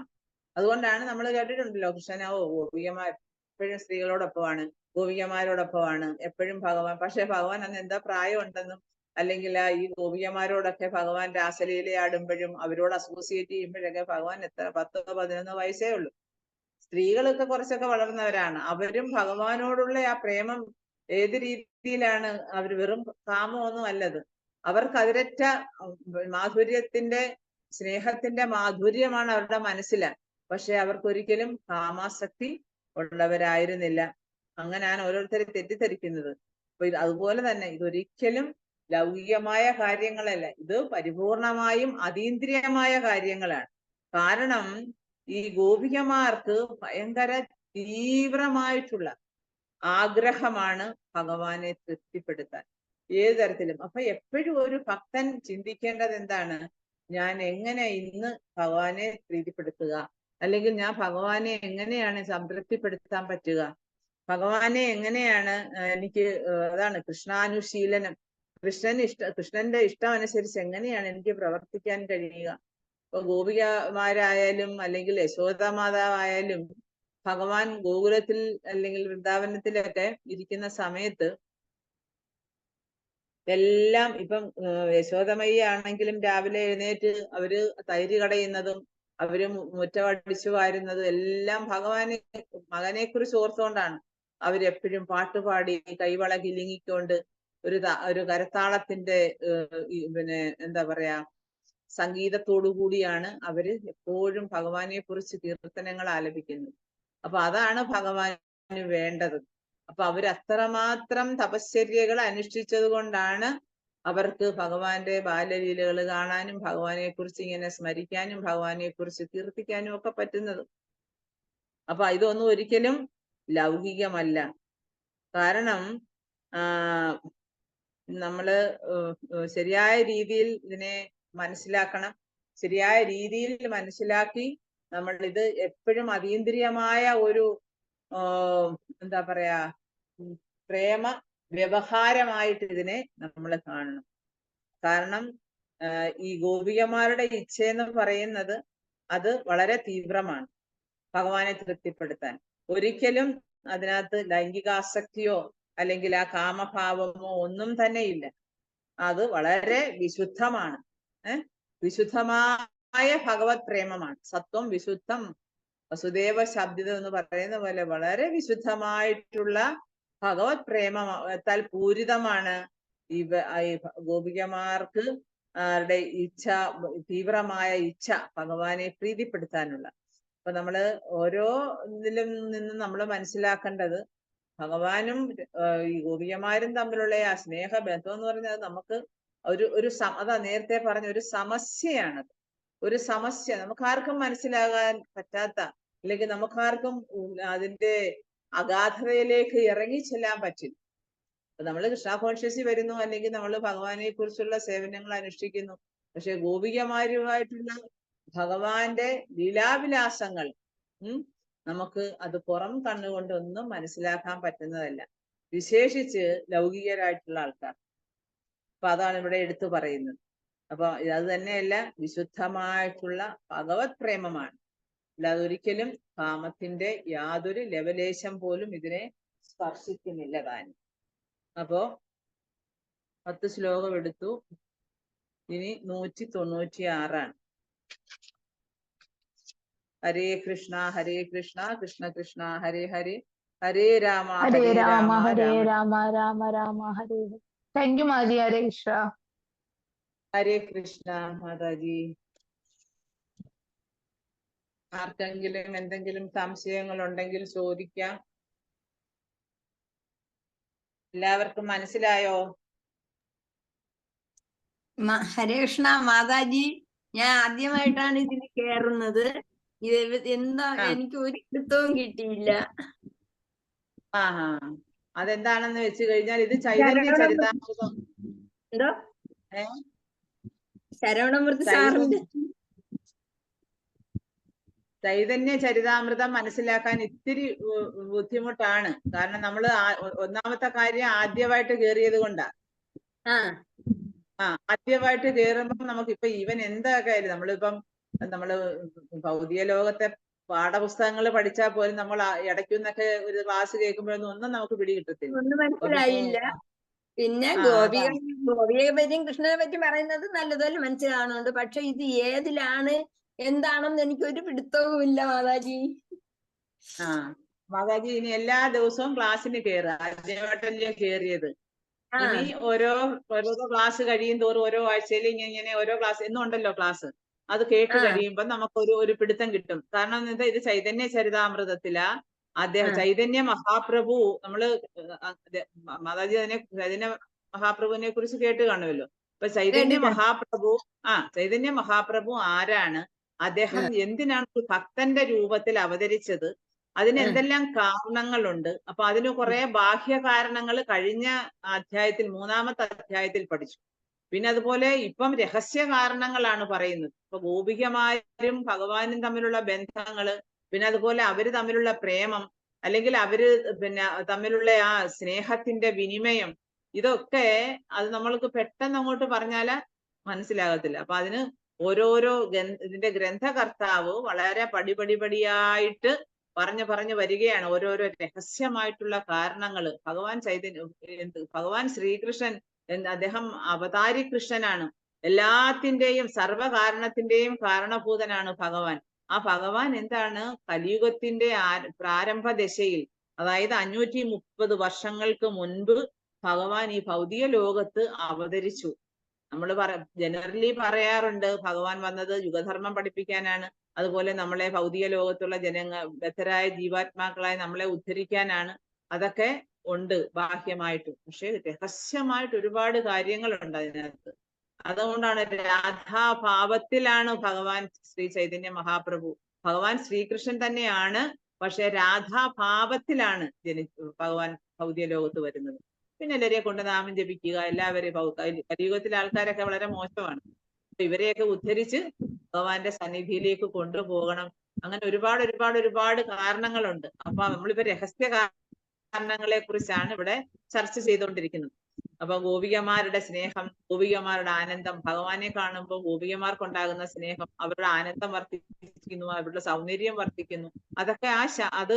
അതുകൊണ്ടാണ് നമ്മൾ കേട്ടിട്ടുണ്ടല്ലോ, കൃഷ്ണനാവോ ഗോപികമാർ എപ്പോഴും സ്ത്രീകളോടൊപ്പമാണ്, ഗോപികമാരോടൊപ്പമാണ് എപ്പോഴും ഭഗവാൻ. പക്ഷെ ഭഗവാൻ അന്ന് എന്താ പ്രായം ഉണ്ടെന്നും, അല്ലെങ്കിൽ ഈ ഗോപികമാരോടൊക്കെ ഭഗവാൻ രാസലീലയാടുമ്പോഴും അവരോട് അസോസിയേറ്റ് ചെയ്യുമ്പോഴൊക്കെ ഭഗവാൻ എത്ര 10-11 വയസ്സേ ഉള്ളൂ. സ്ത്രീകളൊക്കെ കുറച്ചൊക്കെ വളർന്നവരാണ്. അവരും ഭഗവാനോടുള്ള ആ പ്രേമം ഏത് രീതിയിലാണ്? അവർ വെറും കാമമൊന്നും അല്ലത്. അവർക്ക് അതിരറ്റ മാധുര്യത്തിന്റെ, സ്നേഹത്തിന്റെ മാധുര്യമാണ് അവരുടെ മനസ്സില്. പക്ഷെ അവർക്കൊരിക്കലും കാമാസക്തി ഉള്ളവരായിരുന്നില്ല. അങ്ങനെയാണ് ഓരോരുത്തരെ തെറ്റിദ്ധരിക്കുന്നത്. അപ്പൊ അതുപോലെ തന്നെ ഇതൊരിക്കലും ലൗകികമായ കാര്യങ്ങളല്ല, ഇത് പരിപൂർണമായും അതീന്ദ്രിയമായ കാര്യങ്ങളാണ്. കാരണം ഈ ഗോപികമാർക്ക് ഭയങ്കര തീവ്രമായിട്ടുള്ള ആഗ്രഹമാണ് ഭഗവാനെ തൃപ്തിപ്പെടുത്താൻ ഏത് തരത്തിലും. അപ്പൊ എപ്പോഴും ഒരു ഭക്തൻ ചിന്തിക്കേണ്ടത് എന്താണ്? ഞാൻ എങ്ങനെ ഇന്ന് ഭഗവാനെ പ്രീതിപ്പെടുത്തുക, അല്ലെങ്കിൽ ഞാൻ ഭഗവാനെ എങ്ങനെയാണ് സംതൃപ്തിപ്പെടുത്താൻ പറ്റുക, ഭഗവാനെ എങ്ങനെയാണ് എനിക്ക് അതാണ് കൃഷ്ണാനുശീലനം, കൃഷ്ണന്റെ ഇഷ്ടം അനുസരിച്ച് എങ്ങനെയാണ് എനിക്ക് പ്രവർത്തിക്കാൻ കഴിയുക. ഇപ്പൊ ഗോപികമാരായാലും അല്ലെങ്കിൽ യശോദാമാതാവായാലും ഭഗവാൻ ഗോകുലത്തിൽ അല്ലെങ്കിൽ വൃന്ദാവനത്തിലൊക്കെ ഇരിക്കുന്ന സമയത്ത് എല്ലാം, ഇപ്പം യശോദമയി ആണെങ്കിലും രാവിലെ എഴുന്നേറ്റ് അവര് തൈര് കടയുന്നതും അവര് മുറ്റമടിച്ചു വാരുന്നതും എല്ലാം മകനെ കുറിച്ച് ഓർത്തുകൊണ്ടാണ്. അവരെപ്പോഴും പാട്ടുപാടി കൈവള കിലുങ്ങിക്കൊണ്ട് ഒരു കരത്താളത്തിന്റെ പിന്നെ എന്താ പറയാ സംഗീതത്തോടു കൂടിയാണ് അവര് എപ്പോഴും ഭഗവാനെ കുറിച്ച് കീർത്തനങ്ങൾ ആലപിക്കുന്നത്. അപ്പൊ അതാണ് ഭഗവാന് വേണ്ടത്. അപ്പൊ അവരത്രമാത്രം തപശ്ചര്യകൾ അനുഷ്ഠിച്ചത് കൊണ്ടാണ് അവർക്ക് ഭഗവാന്റെ ബാലലീലകൾ കാണാനും ഭഗവാനെ കുറിച്ച് ഇങ്ങനെ സ്മരിക്കാനും ഭഗവാനെ കുറിച്ച് കീർത്തിക്കാനും ഒക്കെ പറ്റുന്നത്. അപ്പൊ ഇതൊന്നും ഒരിക്കലും ലൗകികമല്ല. കാരണം നമ്മള് ശരിയായ രീതിയിൽ ഇതിനെ മനസ്സിലാക്കണം. ശരിയായ രീതിയിൽ മനസ്സിലാക്കി നമ്മൾ ഇത് എപ്പോഴും അതീന്ദ്രിയമായ ഒരു എന്താ പറയാ പ്രേമ വ്യവഹാരമായിട്ട് ഇതിനെ നമ്മൾ കാണണം. കാരണം ഈ ഗോപികമാരുടെ ഇച്ഛയെന്ന് പറയുന്നത് അത് വളരെ തീവ്രമാണ്. ഭഗവാനെ തൃപ്തിപ്പെടുത്താൻ ഒരിക്കലും അതിനകത്ത് ലൈംഗികാസക്തിയോ അല്ലെങ്കിൽ ആ കാമഭാവമോ ഒന്നും തന്നെ ഇല്ല. അത് വളരെ വിശുദ്ധമാണ്. വിശുദ്ധമായ ഭഗവത് പ്രേമമാണ്. സത്വം വിശുദ്ധം വസുദേവ ശബ്ദിതം എന്ന് പറയുന്ന പോലെ വളരെ വിശുദ്ധമായിട്ടുള്ള ഭഗവത് പ്രേമത്താൽ പൂരിതമാണ് ഈ ഗോപികമാർക്ക് ഇച്ഛ, തീവ്രമായ ഇച്ഛ ഭഗവാനെ പ്രീതിപ്പെടുത്താനുള്ള. അപ്പൊ നമ്മള് ഓരോ ഇതിലും നിന്നും നമ്മൾ മനസ്സിലാക്കേണ്ടത് ഭഗവാനും ഈ ഗോപികമാരും തമ്മിലുള്ള ആ സ്നേഹബന്ധം എന്ന് പറഞ്ഞാൽ നമുക്ക് അതാ നേരത്തെ പറഞ്ഞ ഒരു സമസ്യയാണത്. ഒരു സമസ്യ, നമുക്ക് ആർക്കും മനസ്സിലാകാൻ പറ്റാത്ത അല്ലെങ്കിൽ നമുക്കാർക്കും അതിന്റെ അഗാധതയിലേക്ക് ഇറങ്ങി ചെല്ലാൻ പറ്റില്ല. നമ്മൾ കൃഷ്ണ കോൺഷ്യസി വരുന്നു, അല്ലെങ്കിൽ നമ്മൾ ഭഗവാനെ കുറിച്ചുള്ള സേവനങ്ങൾ അനുഷ്ഠിക്കുന്നു. പക്ഷെ ഗോപികമാരുമായിട്ടുള്ള ഭഗവാന്റെ ലീലാവിലാസങ്ങൾ നമുക്ക് അത് പുറം കണ്ണുകൊണ്ടൊന്നും മനസ്സിലാക്കാൻ പറ്റുന്നതല്ല, വിശേഷിച്ച് ലൗകികരായിട്ടുള്ള ആൾക്കാർ. അപ്പൊ അതാണ് ഇവിടെ എടുത്തു പറയുന്നത്. അപ്പൊ അത് തന്നെയല്ല, വിശുദ്ധമായിട്ടുള്ള ഭഗവത് പ്രേമമാണ്. അല്ലാതെ ഒരിക്കലും കാമത്തിന്റെ യാതൊരു ലവലേശം പോലും ഇതിനെ സ്പർശിക്കുന്നില്ല താനും. അപ്പോ 10 ശ്ലോകം എടുത്തു. ഇനി 196 ഹരേ കൃഷ്ണ കൃഷ്ണ കൃഷ്ണ ഹരേ ഹരേ, ഹരേ രാമ ഹരേ രാമ ഹരേ രാമ രാമ രാമ ഹരേ. Thank you mataji. ഹരേ കൃഷ്ണ. ഹരേ കൃഷ്ണ മാതാജി. ആർക്കെങ്കിലും എന്തെങ്കിലും സംശയങ്ങൾ ഉണ്ടെങ്കിൽ ചോദിക്കാം. എല്ലാവർക്കും മനസ്സിലായോ? ഹരേ കൃഷ്ണ മാതാജി, ഞാൻ ആദ്യമായിട്ടാണ് ഇതിൽ കേറുന്നത്. ഇത് എന്താ, എനിക്ക് ഒരു പിടുത്തവും കിട്ടിയില്ല. അതെന്താണെന്ന് വെച്ച് കഴിഞ്ഞാൽ ഇത് ചൈതന്യ ചരിതാമൃതം. എന്തോ ശരവണമൂർത്തി സാറിന്റെ ചൈതന്യ ചരിതാമൃതം മനസ്സിലാക്കാൻ ഇത്തിരി ബുദ്ധിമുട്ടാണ്. കാരണം നമ്മള് ഒന്നാമത്തെ കാര്യം ആദ്യമായിട്ട് കേറിയത് കൊണ്ടാ. ആദ്യമായിട്ട് കേറുമ്പോ നമുക്ക് ഇപ്പൊ ഈവൻ എന്തൊക്കെ ആയാലും നമ്മളിപ്പം നമ്മള് ഭൗതിക ലോകത്തെ പാഠപുസ്തകങ്ങൾ പഠിച്ചാൽ പോലും നമ്മൾ ഇടയ്ക്കുന്നൊക്കെ ഒരു ക്ലാസ് കേൾക്കുമ്പോഴൊന്നും ഒന്നും നമുക്ക് പിടികിട്ടത്തില്ല, ഒന്നും മനസ്സിലായില്ല. പിന്നെ ഗോപിയെ പറ്റിയും കൃഷ്ണനെ പറ്റി പറയുന്നത് നല്ലതുപോലെ മനസ്സിലാവുന്നുണ്ട്. പക്ഷെ ഇത് ഏതിലാണ് എന്താണെന്ന് എനിക്ക് ഒരു പിടുത്തവും ഇല്ല മാതാജി. മാതാജി ഇനി എല്ലാ ദിവസവും ക്ലാസ്സിന് കയറുക. ആദ്യമായിട്ടല്ലേ കയറിയത്. ഇനി ഓരോ ക്ലാസ് കഴിയും തോറും ഓരോ ആഴ്ചയിൽ ഇങ്ങനെ ഓരോ ക്ലാസ് എന്നുണ്ടല്ലോ ക്ലാസ്, അത് കേട്ട് കഴിയുമ്പോ നമുക്ക് ഒരു പിടുത്തം കിട്ടും. കാരണം എന്താ, ഇത് ചൈതന്യ ചരിതാമൃതത്തിലാ അദ്ദേഹം ചൈതന്യ മഹാപ്രഭു, നമ്മള് മാതാജി ചൈതന്യ മഹാപ്രഭുവിനെ കുറിച്ച് കേട്ട് കാണുമല്ലോ. ഇപ്പൊ ചൈതന്യ മഹാപ്രഭു ആരാണ്, അദ്ദേഹം എന്തിനാണ് ഒരു ഭക്തന്റെ രൂപത്തിൽ അവതരിച്ചത്, അതിന് എന്തെല്ലാം കാരണങ്ങളുണ്ട്. അപ്പൊ അതിന് കുറെ ബാഹ്യ കാരണങ്ങൾ കഴിഞ്ഞ അധ്യായത്തിൽ 3-ാമത്തെ അധ്യായത്തിൽ പഠിച്ചു. പിന്നെ അതുപോലെ ഇപ്പം രഹസ്യ കാരണങ്ങളാണ് പറയുന്നത്. ഇപ്പൊ ഗോപികമാരും ഭഗവാനും തമ്മിലുള്ള ബന്ധങ്ങള്, പിന്നെ അതുപോലെ അവര് തമ്മിലുള്ള പ്രേമം, അല്ലെങ്കിൽ അവര് തമ്മിലുള്ള ആ സ്നേഹത്തിന്റെ വിനിമയം, ഇതൊക്കെ അത് നമ്മൾക്ക് പെട്ടെന്ന് അങ്ങോട്ട് പറഞ്ഞാല് മനസ്സിലാകത്തില്ല. അപ്പൊ അതിന് ഓരോരോ ഇതിന്റെ ഗ്രന്ഥകർത്താവ് വളരെ പടിപടിയായിട്ട് പറഞ്ഞു വരികയാണ് ഓരോരോ രഹസ്യമായിട്ടുള്ള കാരണങ്ങൾ. ഭഗവാൻ ശ്രീകൃഷ്ണൻ അദ്ദേഹം അവതാരി കൃഷ്ണനാണ്. എല്ലാത്തിന്റെയും സർവകാരണത്തിന്റെയും കാരണഭൂതനാണ് ഭഗവാൻ. ആ ഭഗവാൻ എന്താണ്, കലിയുഗത്തിന്റെ പ്രാരംഭ ദശയിൽ, അതായത് 530 വർഷങ്ങൾക്ക് മുൻപ് ഭഗവാൻ ഈ ഭൗതിക ലോകത്ത് അവതരിച്ചു. നമ്മൾ ജനറലി പറയാറുണ്ട് ഭഗവാൻ വന്നത് യുഗധർമ്മം പഠിപ്പിക്കാനാണ്, അതുപോലെ നമ്മളെ ഭൗതിക ലോകത്തുള്ള ബദ്ധരായ ജീവാത്മാക്കളായി നമ്മളെ ഉദ്ധരിക്കാനാണ്. അതൊക്കെ ഉണ്ട് ബാഹ്യമായിട്ട്, പക്ഷെ രഹസ്യമായിട്ട് ഒരുപാട് കാര്യങ്ങളുണ്ട് അതിനകത്ത്. അതുകൊണ്ടാണ് രാധാഭാവത്തിലാണ് ഭഗവാൻ ശ്രീ ചൈതന്യ മഹാപ്രഭു. ഭഗവാൻ ശ്രീകൃഷ്ണൻ തന്നെയാണ്, പക്ഷെ രാധാഭാവത്തിലാണ് ഭഗവാൻ ഭൗതിക ലോകത്ത് വരുന്നത്. പിന്നെ എല്ലാവരെയെ കൊണ്ട് നാമം ജപിക്കുക, എല്ലാവരെയും കലിയുഗത്തിലെ ആൾക്കാരൊക്കെ വളരെ മോശമാണ്. ഇവരെയൊക്കെ ഉദ്ധരിച്ച് ഭഗവാന്റെ സന്നിധിയിലേക്ക് കൊണ്ടുപോകണം. അങ്ങനെ ഒരുപാട് കാരണങ്ങളുണ്ട്. അപ്പൊ നമ്മളിപ്പോ രഹസ്യ കാരണങ്ങളെ കുറിച്ചാണ് ഇവിടെ ചർച്ച ചെയ്തുകൊണ്ടിരിക്കുന്നത്. അപ്പൊ ഗോപികമാരുടെ സ്നേഹം, ഗോപികമാരുടെ ആനന്ദം, ഭഗവാനെ കാണുമ്പോൾ ഗോപികമാർക്കുണ്ടാകുന്ന സ്നേഹം, അവരുടെ ആനന്ദം വർദ്ധിക്കുന്നു, അവരുടെ സൗന്ദര്യം വർദ്ധിക്കുന്നു. അതൊക്കെ അത്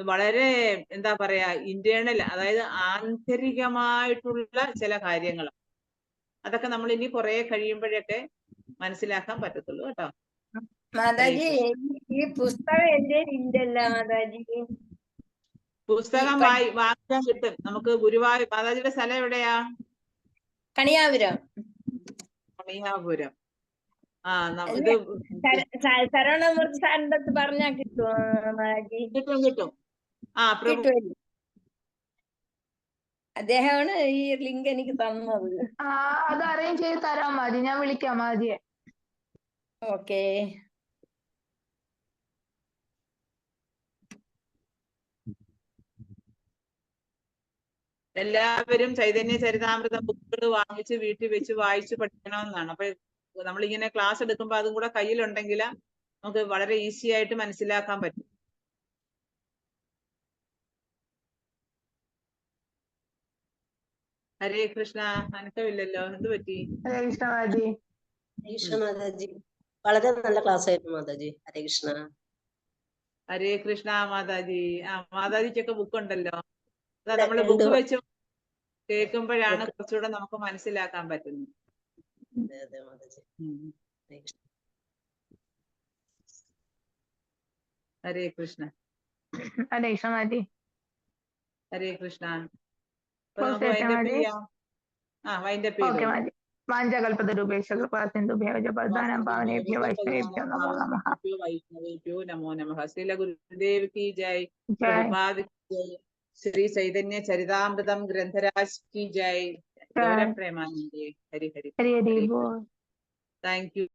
വളരെ എന്താ പറയാ ഇന്റേണൽ, അതായത് ആന്തരികമായിട്ടുള്ള ചില കാര്യങ്ങൾ. അതൊക്കെ നമ്മൾ ഇനി കുറെ കഴിയുമ്പോഴൊക്കെ മനസ്സിലാക്കാൻ പറ്റത്തുള്ളൂ കേട്ടോ. മാതാജി ഈ പുസ്തകം എന്റെ ഇല്ലല്ലോ മാതാജി. പുസ്തകം വാങ്ങിക്കാൻ കിട്ടും നമുക്ക്. ഗുരുവായൂർ മാതാജിയുടെ സ്ഥലം എവിടെയാ? കണിയാപുരം. ഇത് ശരവണമൂർത്തി സാറിന്റെ അടുത്ത് പറഞ്ഞാ കിട്ടുമോ മാതാജി? കിട്ടും. അദ്ദേഹമാണ് ഈ ലിങ്ക് എനിക്ക് തന്നത്. അത് അറേഞ്ച് ചെയ്ത് തരാൻ മതി, ഞാൻ വിളിക്കാം ആദ്യം. ഓക്കേ. എല്ലാവരും ചൈതന്യ ചരിതാമൃതം ബുക്കുകൾ വാങ്ങിച്ച് വീട്ടിൽ വെച്ച് വായിച്ച് പഠിക്കണമെന്നാണ്. അപ്പൊ നമ്മളിങ്ങനെ ക്ലാസ് എടുക്കുമ്പോൾ അതും കൂടെ കയ്യിലുണ്ടെങ്കിൽ നമുക്ക് വളരെ ഈസി ആയിട്ട് മനസ്സിലാക്കാൻ പറ്റും. ഹരേ കൃഷ്ണ. അനക്കമില്ലല്ലോ, എന്ത് പറ്റി? ഹരേ കൃഷ്ണ മാതാജി. ഹരേ കൃഷ്ണ മാതാജി, വളരെ നല്ല ക്ലാസ് ആയിരുന്നു മാതാജി. ഹരേ കൃഷ്ണ. ഹരേ കൃഷ്ണ മാതാജി. മാതാജിക്കൊക്കെ ബുക്ക് ഉണ്ടല്ലോ. അതാ അതെ, നമ്മള് ഉണ്ട്. ബുക്ക് വെച്ച് കേൾക്കുമ്പോഴാണ് കുറച്ചുകൂടെ നമുക്ക് മനസ്സിലാക്കാൻ പറ്റുന്നത്. അതെ അതെ മാതാജി. ഹരേ കൃഷ്ണ. ഹരേ കൃഷ്ണ. ഹരേ കൃഷ്ണ മാതാജി. ഹരേ കൃഷ്ണ. അപ്പൊ Close നമുക്ക് ചെയ്യട്ടെ വൈൻഡപ്പ് മാതാജി. ചെയ്യാം. വൈൻഡപ്പ് ഓക്കെ ചെയ്തോളൂ. മാതാജി. വാഞ്ചകൽപതരൂപേക്ഷ കൃപാസിന്ധുഭ്യോ ജപദാനം പാവനേഭ്യോ വൈഷ്ണവേഭ്യോ നമോ നമഃ. വൈഷ്ണവേഭ്യോ നമോ നമഃ. ശ്രീല ഗുരുദേവ് കി ജയ്. ജയ്. പ്രഭുപാദ് കി ജയ്. ശ്രീ ചൈതന്യ ചരിതാമൃതം ഗ്രന്ഥരാജ് കി ജയ്. ഗൗര പ്രേമാനന്ദേ. ഹരി ഹരി. ഹരി ഹരി ഹരേ ബോൾ. Thank you.